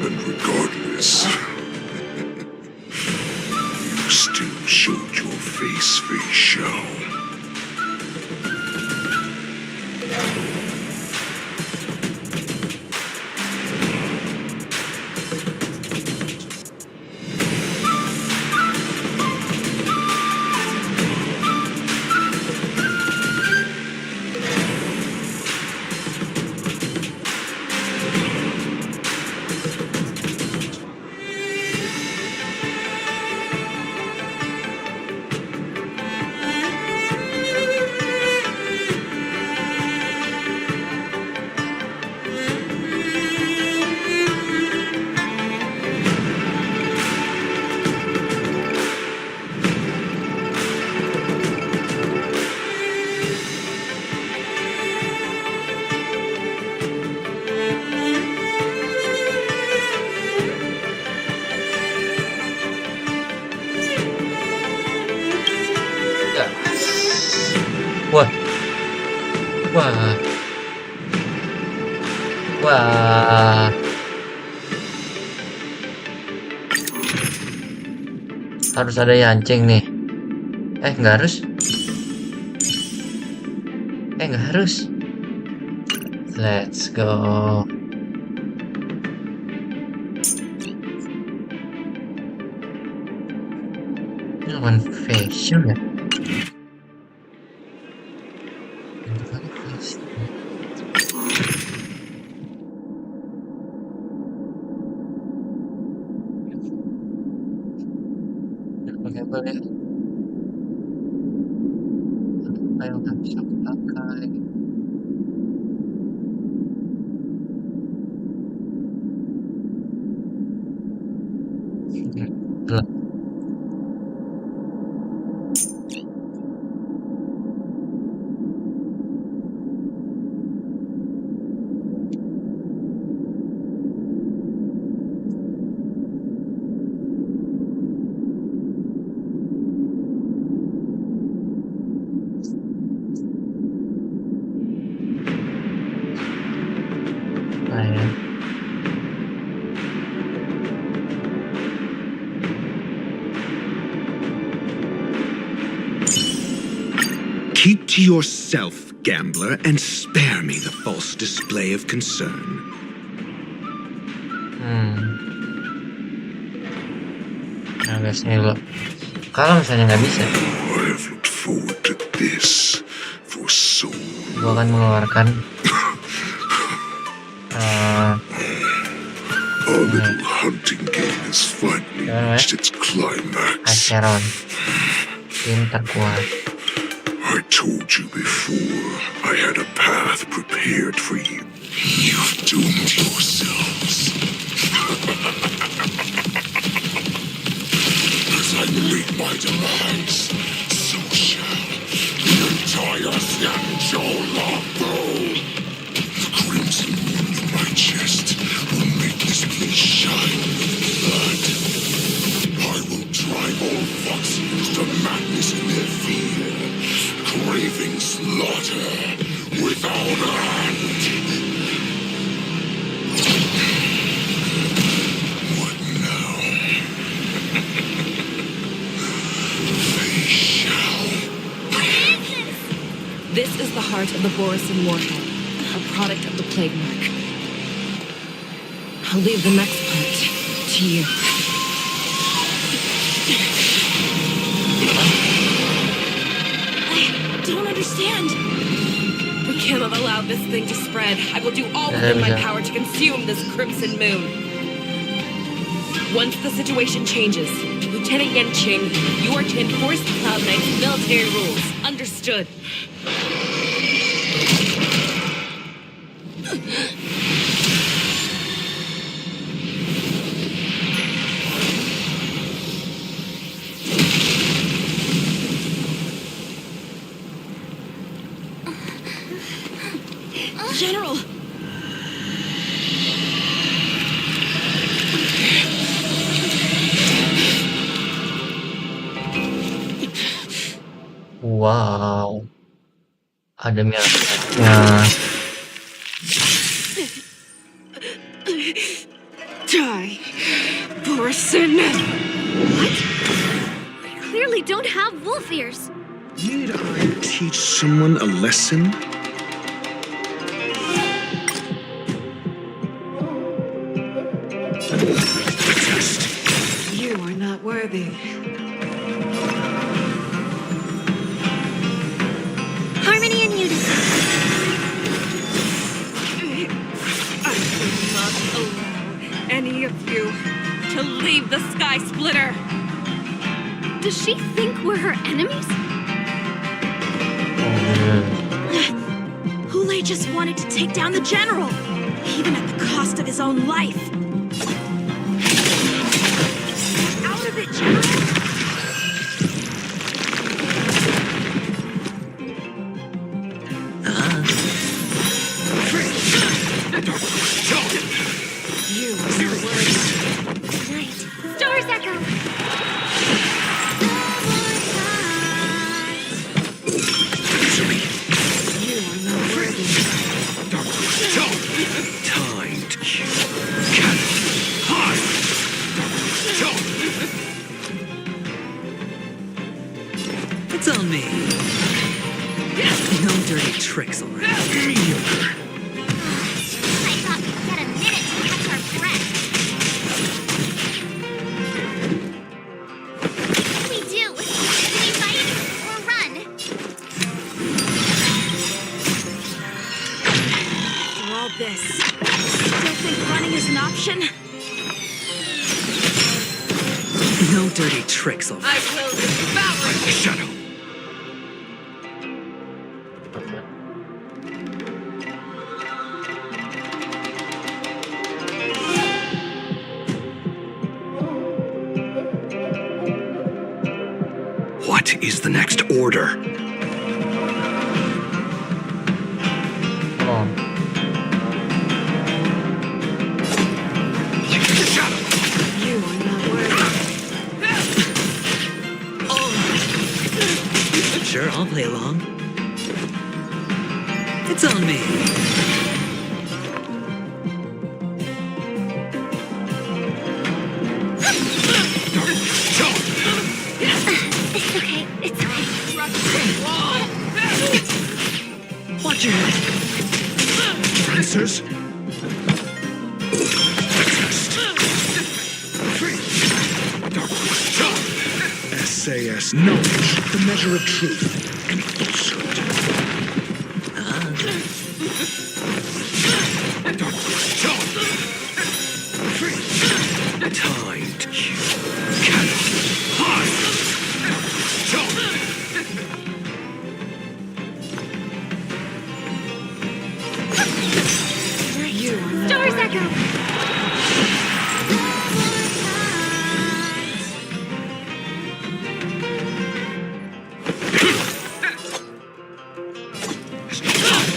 And regardless, you still showed your face, Fei Xiao. Wah. Wah. Wah. Harus ada yancing nih. Nggak harus. Nggak harus. Let's go. Ini lawan fashion ya? Boleh. Ayo nggak bisa pakai. Gelap. to yourself, gambler, and spare me the false display of concern. Nah, biasanya dulu. Kalau misalnya nggak bisa, I've looked forward to this for so gue akan mengeluarkan Our little hunting game has finally reached its climax. Acheron, tim terkuat. I told you before, I had a path prepared for you. You've doomed yourselves. As I meet my demise, so shall the entire Sanjolabo. The crimson moon of my chest will make this place shine with blood. I will drive all Foxians to madness in their fear, craving slaughter without end. What now? They shall. This is the heart of the Borisan warhead, a product of the plague mark. I'll leave the next part to you. I don't understand. We cannot allow this thing to spread. I will do all within my power to consume this crimson moon. Once the situation changes, Lieutenant Yanqing, you are to enforce the Cloud Knight's military rules. Understood. General! Wow, ada miraknya. Die, Borisan! What? I clearly don't have wolf ears. Need I teach someone a lesson? You are not worthy. Harmony and unison. I will not allow any of you to leave the Sky Splitter. Does she think we're her enemies? Hule just wanted to take down the general, even at the cost of his own life. Out of it, General! You are the worst. Right. Stars echo. You are not worthy. Time to kill. It's on me. No dirty tricks already. I thought we'd get a minute to catch our breath. What do we do? Do we fight or run? After all this, still think running is an option? No dirty tricks already. I will devour you. Shadow. What is the next order? Oh, You are not worthy. Sure, I'll play along. It's on me. It's okay. It's okay. Watch your head. Answers? SAS knowledge, the measure of truth and falsehood. Tide, you cannot hide. Stars Echo!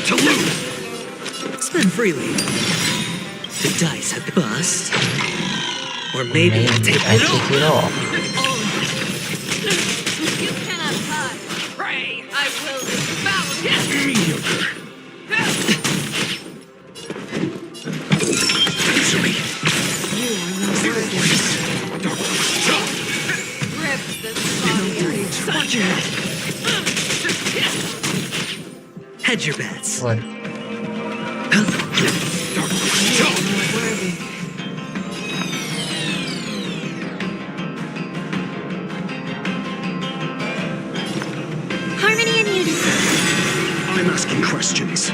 To lose. Spend freely. The dice have bust. Or maybe I'll take it off. You cannot hide. Pray, I will devour him. Mediocre. Answer me. You are not worthy. Rip this body. Hedge your bets. What? Harmony and unity. I'm asking questions.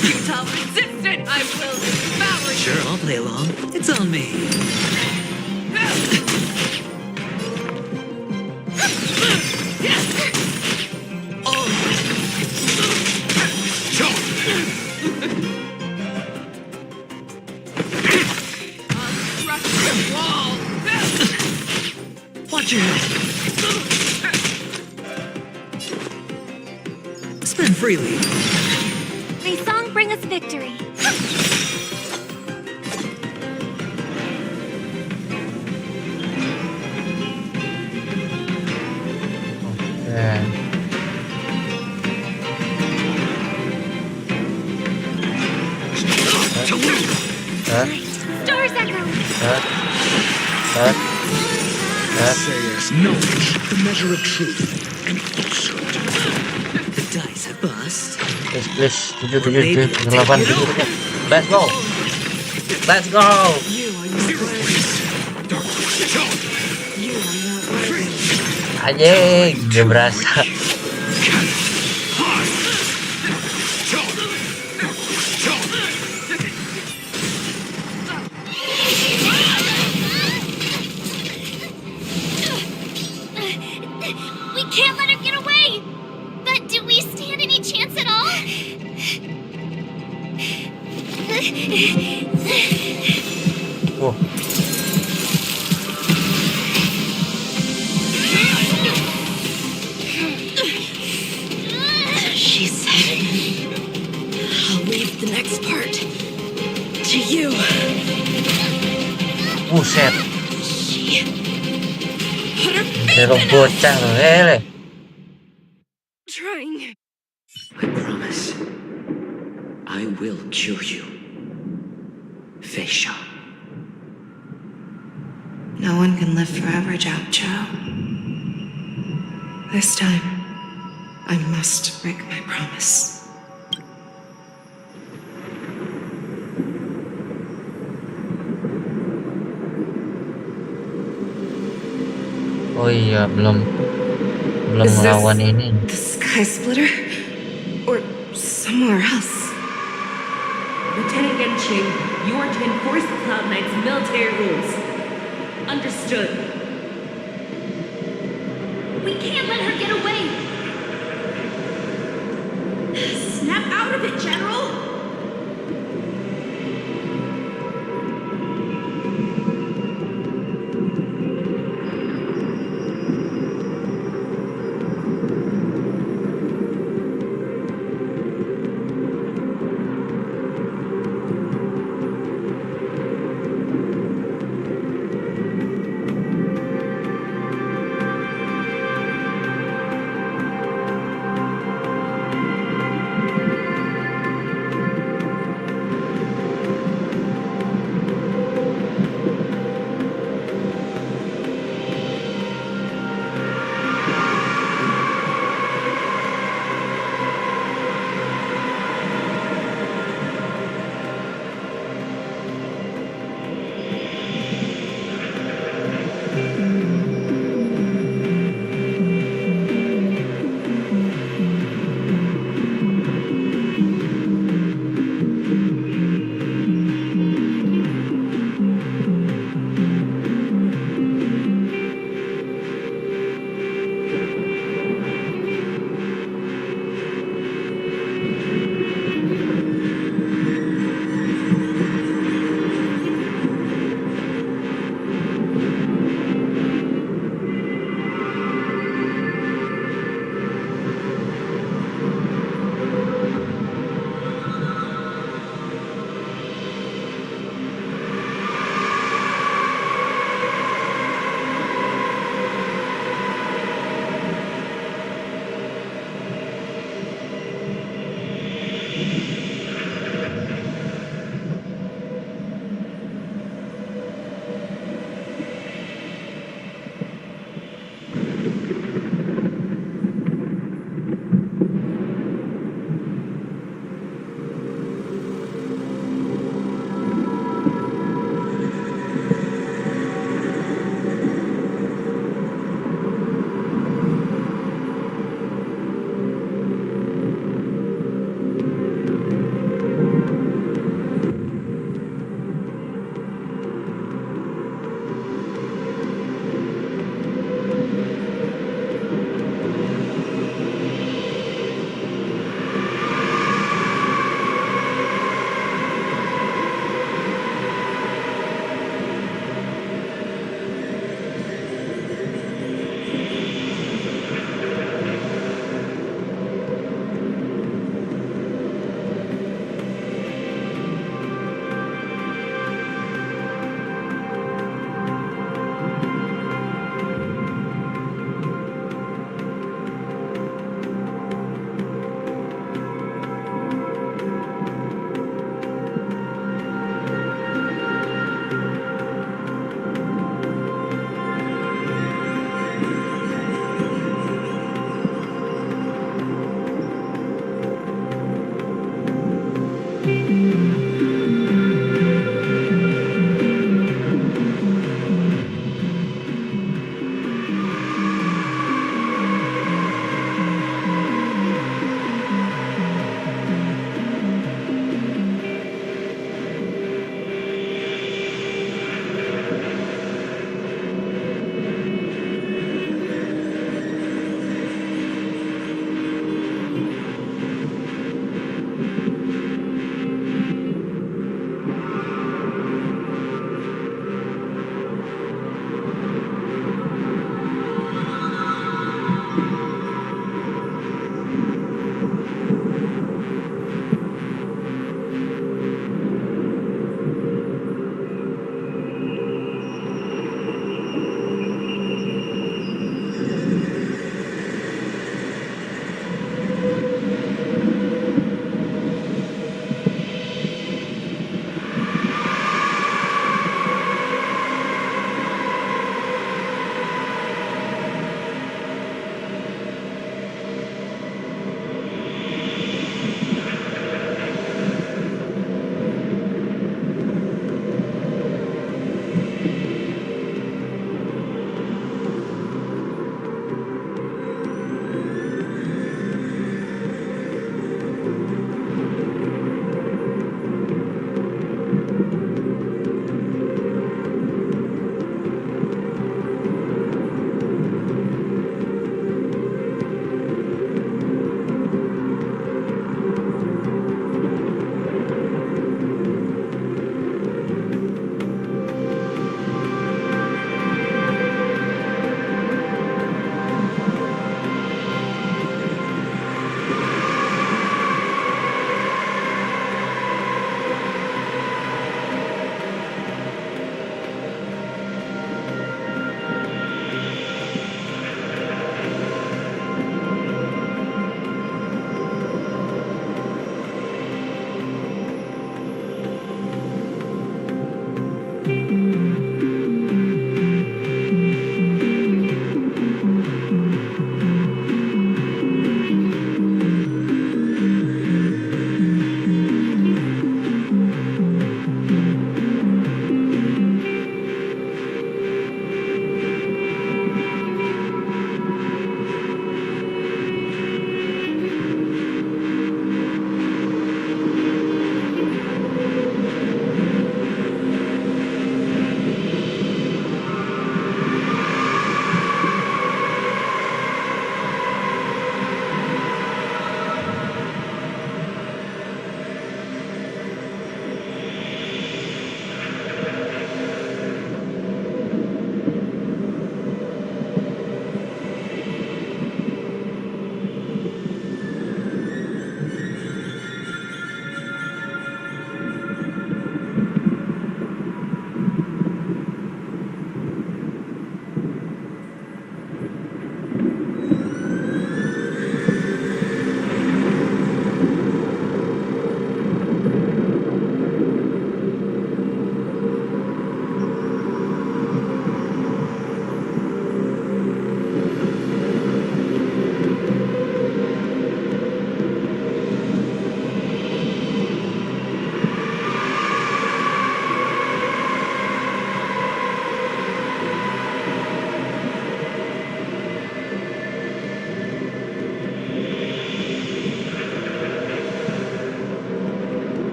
Futile resistant, I will devour you. Sure, I'll play along. It's on me. Watch your head. Spend freely. May song bring us victory. Yeah. To lose. Stars Echo! SAS knowledge, the measure of truth and falsehood. The dice have bust. Please, 7, 8, 7, 8. Let's go. Let's go. Anjing, dia berasa. We can't let her get away! But do we stand any chance at all? Whoa. She said, I'll leave the next part to you. Buset. She put her Pero bocah loh, hele. Trying. I promise. I will cure you. Feisha. No one can live forever, Jiao Chao. This time, I must break my promise. Oh iya, belum Is this melawan ini. the Sky Splitter? Or somewhere else? Lieutenant Yanqing, you are to enforce the Cloud Knight's military rules. Understood. We can't let her get away! Snap out of it, General!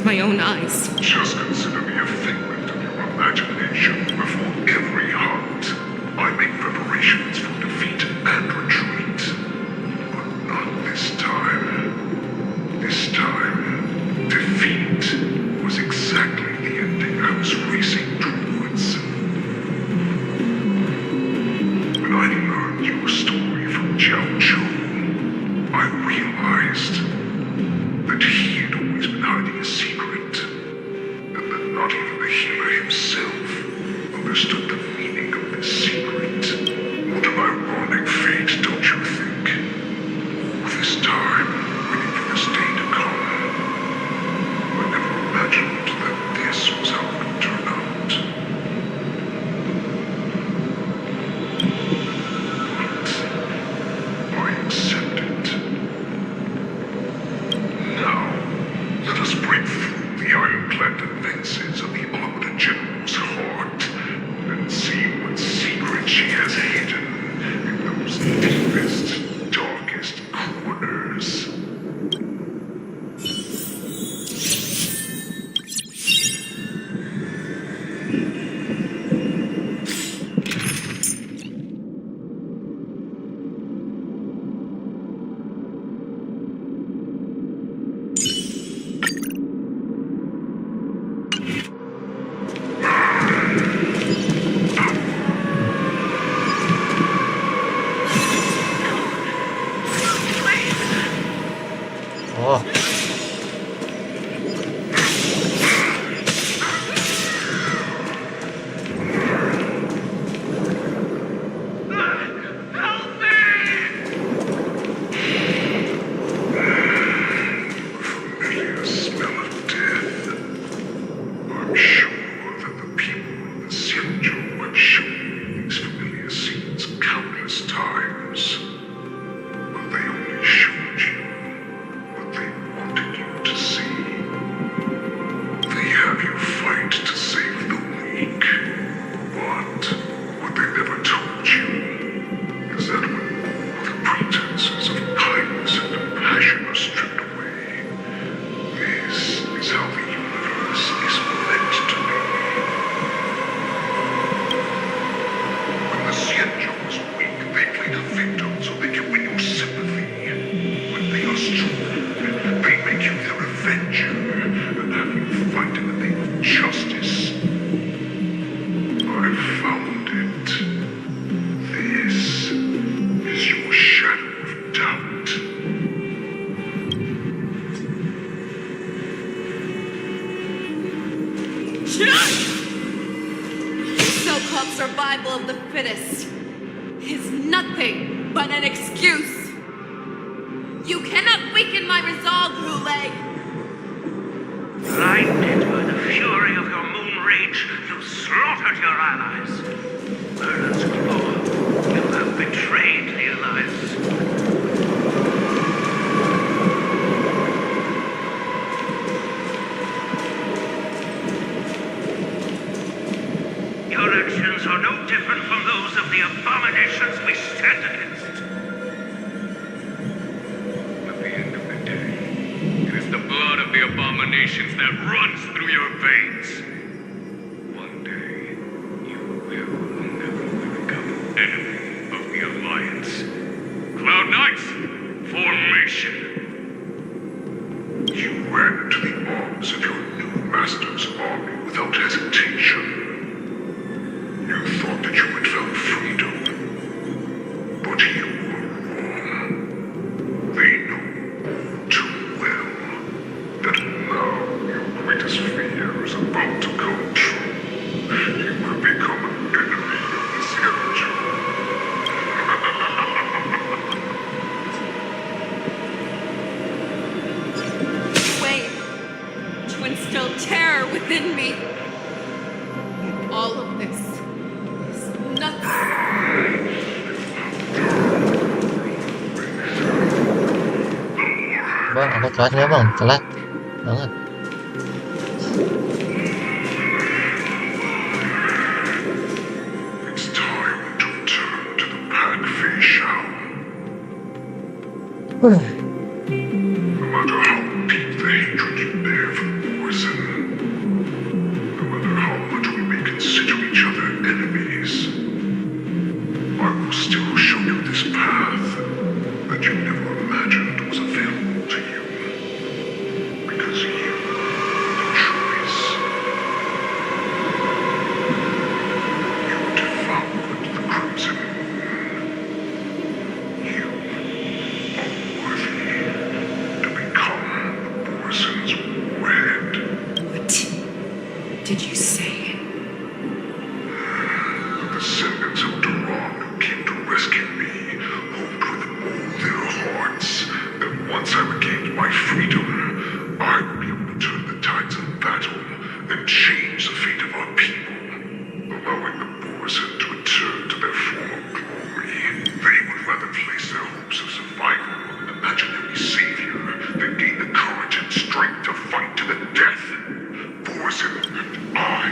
my own eyes. Just consider me a figment of your imagination. Before every hunt, I make preparations for defeat and retreat. But not this time. This time, defeat was exactly the ending I was racing towards. When I learned your story from Jiao Chu, I realized that he had always been hiding a secret, and that not even the healer himself understood the meaning of this secret. What an ironic fate, don't you think? All this time, waiting for this day to come. I never imagined that this was how it would turn out. But I accepted. Now, let us break through the iron-clad defenses of the Armored General's heart and see what secret she has hidden in those deepest, darkest corners. Oh, Familiar smell of death. I'm sure that the people of the Xianzhou have shown me these familiar scenes countless times. But they only showed you what they wanted you to see. They have you fight to save the weak. But what they never told you is that when all the pretenses of kindness and compassion are stripped away, this is how the universe is meant to be. When the Xianzhou is weak, they play the victim so they can win your sympathy. When they are strong, they make you their avenger and have you fight in the name of justice. I've found it. This is your shadow of doubt. So-called survival of the fittest is nothing but an excuse. You cannot weaken my resolve, Roulet. Blinded by the fury of your moon rage, you slaughtered your allies. Merlin's claw, you have betrayed the alliance. Your actions are no different from those of the abominations we stand against. At the end of the day, it is the blood of the abominations that runs through your veins. One day, you will inevitably become an enemy of the Alliance. Cloud Knights, formation! You ran into the arms of your new master's army without hesitation. You thought that you had found freedom, but you were wrong. They know too well that now your greatest fear is about to come true. You will become an enemy of the Xianzhou. Way to instill terror within me. All of this is nothing. bang, aku telat nggak bang? Telat banget. It's time to return to the pack Fei Shao. No matter how deep the hatred you bear for the Boars path that you never imagined was available to you. Because you made the choice. You devoured the Crimson Moon. You are worthy to become the Borison's warhead. What did you say? The descendants of Duran who came to rescue me hoped with all their hearts that once I regained my freedom, I would be able to turn the tides of battle and change the fate of our people, allowing the Borison to return to their former glory. They would rather place their hopes of survival on an imaginary savior than gain the courage and strength to fight to the death. Borison, I,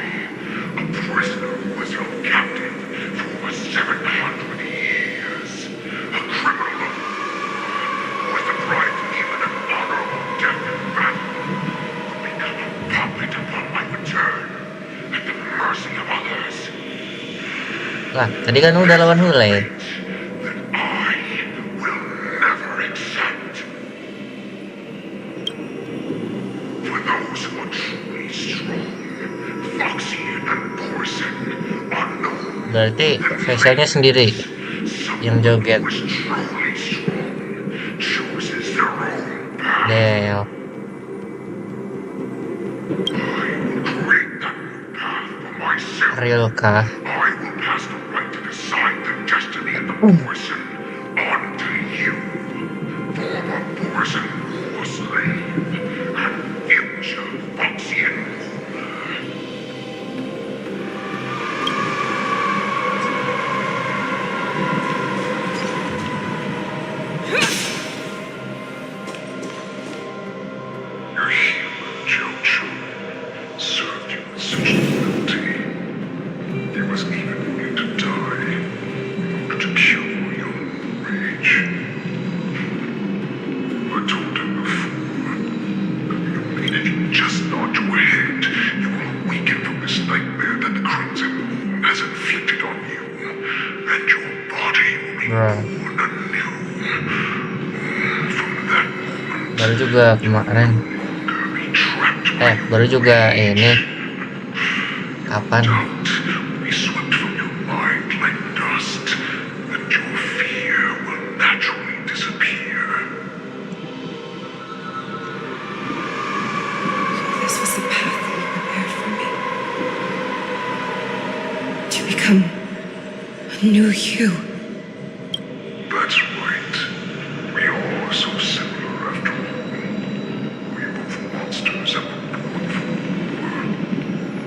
a prisoner who was held captive for over 700 years, a criminal of war, who was deprived even an honorable death in battle, would become a puppet upon my return, at the mercy of others. Lah, tadi kan udah lawan Hule. That I will never accept. For those who are truly strong, Foxian and Borison are known. Berarti Faisalnya sendiri yang joget. Del. Real kah? I will pass the right to decide the destiny of the Borison on to you. Former Borison war slave and future Foxian ruler. Your human Jojo served you with such loyalty. You was even willing to die in order to cure your rage. I told him before that the minute you just nod your head, you will awaken from this nightmare that the Crimson Moon has inflicted on you, and your body will be born anew. From that moment, Baru juga kemarin. Baru juga ini. Kapan? be swept from your mind like dust, and your fear will naturally disappear. This was the path that you prepared for me. To become a new you. That's right. We all are so similar after all. We are both monsters and were born for war,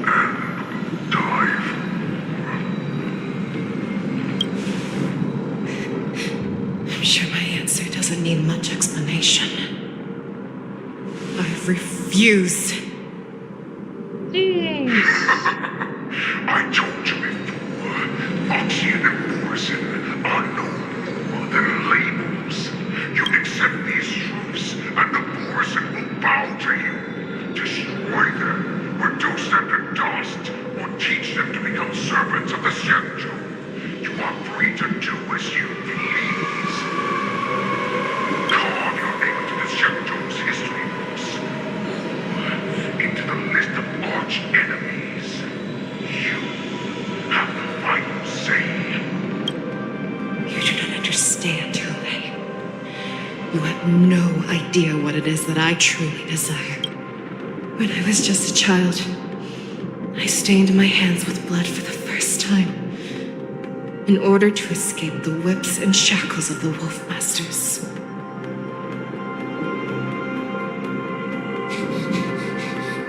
and will die for war. I'm sure my answer doesn't need much explanation. I refuse. I told you before, Foxian and Borison are no more than labels. You accept these truths, and the Borison will bow to you. Destroy them, reduce them to dust, or teach them to become servants of the Shenzhou. You are free to do as you please. Carve your name into the Shenzhou's history books, or into the list of arch enemies. You have the final say. You do not understand, Hule. You have no idea what it is that I truly desire. When I was just a child, I stained my hands with blood for the first time in order to escape the whips and shackles of the Wolf Masters.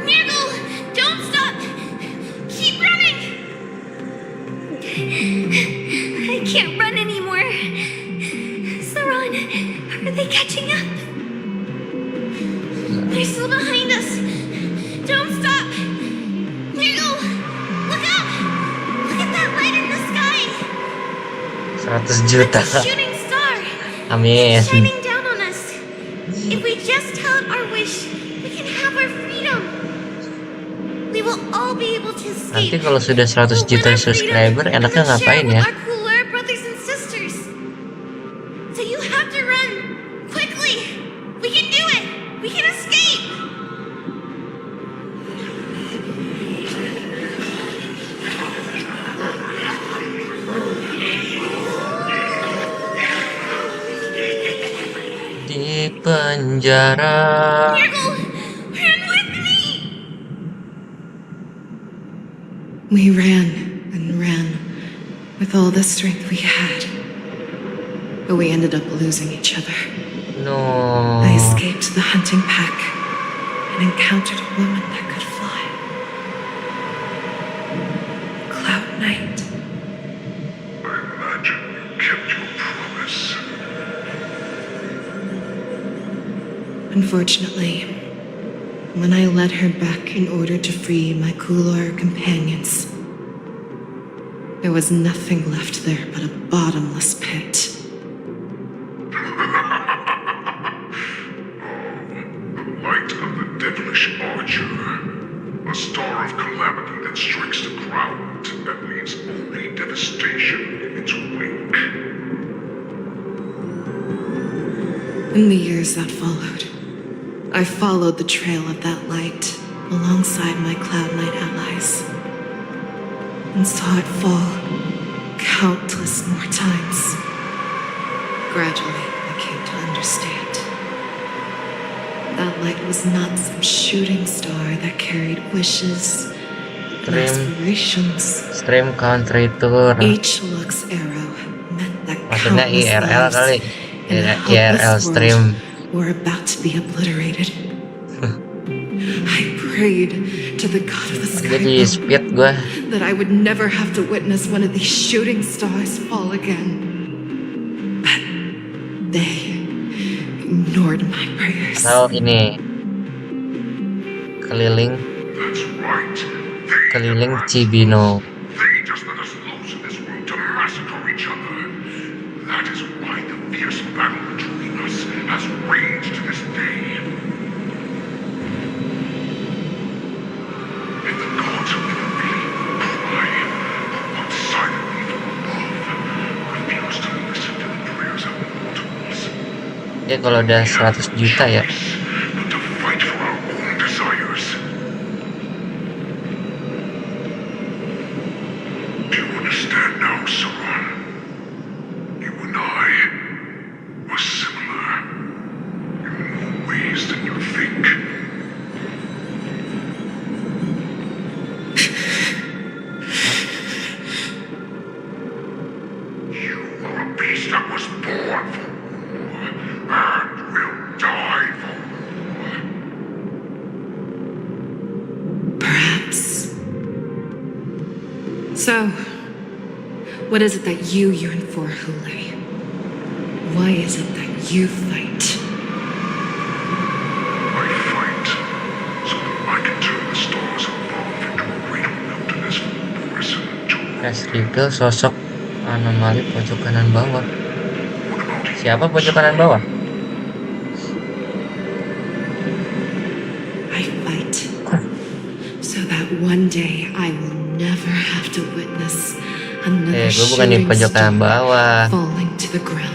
Niggle! Don't stop! Keep running! I can't run anymore. Saran, are they catching up? They're still behind us. Don't stop! Niggle! Look up! Look at that light in the sky! 100 juta. It's a shooting star! Amin. Shining down on us. If we just tell it our wish, we can have our freedom. We will all be able to escape. Nanti kalau sudah 100 juta subscriber, enaknya ngapain ya? Our cooler brothers and sisters. penjara. We ran and ran with all the strength we had, but we ended up losing each other. No. I escaped the hunting pack and encountered a woman that could fly. Cloud Knight. I imagine you kept your promise. Unfortunately, when I led her back in order to free my Kulor companions, there was nothing left there but a bottomless pit. Light of the devilish archer. A star of calamity that strikes the ground and leaves only devastation in its wake. In the years that followed, I followed the trail of that light alongside my Cloud Knight allies and saw it fall countless more times. Gradually, I came to understand. That light was not some shooting star that carried wishes and aspirations. Stream country tour. Each Lux arrow meant that Maksudnya countless IRL lives kali. in a IRL helpless stream. world were about to be obliterated. I prayed to the god of the sky Jadi speed gue. that I would never have to witness one of these shooting stars fall again. But they ignored my prayers. Atau ini keliling Cibino. They just let us loose in this world to massacre each other. That is why the fierce battle between us has raged to this day. And the gods of Italy cry, but silently from above, refuse to listen to the prayers of mortals. Ya kalau udah 100 juta ya. But to fight for our own desires. Do you understand now, Saran? You and I are similar in more ways than you think. You are a beast that was born for war and will die for war. Perhaps. So, what is it that you yearn for, Hule? Why is it that you fight? I fight so that I can turn the stars above into a great wilderness for Boris and Joel. Cash reveal sosok anomali pojok kanan bawah. Siapa pojok kanan bawah? I fight so that one day I will never have to witness another Gue bukan di shooting pojok kanan star bawah. falling to the ground.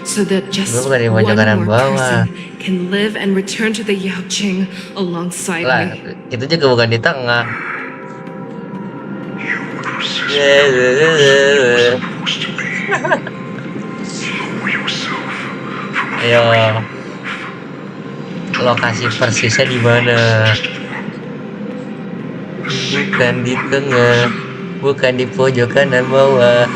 So that just Gue bukan di one pojok kanan more bawah. person can live and return to the Yaoqing alongside Lah, me. itu juga bukan di tengah. Ayo, lokasi persisnya di mana? Bukan di tengah, bukan di pojok kanan bawah.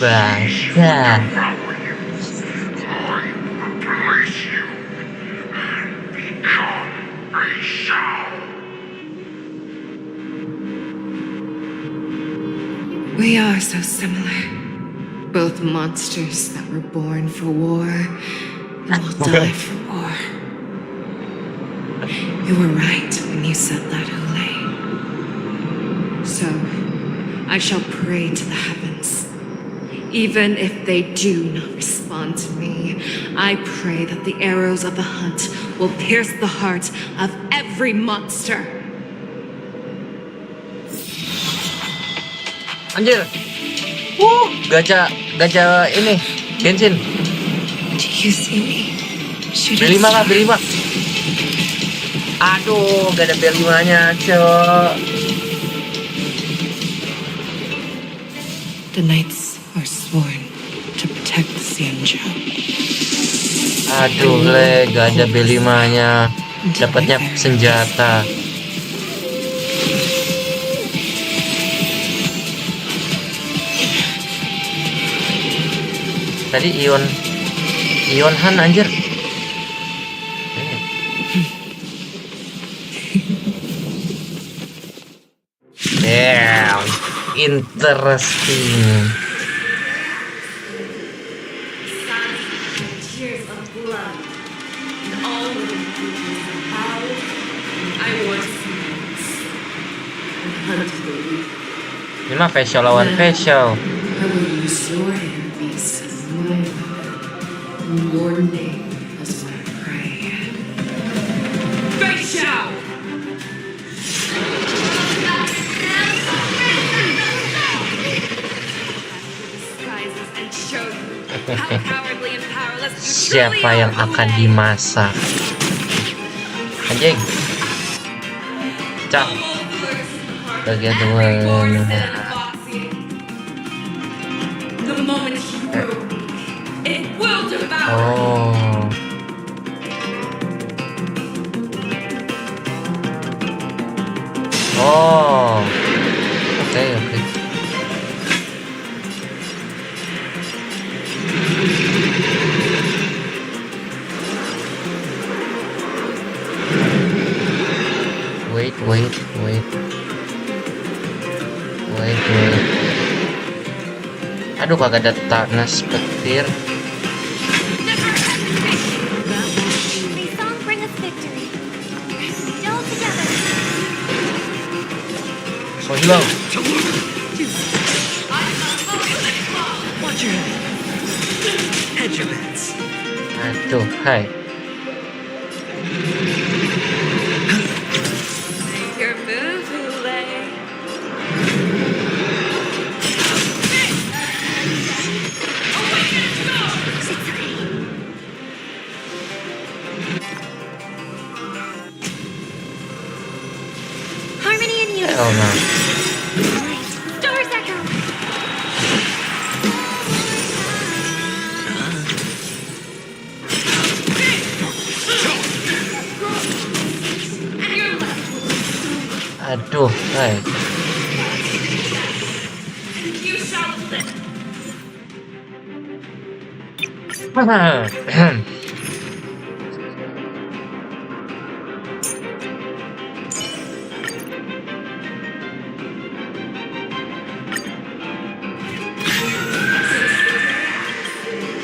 Baca. We are so similar. Both monsters that were born for war and will die for war. You were right when you said that, Hule. So, I shall pray to the heavens. Even if they do not respond to me, I pray that the arrows of the hunt will pierce the heart of every monster. Anjir. Gacha ini bensin. B5 kah? B5. Aduh, gak ada B5 nya, cok. The knights are sworn to protect the Xianzhou. Aduh, gak ada B5-nya. Dapatnya senjata. Tadi Ion Han anjir. Damn, interesting. Tears of blood, and all living creatures are bowed. I want scenes. And hunt the weak. Ini mah facial lawan facial. I will use your hand beast as my weapon. Your name as my prey. Face out! Disguises and show you how cowardly and powerless you truly Siapa yang akan dimasak? Anjing. Cak. Bagian Duel. The moment you grow, it will devour. Oh. Oh. Oke. Wait. Aduh, kagak ada tanas petir. May song bring us victory. Still together. So hilang. Watch your hedge your bets. Aduh, hai. Your move, Hule. Harmony and unity. Hell no. Stars echo. Aduh, hai. You shall live.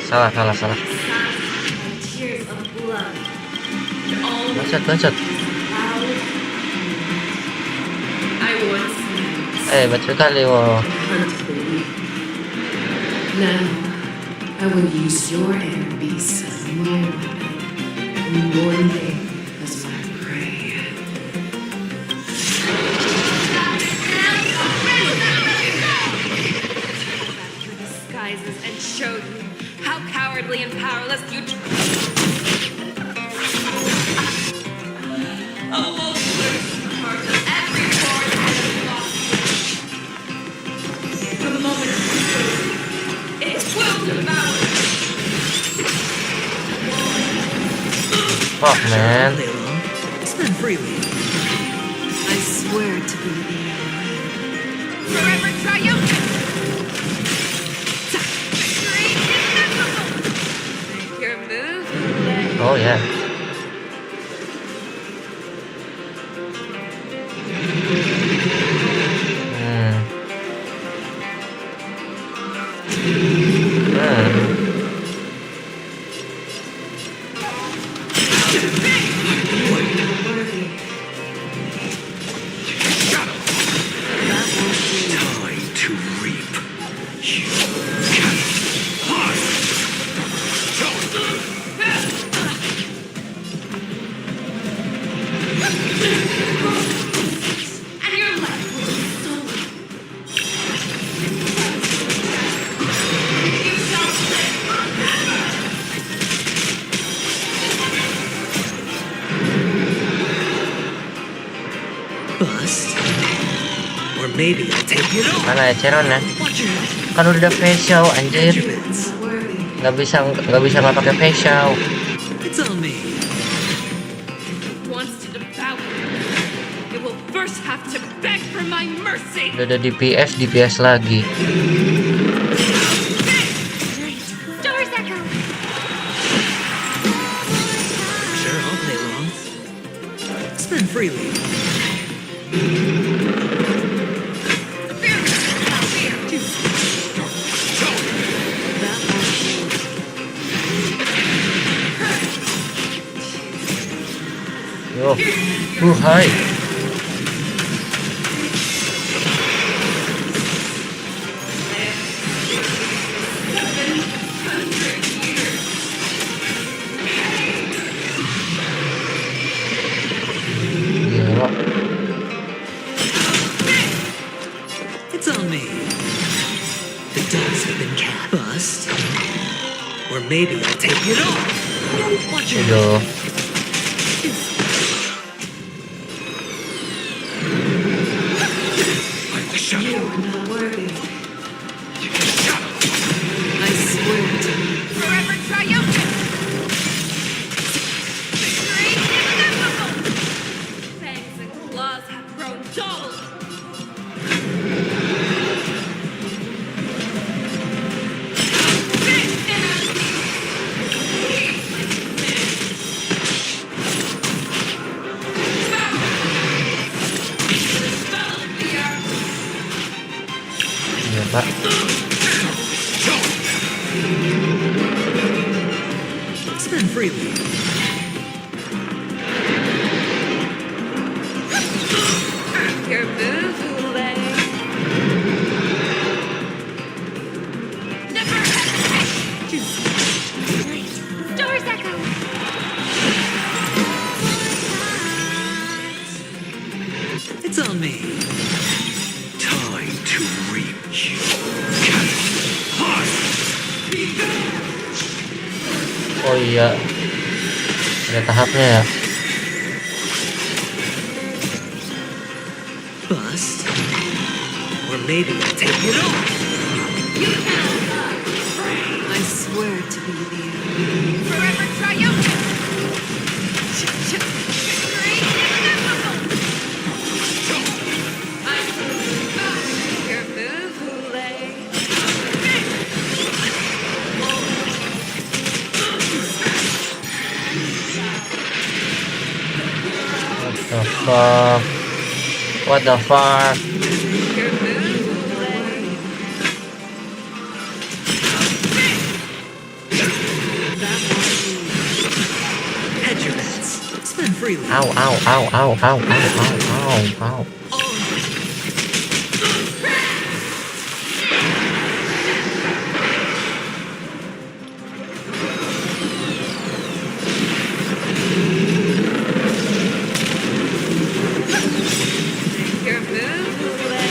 Salah. Tears of blood. All Bacot. I want scenes. Bacot kali wo. Hunt the weak. Now, I will use your hand beast as my weapon. And your name as my prey. Your disguises and show you how cowardly and powerless you. A wolf lives in the heart of every born and lost. The moment you go, it will devour. Fuck, man. Spend freely. I swear to be the Forever triumphant. Your move. Oh yeah. Time to reap. And your life will be stolen. You shall Bust. Or maybe I'll take it all. Mana ya Ceron ya? Watch your Kan udah facial anjir. Nggak bisa nggak pakai facial. It's on me. Wants to devour. It will first have to beg for my mercy. Udah ada DPS lagi. Stars echo. Sure, I'll play along. Spend freely. Yo, hai. Gila. It's on me. The dice have been cast. Bust. Or maybe I'll take it off. Watch it. Yo. I swear to Forever triumphant. Fangs and claws have grown dull. Iya, Pak. spend freely. Your move, Hule. Never hesitate. Stars echo. It's on me. Time to reach. Oh iya, ada tahapnya ya. Bust. Or maybe I'll take it off. I swear to be the end. Forever triumphant. Your move, Hule. What the fuck? What the fuck? Your move, Hule. Hedge your bets. Spend freely. Ow, ow, ow, ow, ow, ow, ow, ow, ow. Your move, Hule.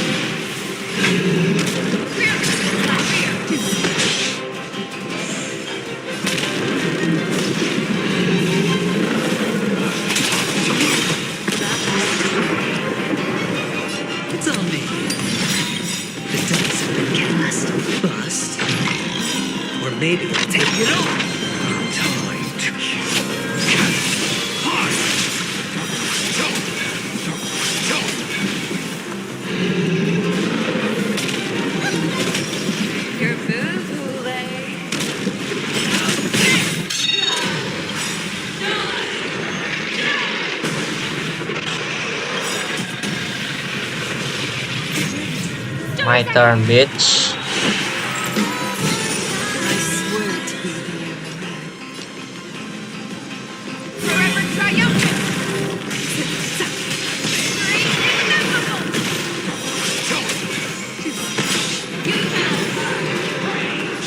It's on me. The dice have been cast. Bust. Or maybe I'll take it off. Time to Your move, Hule. My turn, bitch. I swear to be the end. Forever triumphant.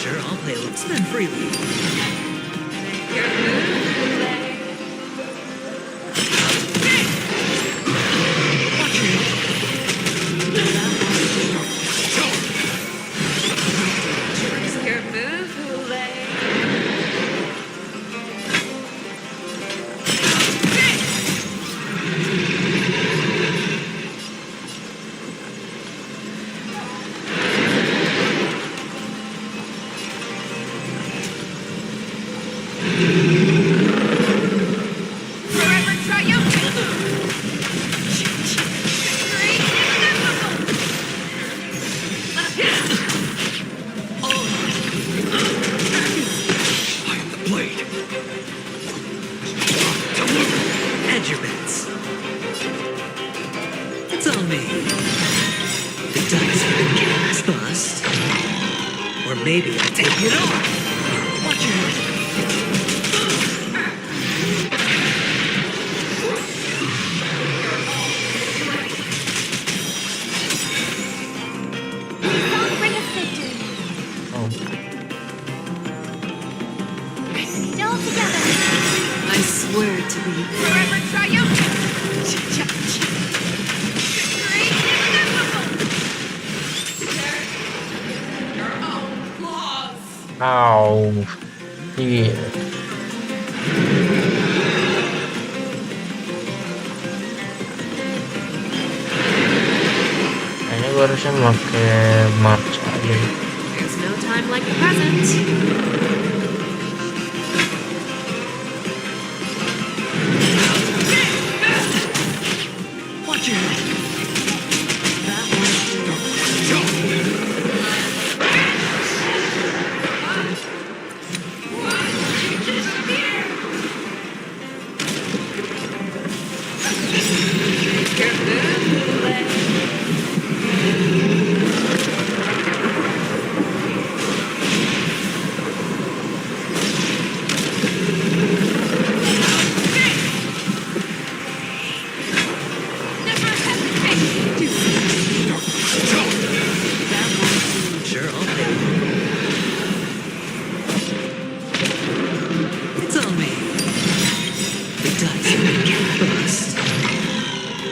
Sure, I'll play along. Spend freely. Your move, Hule. Your move, Hule. And your bets. It's on me. The dice have been cast. Bust. Or maybe I'll take it off. Watch your head. Bring us victory. Still together. I swear to be Forever triumphant! Ow. Iya. Kayaknya gue harusnya pakai march aja. There's no time like the present. Watch your head. Sure, I'll pay. It's on me. The dice have been cast.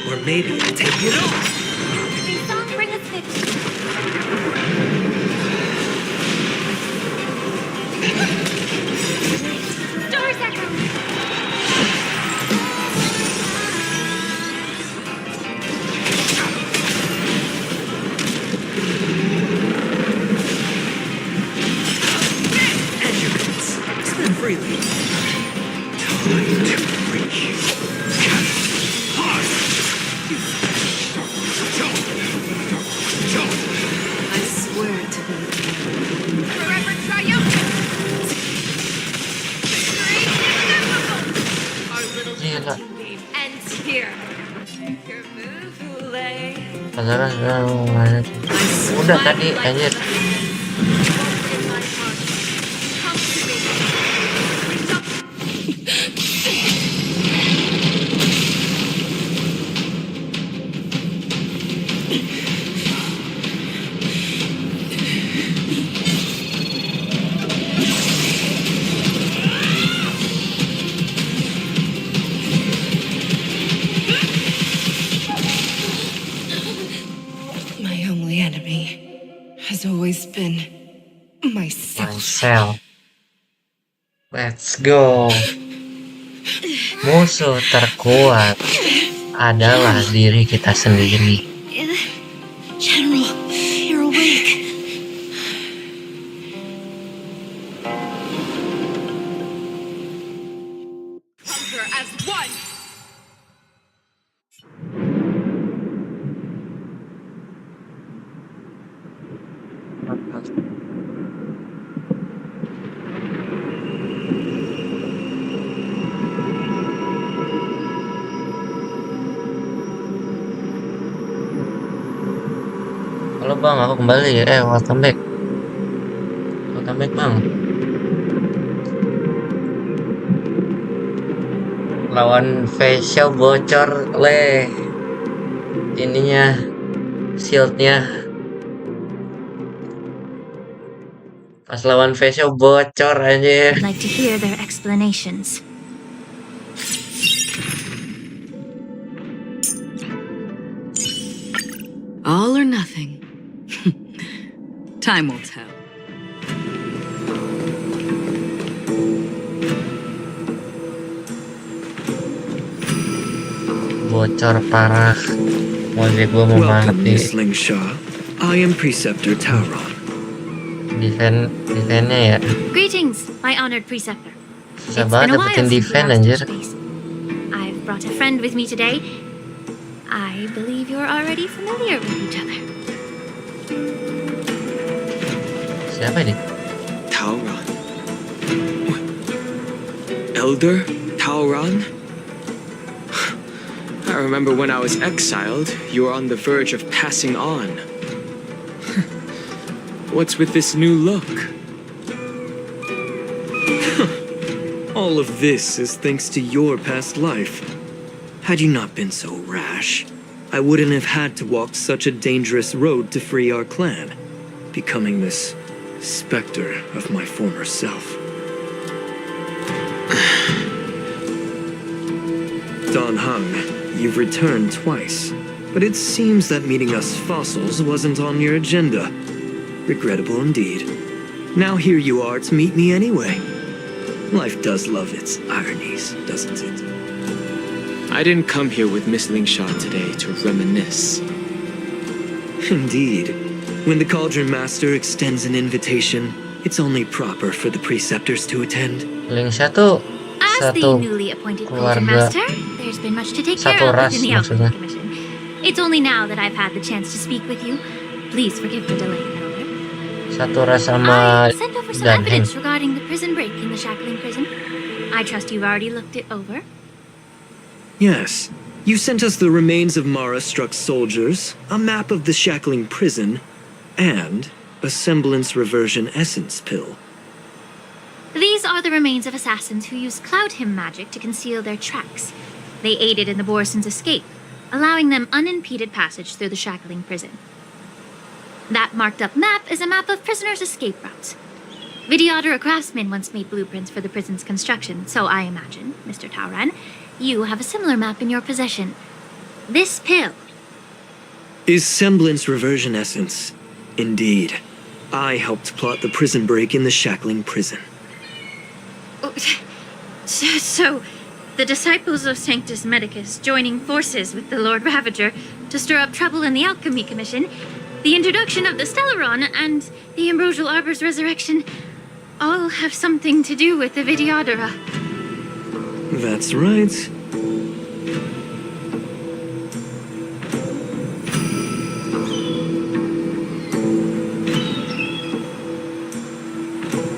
Or maybe I'll take it off. May song bring us victory. Stars echo. And your bets. Spend freely. Time to reach. I swear to be Forever triumphant! Our little Gila. leave ends here. Your move, Hule. Padahal mana sih? Udah tadi anjir. My only enemy has always been myself. Myself. Let's go. Musuh terkuat adalah diri kita sendiri. General, you're awake. Conquer as one! Halo bang, aku kembali ya. Welcome back. Welcome back bang. Lawan facial bocor le. Ininya, shieldnya. Pas lawan facial bocor aja. I'd like to hear their explanations. all or nothing. Time will tell. Bocor parah. Mode gue mau banget Welcome, nih. Miss Lingshaw. I am Preceptor Tauron. Defense-nya ya. Greetings, my honored preceptor. Susah It's banget been a while dapetin since we defense last anjir. touched base. I've brought a friend with me today. I believe you're already familiar with each other. Siapa ini? Tauron. Elder Tauran? I remember when I was exiled, you were on the verge of passing on. What's with this new look? All of this is thanks to your past life. Had you not been so rash, I wouldn't have had to walk such a dangerous road to free our clan, becoming this specter of my former self. Don Hung, you've returned twice, but it seems that meeting us fossils wasn't on your agenda. Regrettable indeed. Now here you are to meet me anyway. Life does love its ironies, doesn't it? I didn't come here with Miss Lingsha today to reminisce. Indeed. When the Cauldron Master extends an invitation, it's only proper for the preceptors to attend. Lingsha tuh As the satu newly appointed Cauldron keluarga, Master, there's been much to take care satu of ras within the Alchemy maksudnya. Commission. It's only now that I've had the chance to speak with you. Please forgive the delay, Elder. Satu ras sama I sent over some dan Heng. evidence regarding the prison break in the Shackling prison. I trust you've already looked it over. Yes. You sent us the remains of Mara-struck soldiers, a map of the Shackling prison, and a semblance reversion essence pill. These are the remains of assassins who used Cloud Hymn magic to conceal their tracks. They aided in the Borisons' escape, allowing them unimpeded passage through the Shackling prison. That marked-up map is a map of prisoners' escape routes. Vidyadhara craftsmen once made blueprints for the prison's construction, so I imagine, Mr. Tauran, you have a similar map in your possession. This pill. Is semblance reversion essence. Indeed. I helped plot the prison break in the Shackling prison. So, the disciples of Sanctus Medicus joining forces with the Lord Ravager to stir up trouble in the Alchemy Commission, the introduction of the Stellaron, and the Ambrosial Arbor's resurrection all have something to do with the Vidyadhara. That's right.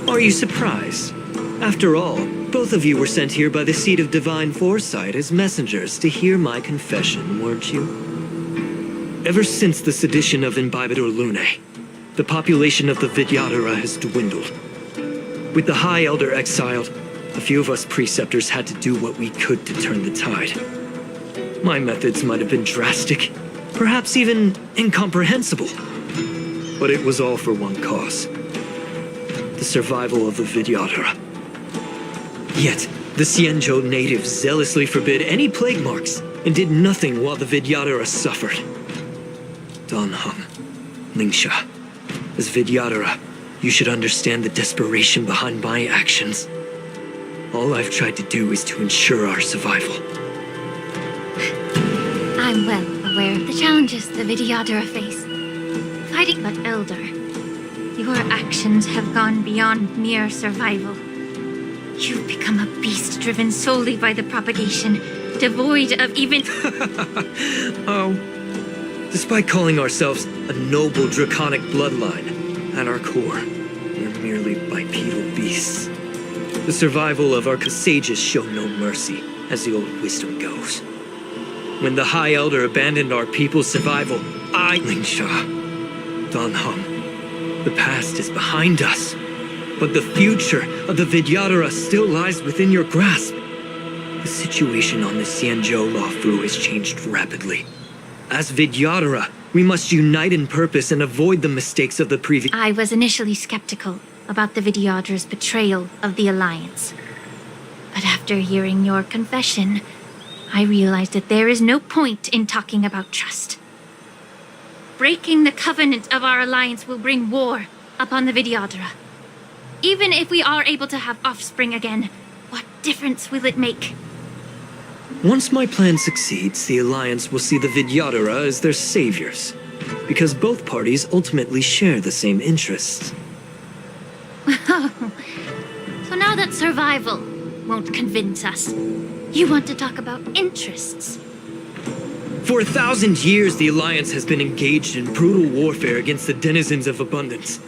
Are you surprised? After all, both of you were sent here by the seat of divine foresight as messengers to hear my confession, weren't you? Ever since the sedition of Imbibidor Lunae, the population of the Vidyadhara has dwindled. With the High Elder exiled, a few of us preceptors had to do what we could to turn the tide. My methods might have been drastic, perhaps even incomprehensible. But it was all for one cause. The survival of the Vidyadhara. Yet, the Xianzhou natives zealously forbid any plague marks and did nothing while the Vidyadhara suffered. Don Hung, Lingsha, as Vidyadhara, you should understand the desperation behind my actions. All I've tried to do is to ensure our survival. I'm well aware of the challenges the Vidyadhara face. Fighting but Elder, your actions have gone beyond mere survival. You've become a beast driven solely by the propagation, devoid of even... Oh. Despite calling ourselves a noble draconic bloodline, at our core, we're merely bipedal beasts. The survival of our sages show no mercy, as the old wisdom goes. When the High Elder abandoned our people's survival, Lingsha, Don Hung, the past is behind us. But the future of the Vidyadhara still lies within your grasp. The situation on the Xianzhou Luofu has changed rapidly. As Vidyadhara, we must unite in purpose and avoid the mistakes of the previous... I was initially skeptical about the Vidyadhara's betrayal of the Alliance. But after hearing your confession, I realized that there is no point in talking about trust. Breaking the covenant of our alliance will bring war upon the Vidyadhara. Even if we are able to have offspring again, what difference will it make? Once my plan succeeds, the Alliance will see the Vidyadhara as their saviors, because both parties ultimately share the same interests. So now that survival won't convince us, you want to talk about interests? For 1,000 years, the Alliance has been engaged in brutal warfare against the denizens of abundance.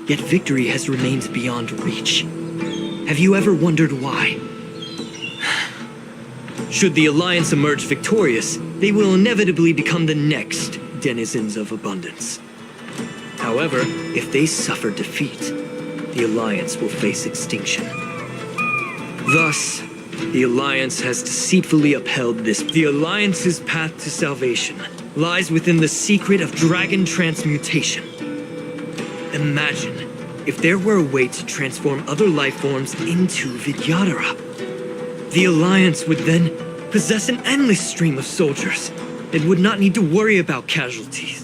Yet victory has remained beyond reach. Have you ever wondered why? Should the Alliance emerge victorious, they will inevitably become the next denizens of abundance. However, if they suffer defeat, the Alliance will face extinction. Thus, the Alliance has deceitfully upheld this. The Alliance's path to salvation lies within the secret of dragon transmutation. Imagine if there were a way to transform other life forms into Vidyadhara. The Alliance would then possess an endless stream of soldiers and would not need to worry about casualties.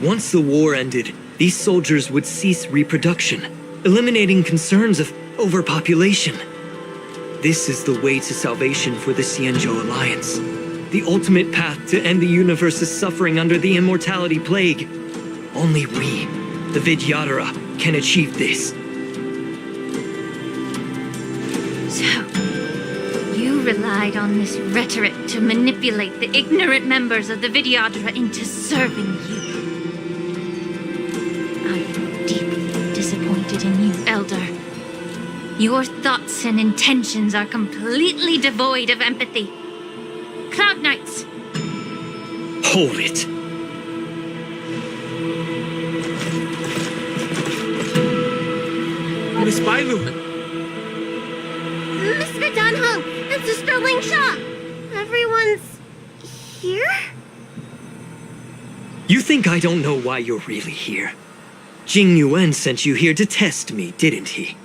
Once the war ended, these soldiers would cease reproduction, eliminating concerns of overpopulation. This is the way to salvation for the Xianzhou Alliance. The ultimate path to end the universe's suffering under the immortality plague. Only we, the Vidyadhara, can achieve this. So, you relied on this rhetoric to manipulate the ignorant members of the Vidyadhara into serving you. I am deeply disappointed in you, Elder. Your thoughts and intentions are completely devoid of empathy. Cloud Knights! Hold it. Miss Bailu! Mr. Dunhong and Sister Lingsha! Everyone's here? You think I don't know why you're really here? Jing Yuan sent you here to test me, didn't he?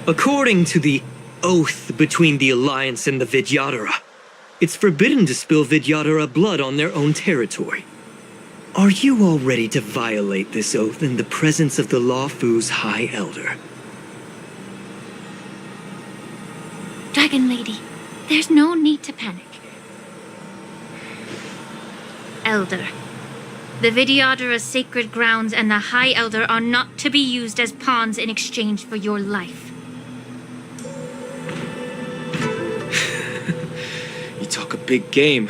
According to the oath between the Alliance and the Vidyadhara, it's forbidden to spill Vidyadhara blood on their own territory. Are you all ready to violate this oath in the presence of the Lawfu's High Elder? Dragon Lady, there's no need to panic. Elder, the Vidyadhara's sacred grounds and the High Elder are not to be used as pawns in exchange for your life. You talk a big game.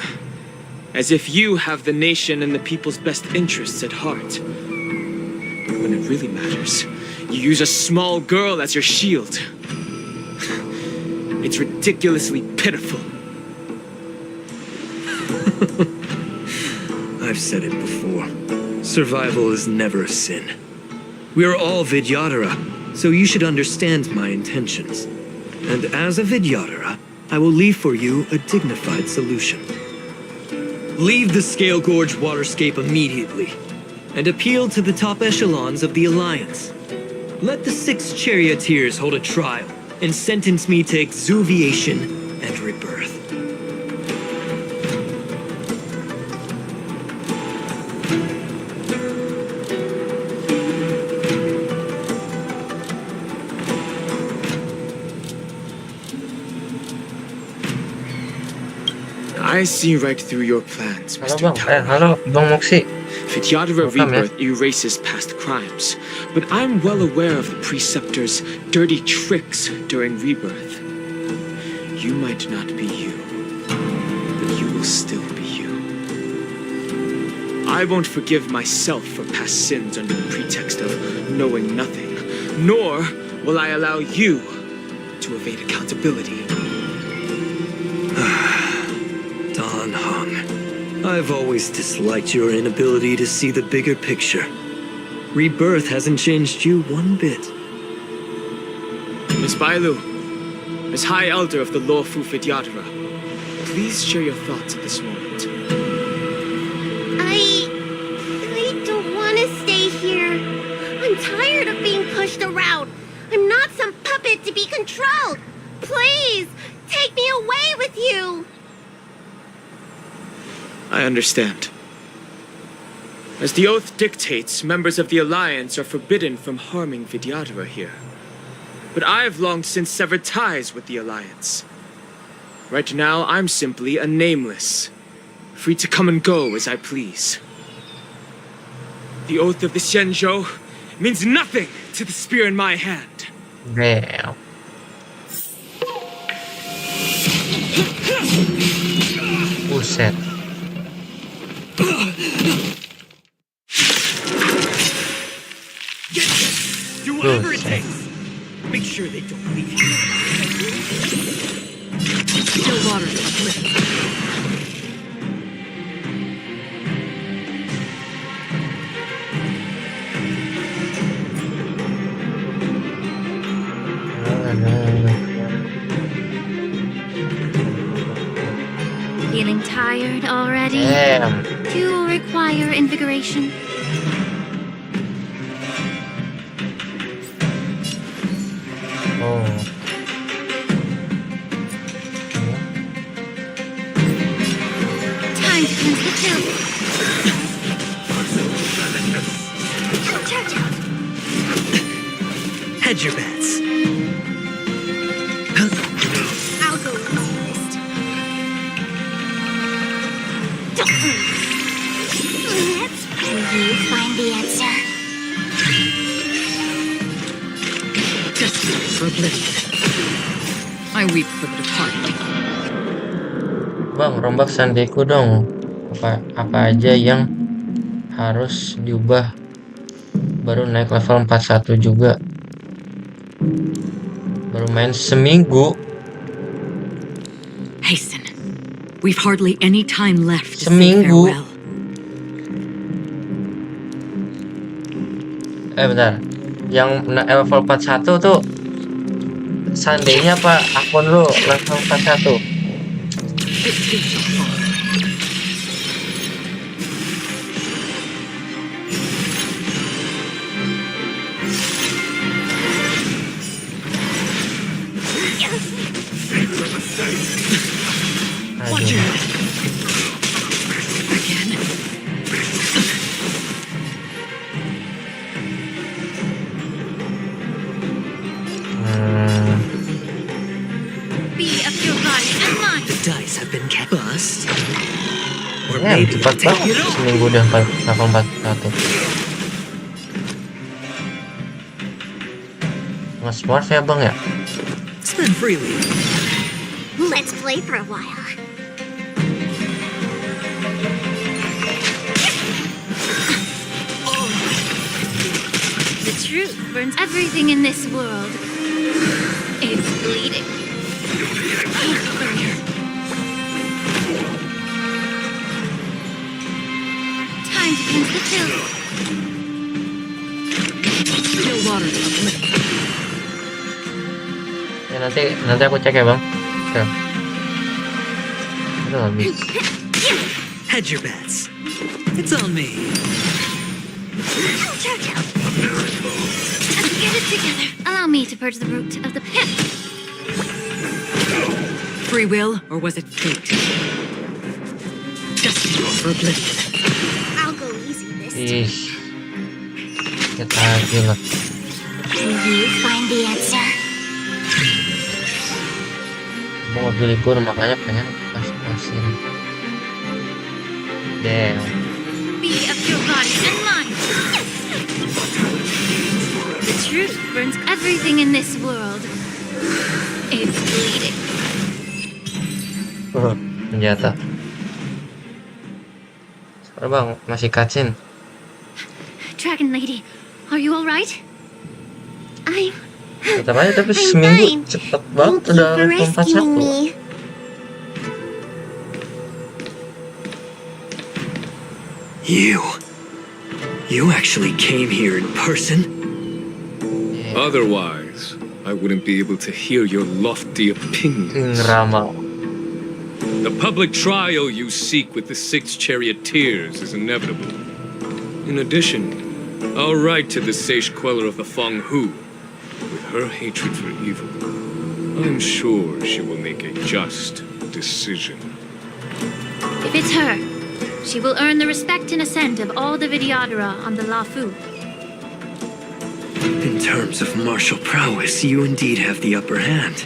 As if you have the nation and the people's best interests at heart. But when it really matters, you use a small girl as your shield. It's ridiculously pitiful. I've said it before. Survival is never a sin. We are all Vidyadhara, so you should understand my intentions. And as a Vidyadhara, I will leave for you a dignified solution. Leave the Scale Gorge waterscape immediately, and appeal to the top echelons of the Alliance. Let the 6 charioteers hold a trial, and sentence me to exuviation and rebirth. I see right through your plans, Halo Mr. bang, halo Bang Moxie. Vidyadhara Welcome, Rebirth erases past crimes, but I'm well aware of the Preceptor's dirty tricks during Rebirth. You might not be you, but you will still be you. I won't forgive myself for past sins under the pretext of knowing nothing, nor will I allow you to evade accountability. Dan Hong, I've always disliked your inability to see the bigger picture. Rebirth hasn't changed you one bit. Miss Bailu, as High Elder of the Lawfu Vidyadhara, please share your thoughts at this moment. I don't want to stay here. I'm tired of being pushed around. I'm not some puppet to be controlled. Please, take me away with you. I understand. As the oath dictates, members of the Alliance are forbidden from harming Vidyadhara here. But I've long since severed ties with the Alliance. Right now, I'm simply a nameless, free to come and go as I please. The oath of the Xianzhou means nothing to the spear in my hand. Damn. Buset. Do whatever it takes. Make sure they don't leave you. Still water uplift. Feeling tired already? Damn. You will require invigoration. Oh. Time to cleanse the filth. Hedge your bets. I'll go easiest. Will you find the answer? Desperate for oblivion. I weep for the departed. Bang, rombak sandeku dong. Apa aja yang harus diubah baru naik level 41 juga. Baru main seminggu. Hasten. We've hardly any time left to say Seminggu. farewell. Bentar. Yang level 41 tuh seandainya apa akun lu level 41? Watch your head. Again. Be of your body and mind. The dice have been kept. Bust. Or Ya, maybe cepat take banget. it all. Seminggu udah level 41. Nge-smart ya bang ya? Spend freely. Let's play for a while. The truth burns everything in this world. It's bleeding. Time to cleanse the filth. Still water uplift. Ya nanti aku cek ya bang. Oke. Udah habis. Hedge your bets. It's on me. Let's get it together. Allow me to purge the root of the pit. Free will, or was it fate? Destiny for oblivion. I'll go easy this time. Ih. Kita lagi lah. Will you find the answer? Mau mobil libur makanya pengen pas-pasin. Damn. Be of your body and mind. The truth burns everything in this world. It's bleeding. Senjata. Sorry bang, masih cutscene. Dragon Lady, are you alright? Tetap aja tapi I'm seminggu fine. cepet banget Thank you udah for level rescuing 41. me. You actually came here in person? Otherwise, I wouldn't be able to hear your lofty opinions. Rama. The public trial you seek with the 6 charioteers is inevitable. In addition, I'll write to the sage queller of the Feng Hu. With her hatred for evil, I'm sure she will make a just decision. If it's her, she will earn the respect and assent of all the Vidyadhara on the Lafu. In terms of martial prowess, you indeed have the upper hand.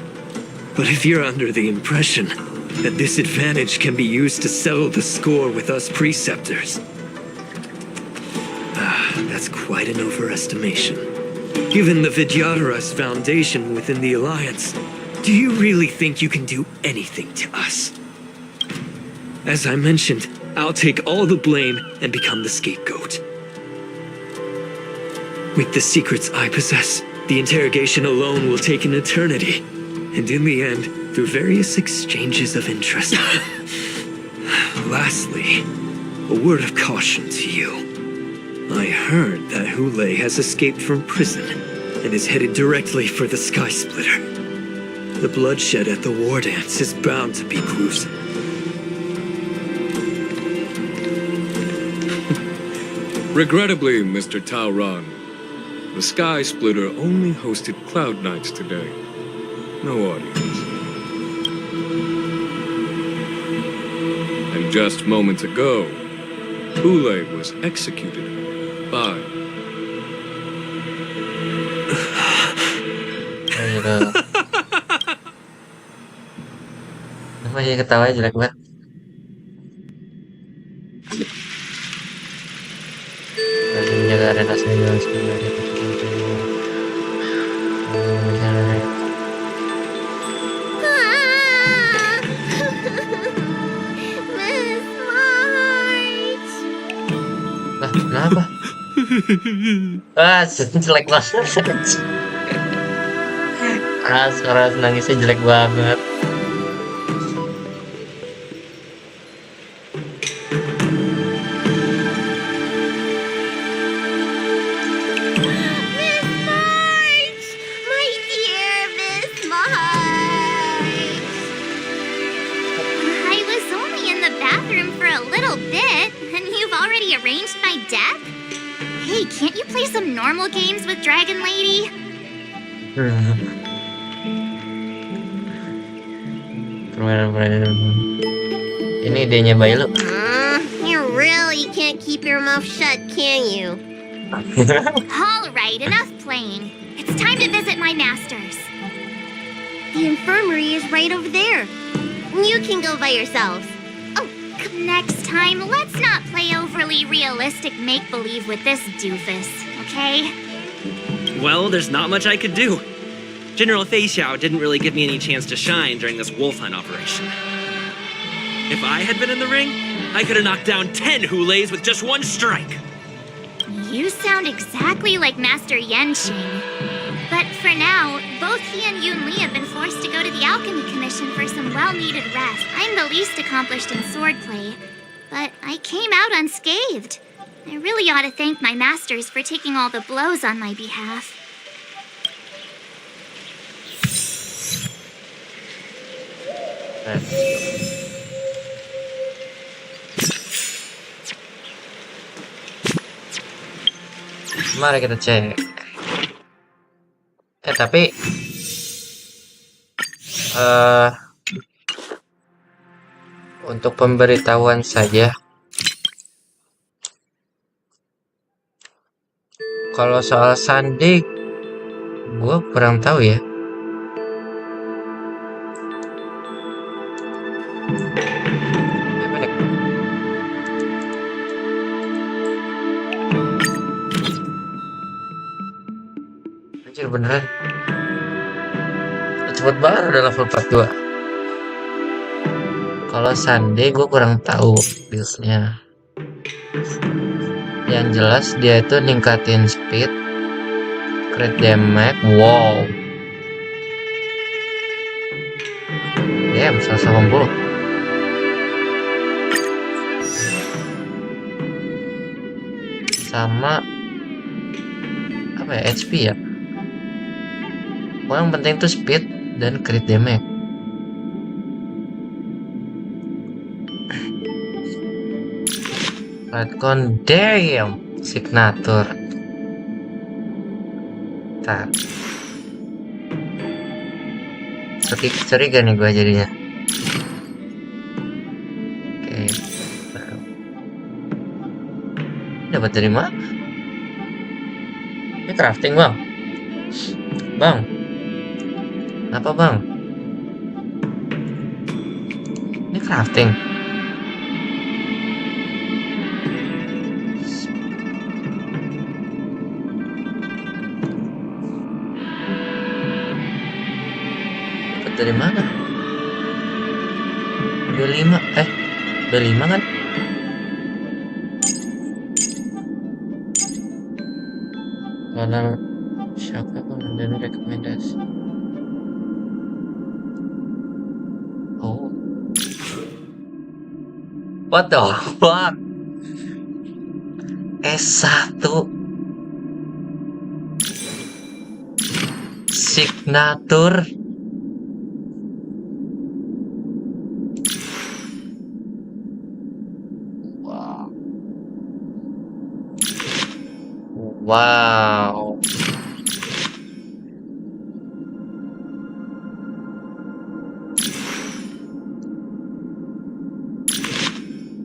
But if you're under the impression that this advantage can be used to settle the score with us preceptors, that's quite an overestimation. Given the Vidyadhara's foundation within the Alliance, do you really think you can do anything to us? As I mentioned, I'll take all the blame and become the scapegoat. With the secrets I possess, the interrogation alone will take an eternity. And in the end, through various exchanges of interest. Lastly, a word of caution to you. I heard that Hule has escaped from prison and is headed directly for the Sky Splitter. The bloodshed at the war dance is bound to be gruesome. Regrettably, Mr. Tauron, the Sky Splitter only hosted Cloud Knights today. No audience. And just moments ago, Hule was executed by... Namanya ketawanya jelek banget. Masih menjaga arena sendiri sebenarnya. Lah, kenapa? Jelek banget. Suara nangisnya jelek banget. Arranged my death? Hey, can't you play some normal games with Dragon Lady? Permainan. Ini idenya Bailu. You really can't keep your mouth shut, can you? All right, enough playing. It's time to visit my masters. The infirmary is right over there. You can go by yourselves. Next time, let's not play overly realistic make-believe with this doofus, okay? Well, there's not much I could do. General Fei Xiao didn't really give me any chance to shine during this wolf hunt operation. If I had been in the ring, I could have knocked down 10 Huleis with just one strike. You sound exactly like Master Yenqing. But for now, both he and Yun Li have been forced to go to the Alchemy Commission for some well-needed rest. I'm the least accomplished in swordplay, but I came out unscathed. I really ought to thank my masters for taking all the blows on my behalf. Mari kita cek. Tapi untuk pemberitahuan saja, kalau soal Sandi gue kurang tahu ya. Anjir beneran cepet banget udah level 42. Kalau Sunday gue kurang tahu build-nya. Yang jelas dia itu ningkatin speed, crit damage, wow. Damn, 180. Sama apa ya, HP ya. Yang penting tuh speed dan crit damage. Redcon, damn, signature. Tar. Curiga nih gue jadinya. Oke. Dapat dari mana? Ini crafting bang. Bang. Apa bang? Ini crafting. Dapat dari mana? B5 B5 kan? Kalau siapa pun dan rekomendasi. What the fuck? S1 signature. Wow.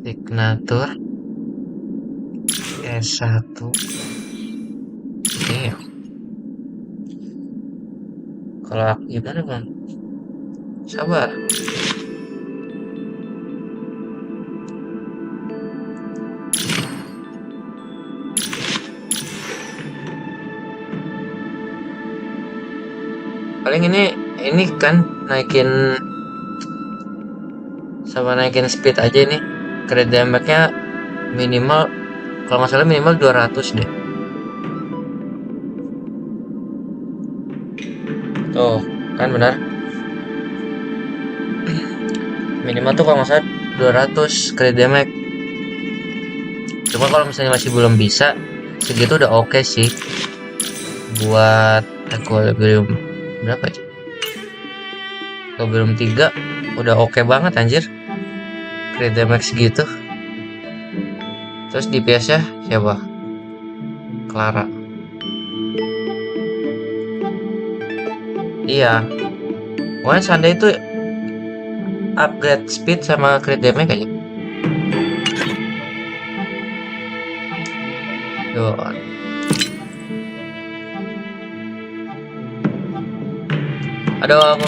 Signature S1. Kalau aku gimana bang? Sabar. Paling ini kan naikin speed aja nih. Credit damage-nya minimal, kalau nggak salah minimal 200 deh. Tuh, kan benar. Minimal tuh kalau nggak salah 200 credit damage. Cuma kalau misalnya masih belum bisa, segitu udah oke sih. Buat equilibrium berapa aja? Equilibrium 3 udah oke banget anjir. Credit damage segitu. Terus DPS-nya siapa? Clara. Iya. Pokoknya Sunday itu upgrade speed sama crit damage aja. Yo. Aduh, aku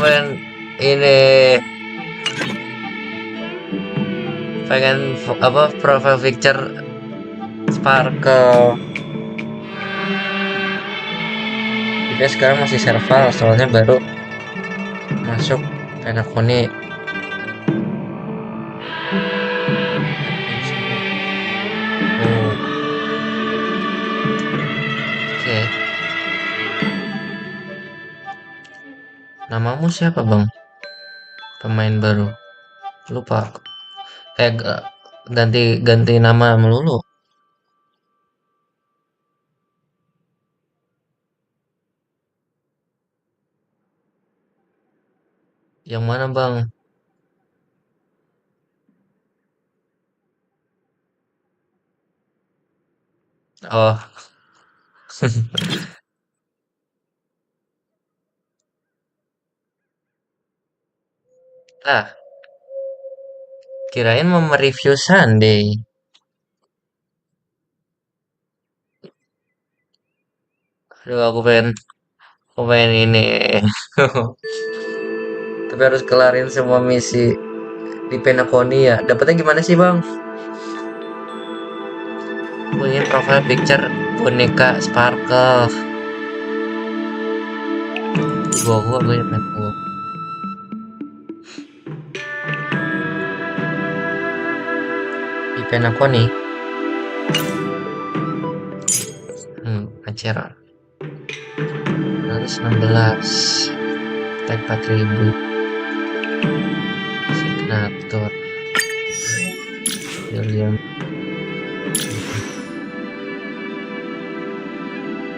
pengen apa profile picture sparkle. Dia sekarang masih serval, soalnya baru masuk penakoni. Oke. Namamu siapa bang? Pemain baru. Lupa. Ganti nama melulu. Yang mana bang? Oh. Lah, kirain mau mereview Sunday. Aduh, aku pengen ini. Tapi harus kelarin semua misi di Penacony ya. Dapatnya gimana sih bang? Aku ingin profile picture boneka Sparkle. Gua gue pengen gua. Di Penacony. Acara 116 tag 4000 signature William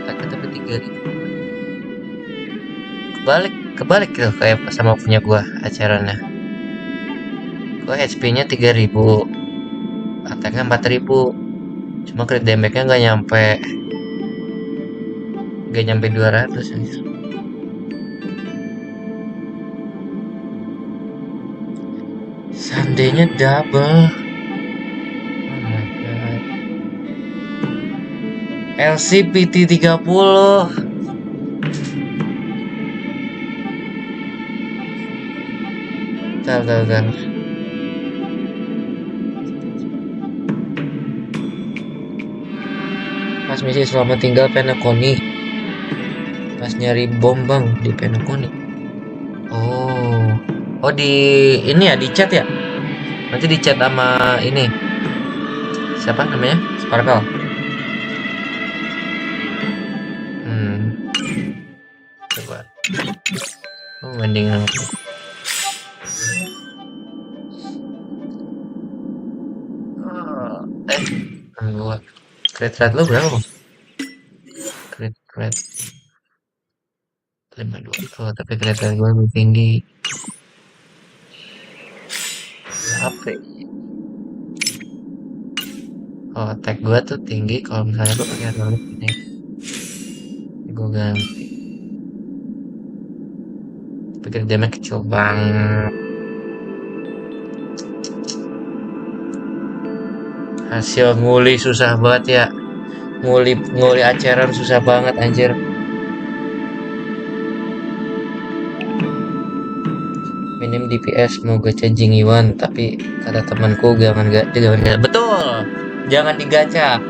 tag 3000 kebalik gitu kayak sama punya gua acaranya. Gua HP nya 3000, attack-nya 4000, cuma crit damage nya nggak nyampe 200 aja. Sunday-nya double. Oh my god. LCPT 30. Bentar. Pas misi selama tinggal Penacony. Pas nyari bom bang di Penacony. Oh di ini ya, di chat ya. Nanti di chat sama ini. Siapa namanya? Sparkle. Coba. Mending Gua crit rate lu berapa bang? Crit rate 52. Oh tapi crit rate gue lebih tinggi. Apa ya? Oh attack gue tuh tinggi kalau misalnya gue pakai relic ini. Gue ganti. Pikir damage kecil banget. Hasil nguli susah banget ya. Nguli aceran susah banget anjir. Minim DPS mau gacha Jingyuan tapi kata temanku jangan betul, jangan digacha.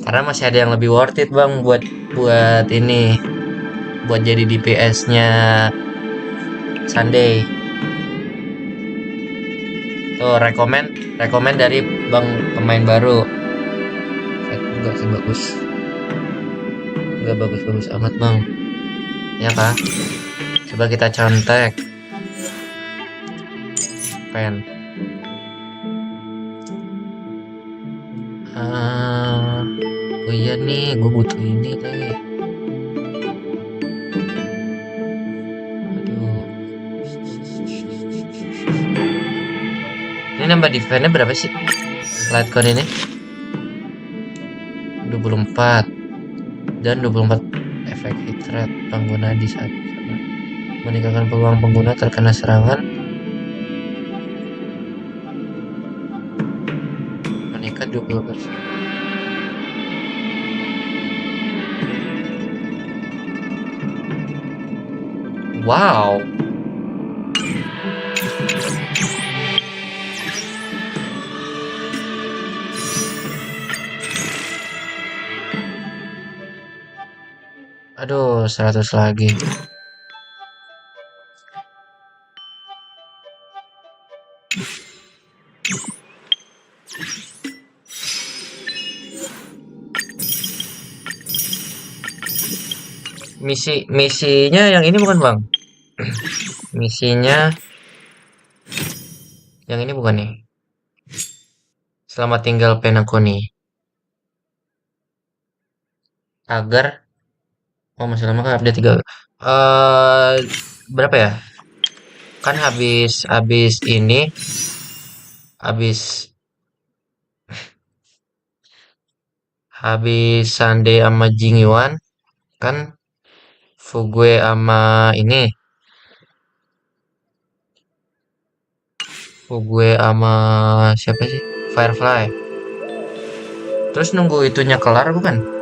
Karena masih ada yang lebih worth it bang buat ini, buat jadi DPS-nya Sunday. Tuh rekomen dari bang pemain baru. Enggak sih bagus, enggak bagus amat bang, ya kah? Coba kita contek pen. Oh iya nih, gue butuh ini nih. Aduh. Ini nambah defense-nya berapa sih? Lightcon ini 24 dan 24 efek hit rate pengguna di saat meningkatkan peluang pengguna terkena serangan meningkat 20%. Wow. Aduh, 100 lagi. Misinya yang ini bukan bang? Misinya yang ini bukan nih? Selamat tinggal Penakoni. Agar masih lama kan update 3. Berapa ya? Kan habis ini habis Sunday sama Jingyuan kan Fugwe sama ini Fugwe sama siapa sih? Firefly. Terus nunggu itunya kelar bukan?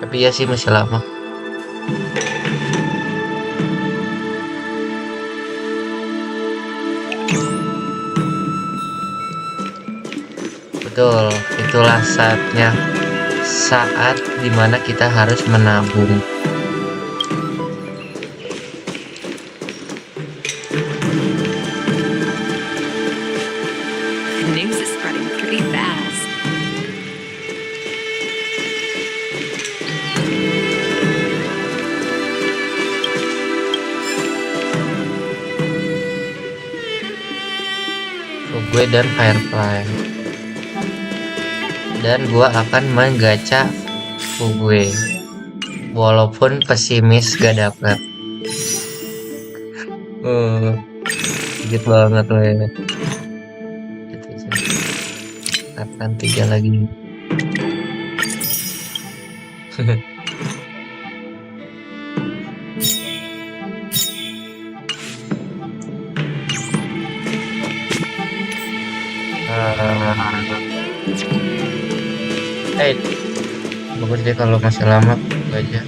Tapi ya sih masih lama. Betul, itulah saat dimana kita harus menabung. The news is spreading pretty fast. Gue dan Firefly. Dan gue akan menggacha gue. Walaupun pesimis gak dapet. Sedikit banget loh ya. Akan 3 lagi. Bagus deh kalau masih lama gue aja.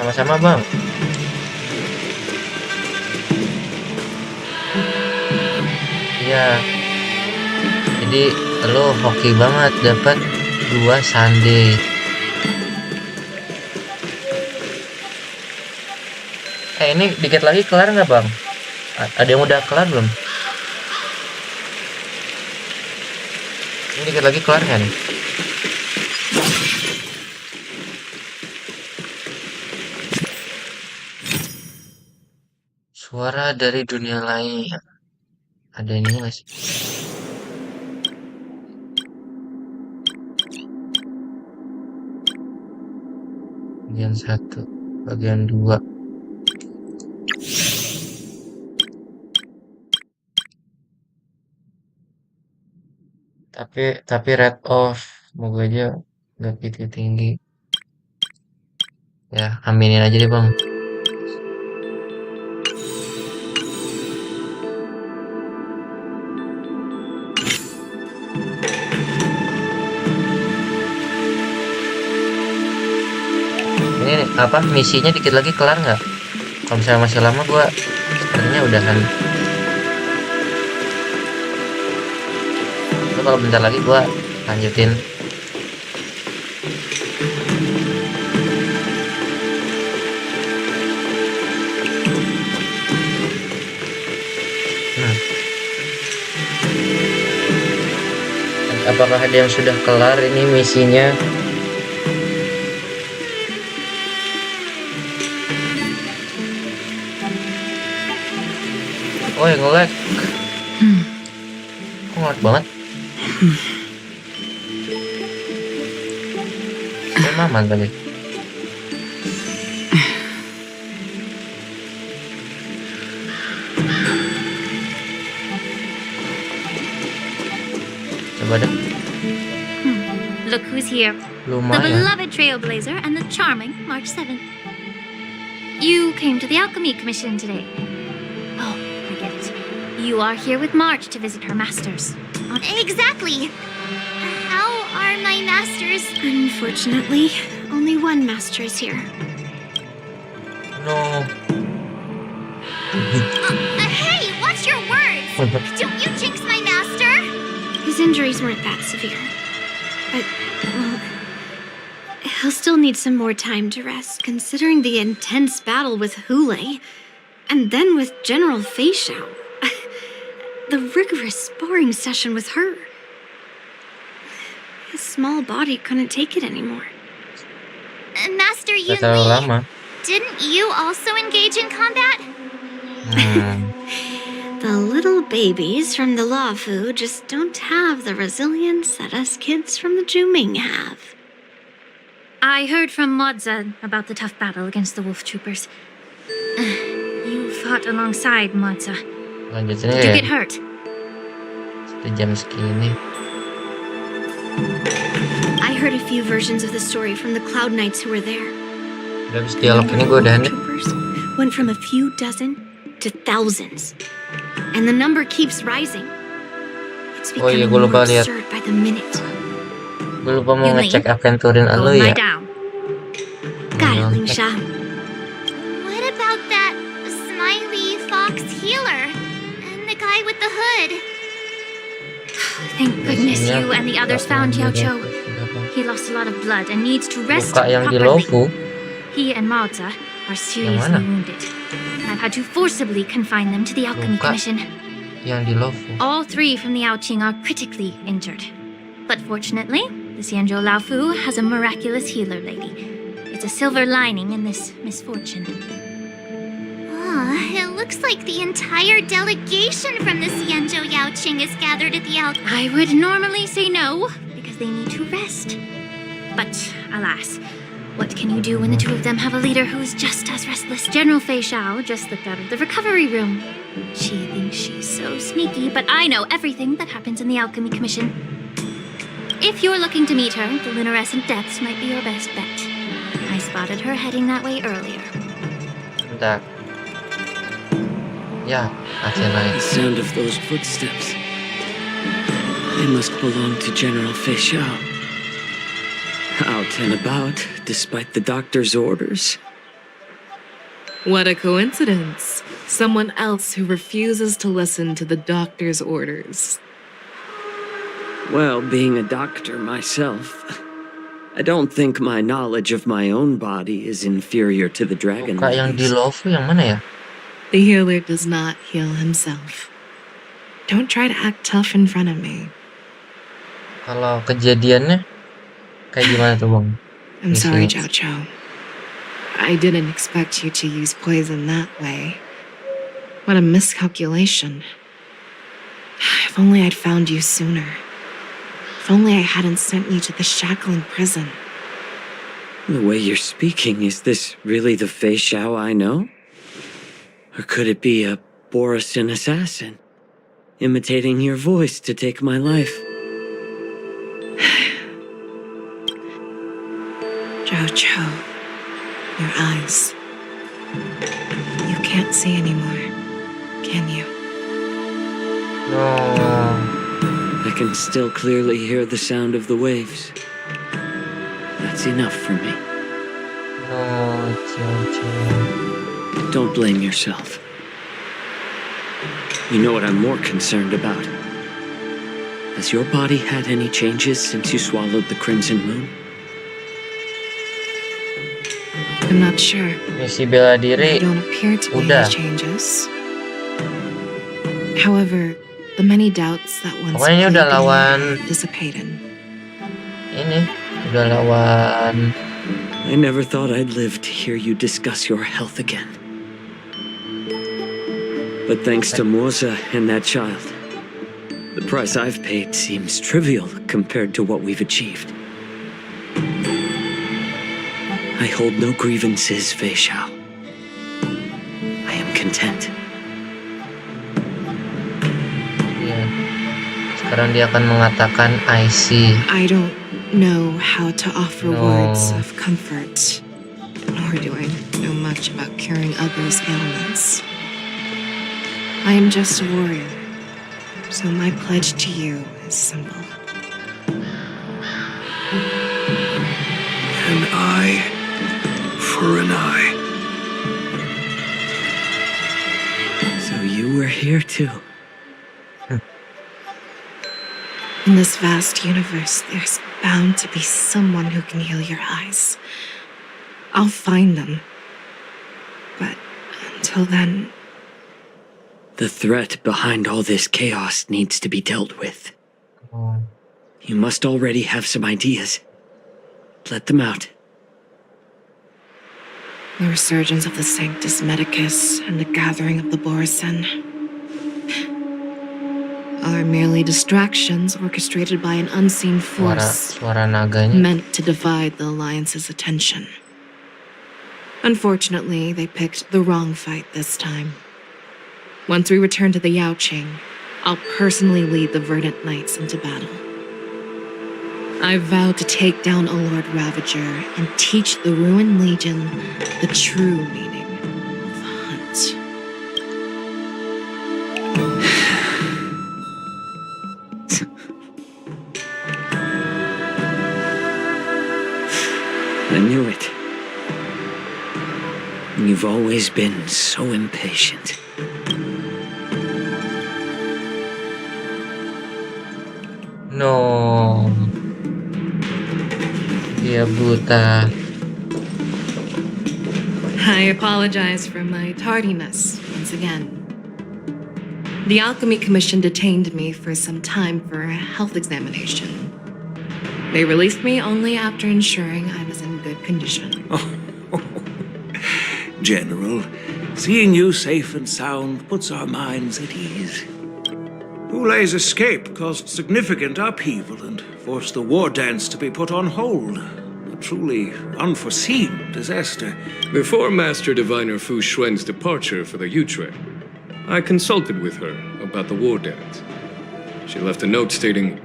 Sama-sama bang. Iya. Jadi lo hoki banget dapat 2 Sunday. Ini dikit lagi kelar nggak bang? Ada yang udah kelar belum? Ini dikit lagi kelar nggak nih? Suara dari dunia lain. Ada ini nggak sih? Bagian 1, bagian 2. Tapi rate off, semoga aja nggak gitu tinggi. Ya, aminin aja deh bang. Ini apa misinya dikit lagi kelar nggak? Kalau misalnya masih lama gua sepertinya udahan. Tapi kalau bentar lagi gua lanjutin. Apakah ada yang sudah kelar ini misinya? Oh yang nge-lag. Kok nge-lag banget? Emang aman tadi. Coba deh. Look who's here. Lumayan. The beloved trailblazer and the charming March 7th. You came to the Alchemy Commission today. Oh, I get it. You are here with March to visit her masters. Exactly. How are my masters? Unfortunately, only one master is here. No. Hey, watch your words! Don't you jinx my master! His injuries weren't that severe. But, well, he'll still need some more time to rest, considering the intense battle with Hule, and then with General Fei Xiao. The rigorous sparring session with her. His small body couldn't take it anymore. Master Gak terlalu Yunli, lama. didn't you also engage in combat? The little babies from the Lafu just don't have the resilience that us kids from the Juming have. I heard from Modza about the tough battle against the wolf troopers. You fought alongside Modza. Lanjutin Did you ya. get hurt? 1 jam segini. I heard a few versions of the story from the Cloud Knights who were there. Udah habis dialog ini gue udahan deh. Troopers went from a few dozen to thousands, and the number keeps rising. It's Oh iya, becoming gue lupa more lihat. absurd by the minute. Gue lupa mau Yunli, ngecek aventurin Go lu lie ya. down. Got it, Lingsha. What about that smiley fox healer? And the guy with the hood? Thank goodness you and the others found Yao Cho. He lost a lot of blood and needs to rest Luka yang di properly. Lofu. He and Maoza are seriously mana? wounded. I've had to forcibly confine them to the Alchemy Luka Commission. yang di Lofu. All 3 from the Yaoqing are critically injured. But fortunately, the Xianzhou Laofu has a miraculous healer lady. It's a silver lining in this misfortune. It looks like the entire delegation from the Xianzhou Yaoqing is gathered at the I would normally say no, because they need to rest. But alas, what can you do when the 2 of them have a leader who's just as restless? General Fei Xiao just slipped out of the recovery room. She thinks she's so sneaky, but I know everything that happens in the Alchemy Commission. If you're looking to meet her, the luminescent depths might be your best bet. I spotted her heading that way earlier. Bentar. Ya, masih The naik. sound of those footsteps. They must belong to General Fei Xiao. Out and about, despite the doctor's orders. What a coincidence. Someone else who refuses to listen to the doctor's orders. Well, being a doctor myself, I don't think my knowledge of my own body is inferior to the dragon. Luka yang di Lofu yang mana ya? The healer does not heal himself. Don't try to act tough in front of me. Kalau kejadiannya kayak gimana tuh bang? I'm sorry, Zhao Cho. I didn't expect you to use poison that way. What a miscalculation. If only I'd found you sooner. If only I hadn't sent you to the shackling prison. The way you're speaking, is this really the Fei Xiao I know? Or could it be a Borisin assassin, imitating your voice to take my life? Jojo, your eyes. You can't see anymore, can you? No. I can still clearly hear the sound of the waves. That's enough for me. No, Jojo. Don't blame yourself. You know what I'm more concerned about? Has your body had any changes since you swallowed the Crimson Moon? I'm not sure. Misi bela diri. There don't appear to be Udah. any changes. However, the many doubts that once Pokoknya udah plagued me lawan have dissipated. ini, udah lawan. I never thought I'd live to hear you discuss your health again. But thanks to Moza and that child, the price I've paid seems trivial compared to what we've achieved. I hold no grievances, Fei Xiao. I am content. Iya. Sekarang dia akan mengatakan I see. I don't know how to offer No. words of comfort, nor do I know much about curing others' ailments. I am just a warrior, so my pledge to you is simple. An eye for an eye. So you were here too. In this vast universe, there's bound to be someone who can heal your eyes. I'll find them. But until then, The threat behind all this chaos needs to be dealt with. Oh. You must already have some ideas. Let them out. the resurgence of the Sanctus Medicus and the gathering of the Borisin are merely distractions orchestrated by an unseen force Suara naganya. meant to divide the Alliance's attention. Unfortunately, they picked the wrong fight this time. Once we return to the Yaoqing, I'll personally lead the Verdant Knights into battle. I vow to take down a Lord Ravager and teach the Ruined Legion the true meaning of the hunt. I knew it. You've always been so impatient. No. Dia buta. I apologize for my tardiness once again. The Alchemy Commission detained me for some time for a health examination. They released me only after ensuring I was in good condition. General, seeing you safe and sound puts our minds at ease. Ulay's escape caused significant upheaval and forced the war dance to be put on hold. A truly unforeseen disaster. Before Master Diviner Fu Xuan's departure for the Yutre, I consulted with her about the war dance. She left a note stating,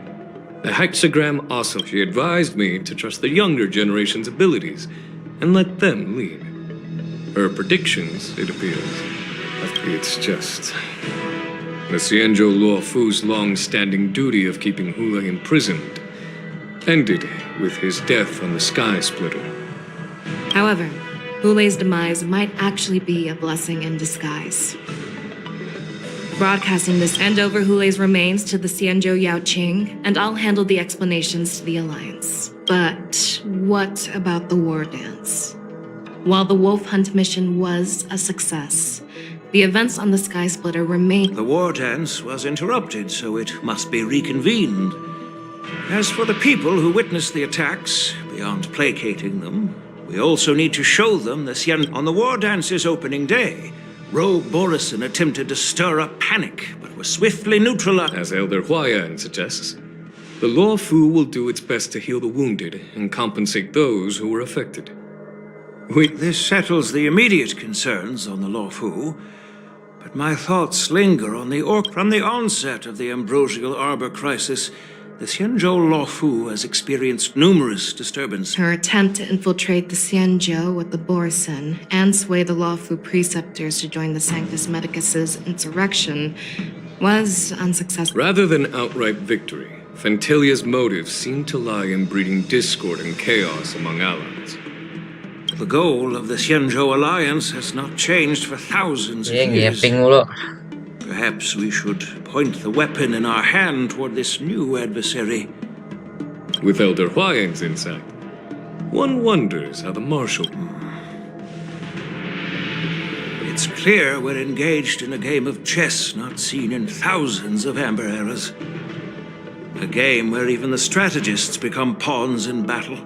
"The hexagram also." She advised me to trust the younger generation's abilities and let them lead. Her predictions, it appears. It's just... the Xianzhou Luo Fu's long-standing duty of keeping Hula imprisoned ended with his death on the Sky Splitter. However, Hulei's demise might actually be a blessing in disguise. Broadcasting this hand over Hulei's remains to the Xianzhou Yaoqing, and I'll handle the explanations to the Alliance. But what about the war dance? While the Wolf Hunt mission was a success, the events on the Sky Splitter remain. The war dance was interrupted, so it must be reconvened. As for the people who witnessed the attacks, beyond placating them, we also need to show them the Xian on the war dance's opening day. Rogue Borison attempted to stir up panic, but was swiftly neutralized. As Elder Huayan suggests, the Law Fu will do its best to heal the wounded and compensate those who were affected. This settles the immediate concerns on the Law Fu, but my thoughts linger on the orc. From the onset of the Ambrosial Arbor crisis, the Xianzhou Law Fu has experienced numerous disturbances. Her attempt to infiltrate the Xianzhou with the Borison and sway the Lawfu preceptors to join the Sanctus Medicus's insurrection was unsuccessful. Rather than outright victory, Fentilia's motives seem to lie in breeding discord and chaos among allies. The goal of the Xianzhou Alliance has not changed for thousands of years. Perhaps we should point the weapon in our hand toward this new adversary. With Elder Huayan's insight, one wonders how the Marshal... It's clear we're engaged in a game of chess not seen in thousands of Amber eras. A game where even the strategists become pawns in battle.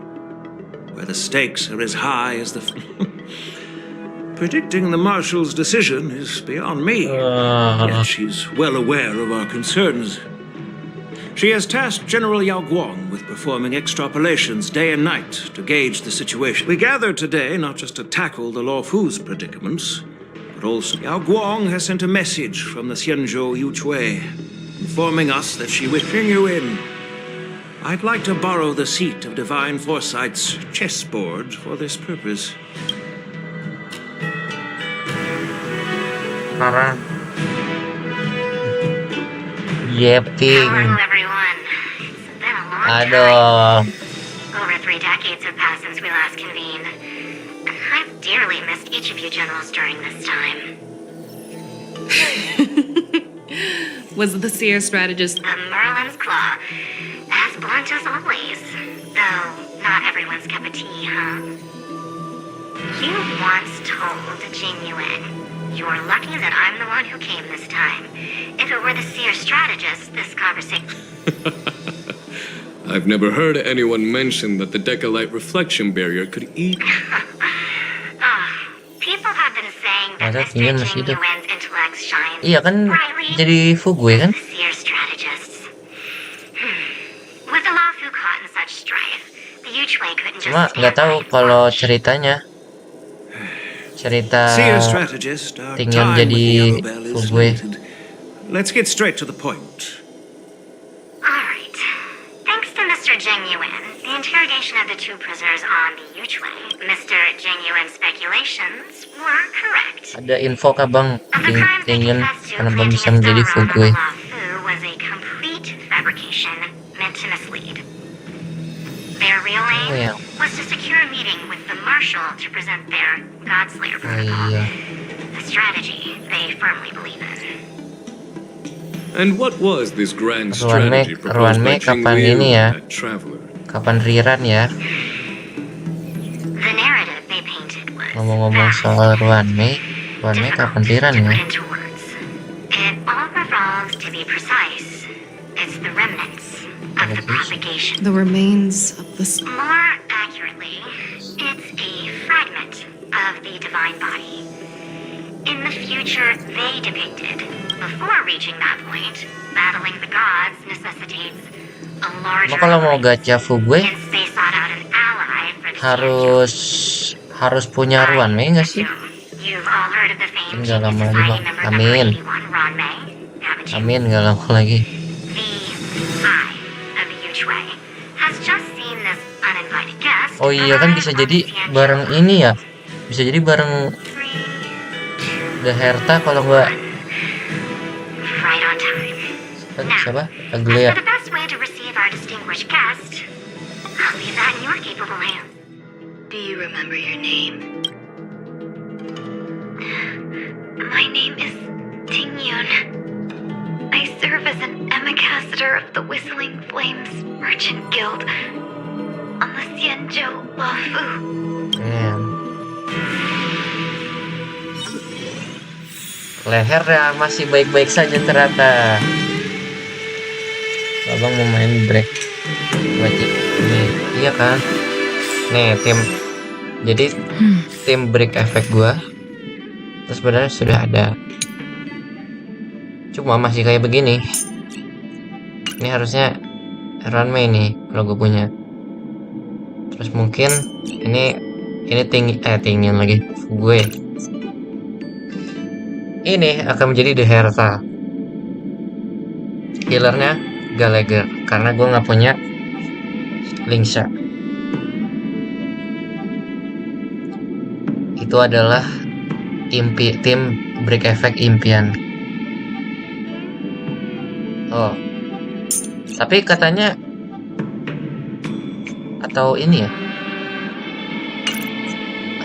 Where the stakes are as high as the... Predicting the Marshal's decision is beyond me, yet she's well aware of our concerns. She has tasked General Yao Guang with performing extrapolations day and night to gauge the situation. We gathered today not just to tackle the Law Fu's predicaments, but also Yao Guang has sent a message from the Xianzhou Yuchui, informing us that she wishing you in. I'd like to borrow the seat of Divine Foresight's chessboard for this purpose. Yepping. Hello, everyone. It's been a long Aduh. time. Over 3 decades have passed since we last convened. I've dearly missed each of you generals during this time. Was the seer strategist... The Merlin's Claw. As blunt as always. Though, not everyone's cup of tea, huh? You once told Jing Yuan, "You're lucky that I'm the one who came this time. If it were the seer strategist, this conversation..." I've never heard anyone mention that the Decalite reflection barrier could eat... People have been saying that Masa Mr. Tingyan masih Jing hidup? Yuan's intellect shines Iya kan brightly jadi Fugui kan? the seer strategists. With the Law Fu caught in such strife, the Yuchui couldn't just Cuma nggak tahu kalau ceritanya. Cerita Seer strategist, our Tingyan time with the jadi Yellow Bell is Fugui. limited. Let's get straight to the point. Alright. Thanks to Mr. Jing Yuan, the interrogation of the 2 prisoners on the Yuchui, Mr. Jing Yuan's speculations were correct. Ada info kah bang? Tingyan kenapa bisa menjadi Fugui? Law Fu was a complete fabrication meant to mislead. Their real aim was to secure a meeting with the Marshal to present their Godslayer protocol. A strategy they firmly believe in. And what was this grand strategy proposed by Jing kapan Liu, ini ya? that traveler? Kapan Riran ya? The narrative they painted was Ngomong-ngomong soal Ruan Mei kapan Riran ya? into words. It all revolves, to be precise, it's the remnants of the propagation. The remains of the... More accurately, it's a fragment of the divine body. In the future they depicted, before reaching that point, battling the gods necessitates a larger Kalau mau gacha Fugui hence they sought out an ally for the harus punya Ruan Mei nggak sih? You've all heard of the famed Nggak lama lagi bang. member Amin. number 81, Ron Mei, haven't you? Amin nggak lama lagi. The eye of the Yuchui has just seen this uninvited guest. Oh iya kan bisa jadi bareng ini ya? Bisa jadi bareng The Herta kalau nggak Right on time. siapa? Aglia. For the best way to receive our distinguished guest, I'll leave that in your capable hands. Do you remember your name? My name is Tingyun. I serve as an ambassador of the Whistling Flames Merchant Guild on the Xianzhou Law Fu. Leher ya masih baik-baik saja ternyata. Abang mau main break wajib nih, iya kan? Nih tim, jadi tim break efek gua itu sebenarnya sudah ada, cuma masih kayak begini. Ini harusnya runway nih kalau gue punya. Terus mungkin ini tinggi lagi gue. Ini akan menjadi The Herta. Healernya Gallagher karena gue nggak punya Lingsha. Itu adalah tim break effect impian. Oh, tapi katanya atau ini ya?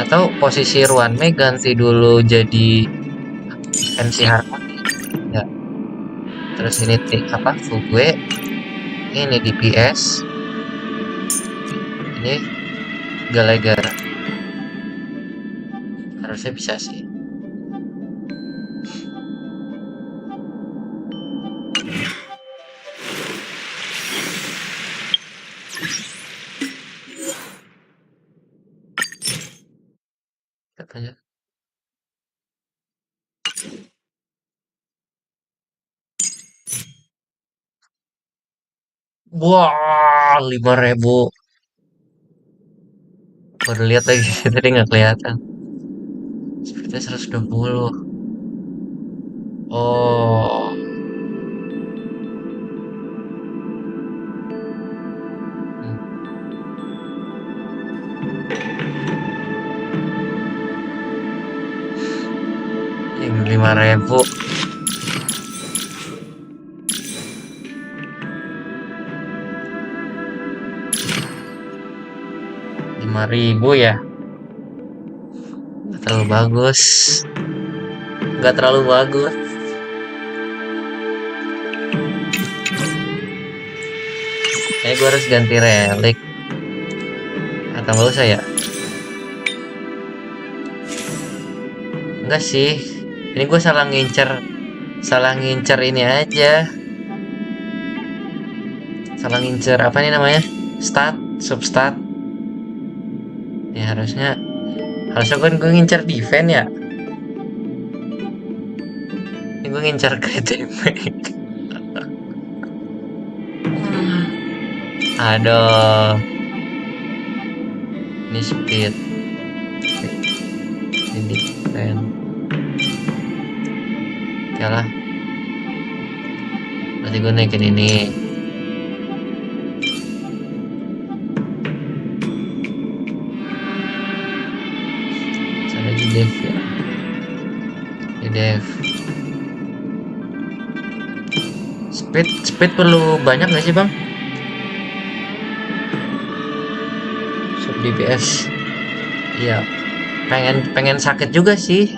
Atau posisi Ruanme ganti dulu jadi MC Harmony. Ya. Terus ini Fugue. Ini DPS. Ini Gallagher. Harusnya bisa sih. Katanya. Wah, 5.000. Baru lihat lagi, tadi nggak kelihatan. Sepertinya 120. Oh. Yang 5.000. 5.000 ya. Nggak terlalu bagus. Nggak terlalu bagus. Kayaknya gue harus ganti relik. Atau nggak usah ya? Enggak sih. Ini gue salah ngincer ini aja. Salah ngincer apa nih namanya? Substat. Ya harusnya kan gue ngincer defense ya. Ini gue ngincer crit damage. Aduh. Ini speed. Ini defense. Oke lah. Berarti gue naikin ini. Dev ya. Di dev. Speed perlu banyak nggak sih bang? Sub DPS. Iya. Pengen sakit juga sih.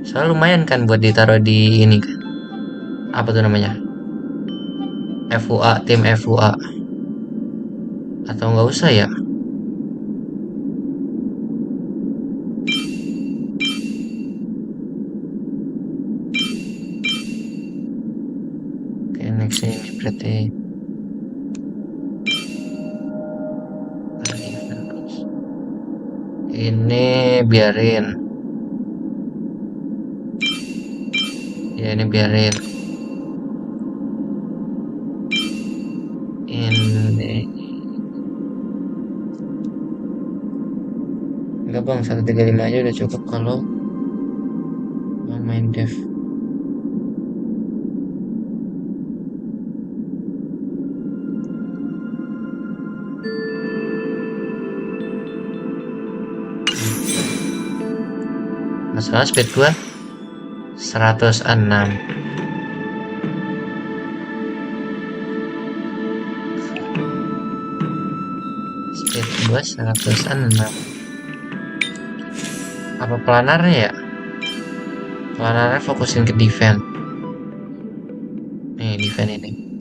Soalnya lumayan kan buat ditaruh di ini kan. Apa tuh namanya? FUA, tim FUA. Atau nggak usah ya? Next ini berarti ini biarin ya, ini biarin ini enggak bang, 135 aja udah cukup kalau main dev. Masalah speed gua 106. Speed gua 106. Apa planarnya ya? Planarnya fokusin ke defense. Nih defense ini.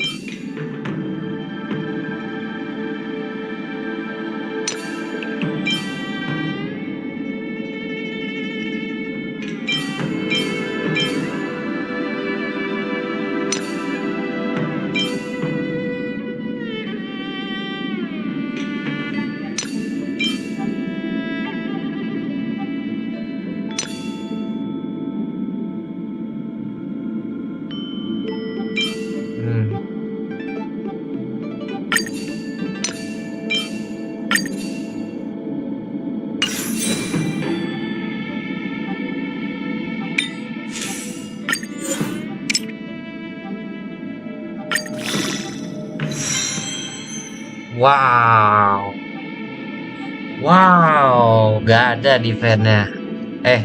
Wow. Wow, gak ada defense-nya.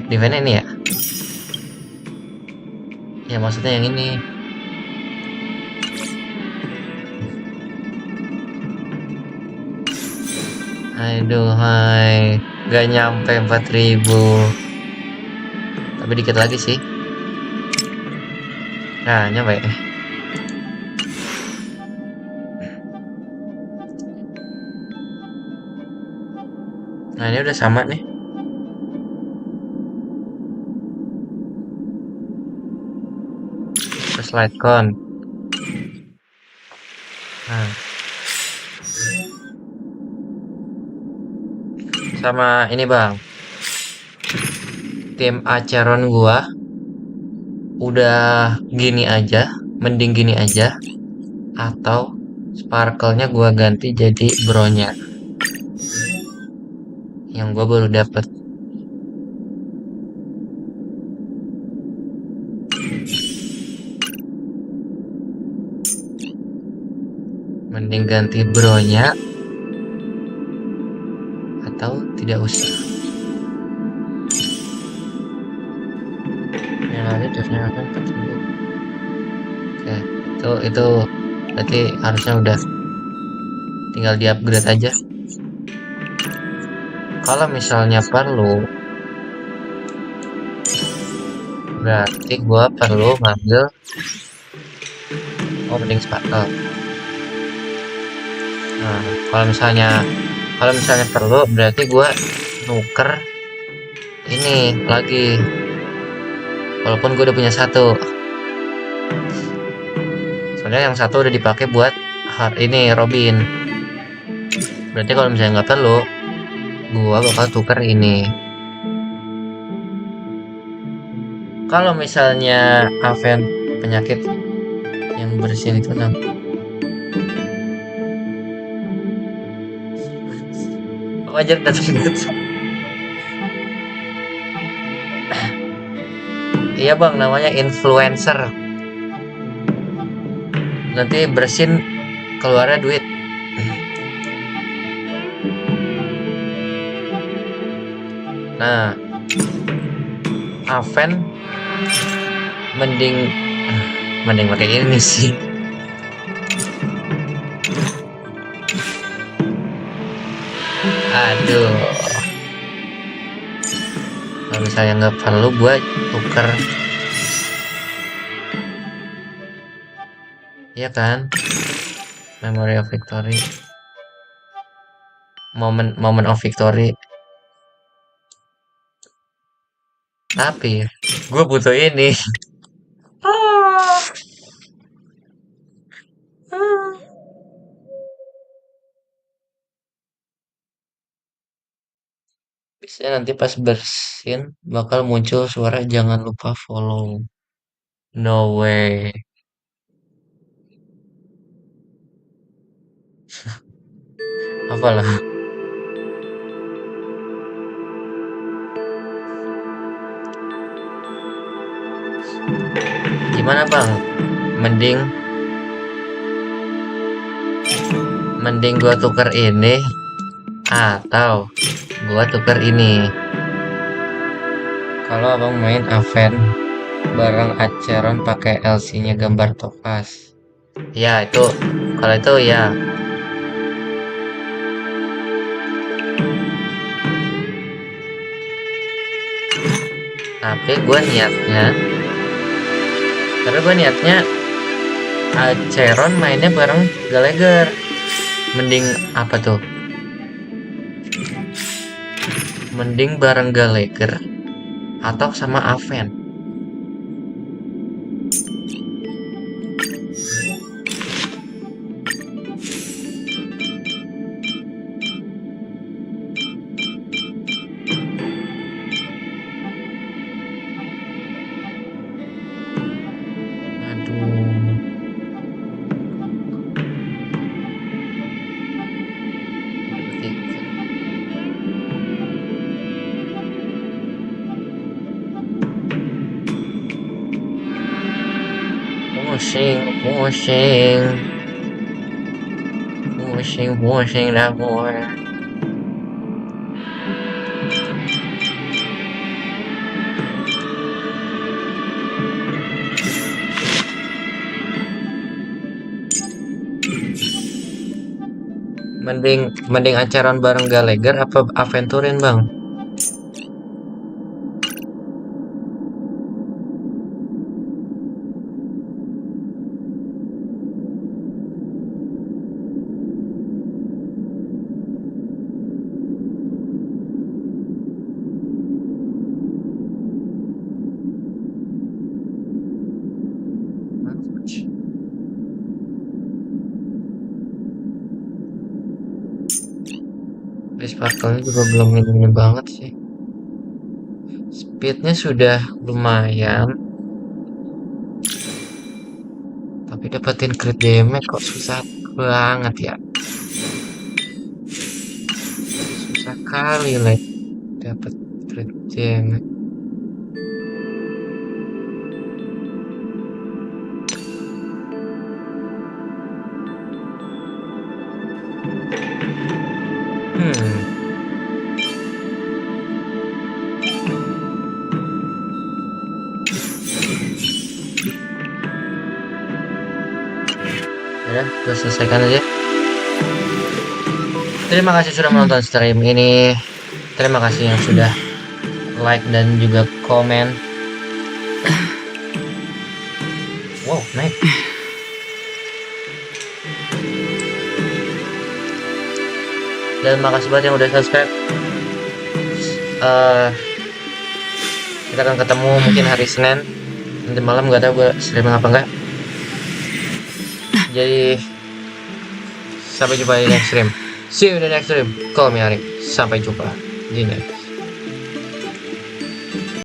Defense-nya ini ya? Ya maksudnya yang ini. Aduh, hai. Gak nyampe 4000. Tapi dikit lagi sih. Nah, nyampe. Nah, ini udah sama nih. Terus light con. Nah. Sama ini bang. Tim Acheron gua udah gini aja. Mending gini aja. Atau sparkle-nya gua ganti jadi bronya. Yang gua baru dapet. Mending ganti bronya atau tidak usah. Yang lalu akan ketemu. Oke, itu berarti harusnya udah tinggal di upgrade aja. Kalau misalnya perlu, berarti gua perlu ngambil mending sparkle. Nah, kalau misalnya perlu, berarti gua nuker ini lagi. Walaupun gue udah punya satu. Soalnya yang satu udah dipakai buat ini Robin. Berarti kalau misalnya nggak perlu, gua bakal tuker ini. Kalau misalnya Aven penyakit yang bersihin itu wajar datang. Iya bang, namanya influencer. Nanti bersin keluarnya duit. Nah, Aven mending pakai ini sih. Aduh. Kalau misalnya nggak perlu buat tuker. Iya kan? Memory of victory. Moment of victory. Tapi gue butuh ini. Bisa nanti pas bersin bakal muncul suara jangan lupa follow. No way. Apalah. Gimana bang? Mending gua tuker ini atau gua tuker ini. Kalau abang main Aven bareng Acheron pakai LC-nya gambar topaz. Ya itu, kalau itu ya. Tapi gue niatnya Acheron mainnya bareng Gallagher. Mending apa tuh? Mending bareng Gallagher atau sama Aven. Pusing dah gue. Mending acaran bareng Gallagher apa aventurin, Bang? Sparkle-nya juga belum ini banget sih. Speednya sudah lumayan, tapi dapetin crit damage kok susah banget ya. Susah kali lah dapet crit damage. Ya, kita selesaikan aja. Terima kasih sudah menonton stream ini. Terima kasih yang sudah like dan juga komen. Wow, naik. Dan makasih banget yang udah subscribe. Kita akan ketemu mungkin hari Senin. Nanti malam nggak tahu gue streaming apa enggak. Jadi sampai jumpa di next stream. See you in the next stream. Call me Arik. Sampai jumpa di next.